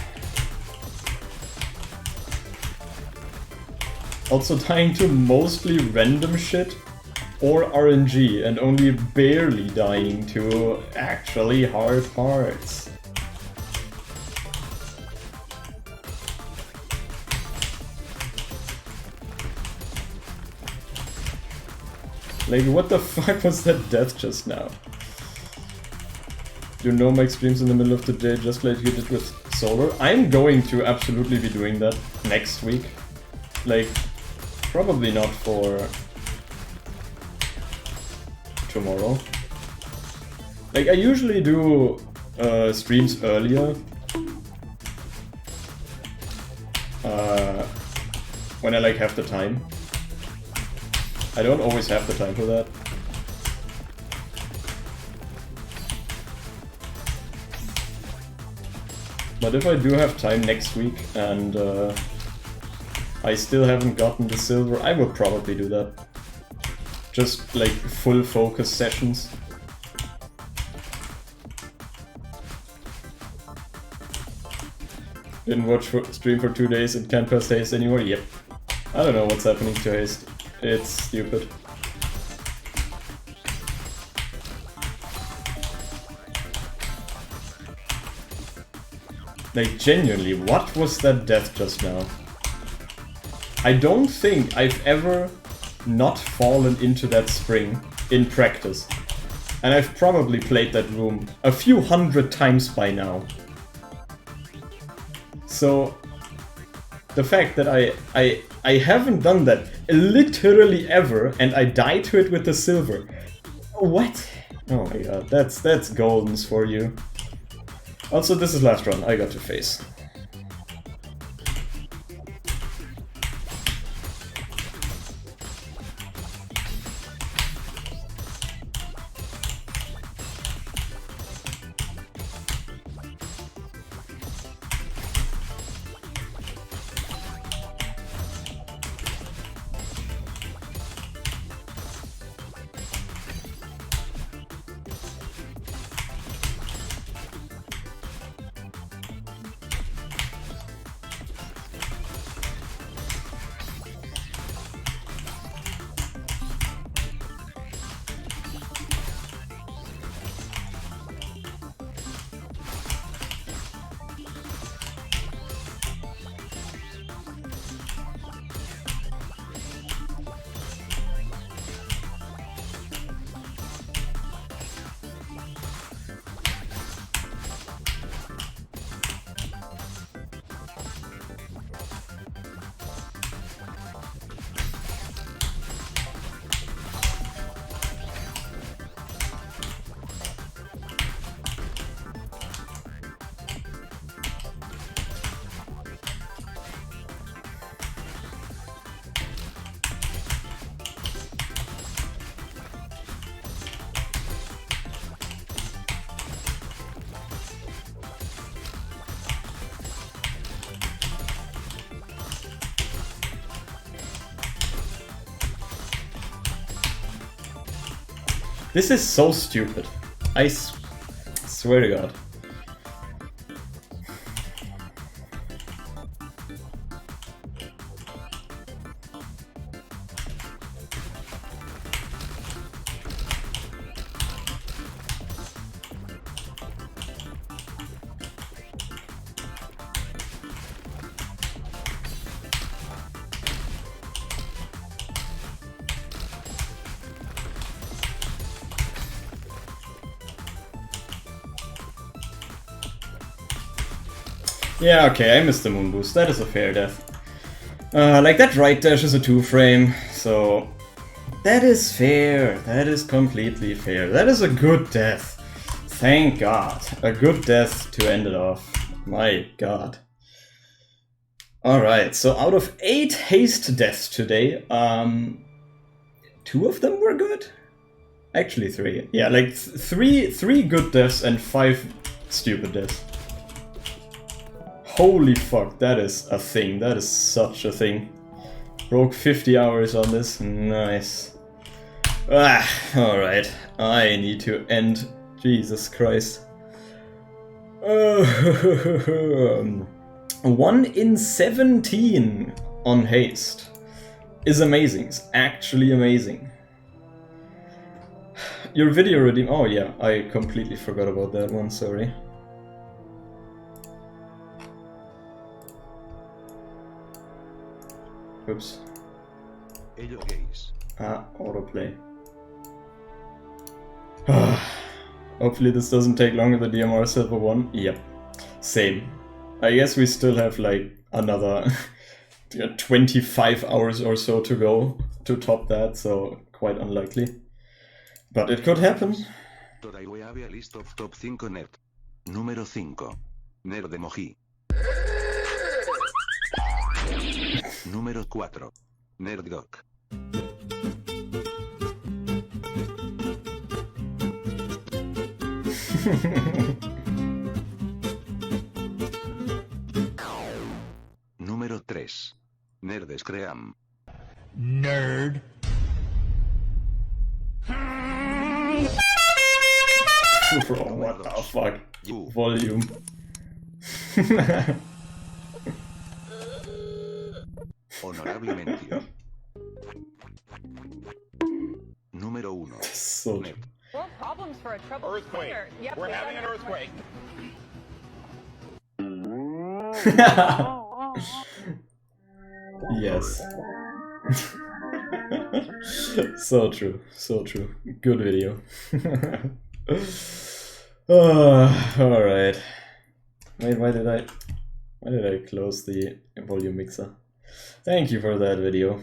Also dying to mostly random shit or RNG and only barely dying to actually hard parts. Like, what the fuck was that death just now? Do no mic streams in the middle of the day just like you did with Solar? I'm going to absolutely be doing that next week. Like, probably not for tomorrow. Like, I usually do streams earlier. When I like have the time. I don't always have the time for that. But if I do have time next week and I still haven't gotten the silver, I would probably do that. Just like full focus sessions. Didn't watch stream for 2 days and can't pass haste anymore? Yep. I don't know what's happening to haste. It's stupid. Like, genuinely, what was that death just now? I don't think I've ever not fallen into that spring in practice. And I've probably played that room a few hundred times by now. So, the fact that I haven't done that literally ever and I died to it with the silver. What? Oh my god, that's goldens for you. Also, this is last run, I got to face. This is so stupid. I swear to God. Yeah, okay, I missed the moon boost. That is a fair death. Like, that right dash is a 2-frame, so... That is fair. That is completely fair. That is a good death. Thank God. A good death to end it off. My God. Alright, so out of 8 haste deaths today, 2 of them were good? Actually 3. Yeah, like 3 good deaths and 5 stupid deaths. Holy fuck, that is a thing. That is such a thing. Broke 50 hours on this. Nice. Alright. I need to end. Jesus Christ. 1 in 17 on haste is amazing. It's actually amazing. Your video redeem. Oh yeah, I completely forgot about that one, sorry. Oops. Ello gays. Autoplay. Hopefully this doesn't take longer than DMR Silver 1. Yep. Same. I guess we still have like another 25 hours or so to go to top that, so quite unlikely. But it could happen. Today we have a list of top 5 nerd. Número 5. Nerd emoji. Número 4. Nerd dog. Número 3. Nerd Scream. Nerd. Bro, what the fuck? You. Volume. Honorable mention. Número 1. So Nerd. More problems for a troubled Earthquake. player. Yep, We're we got having an earthquake. Yes. So true, so true. Good video. Alright. Wait, why did I close the volume mixer? Thank you for that video.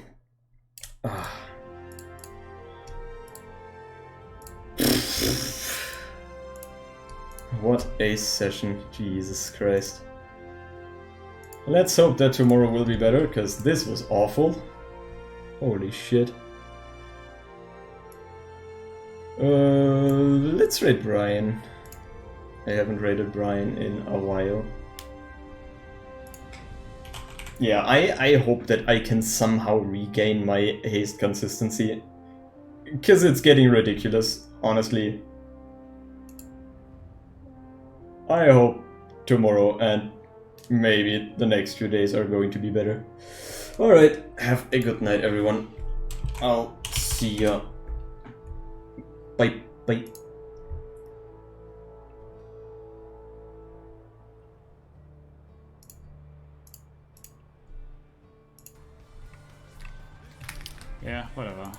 What a session, Jesus Christ. Let's hope that tomorrow will be better, because this was awful. Holy shit. Let's raid Brian. I haven't raided Brian in a while. Yeah, I hope that I can somehow regain my haste consistency. Because it's getting ridiculous, honestly. I hope tomorrow and maybe the next few days are going to be better. Alright, have a good night everyone. I'll see ya. Bye, bye. Yeah, whatever.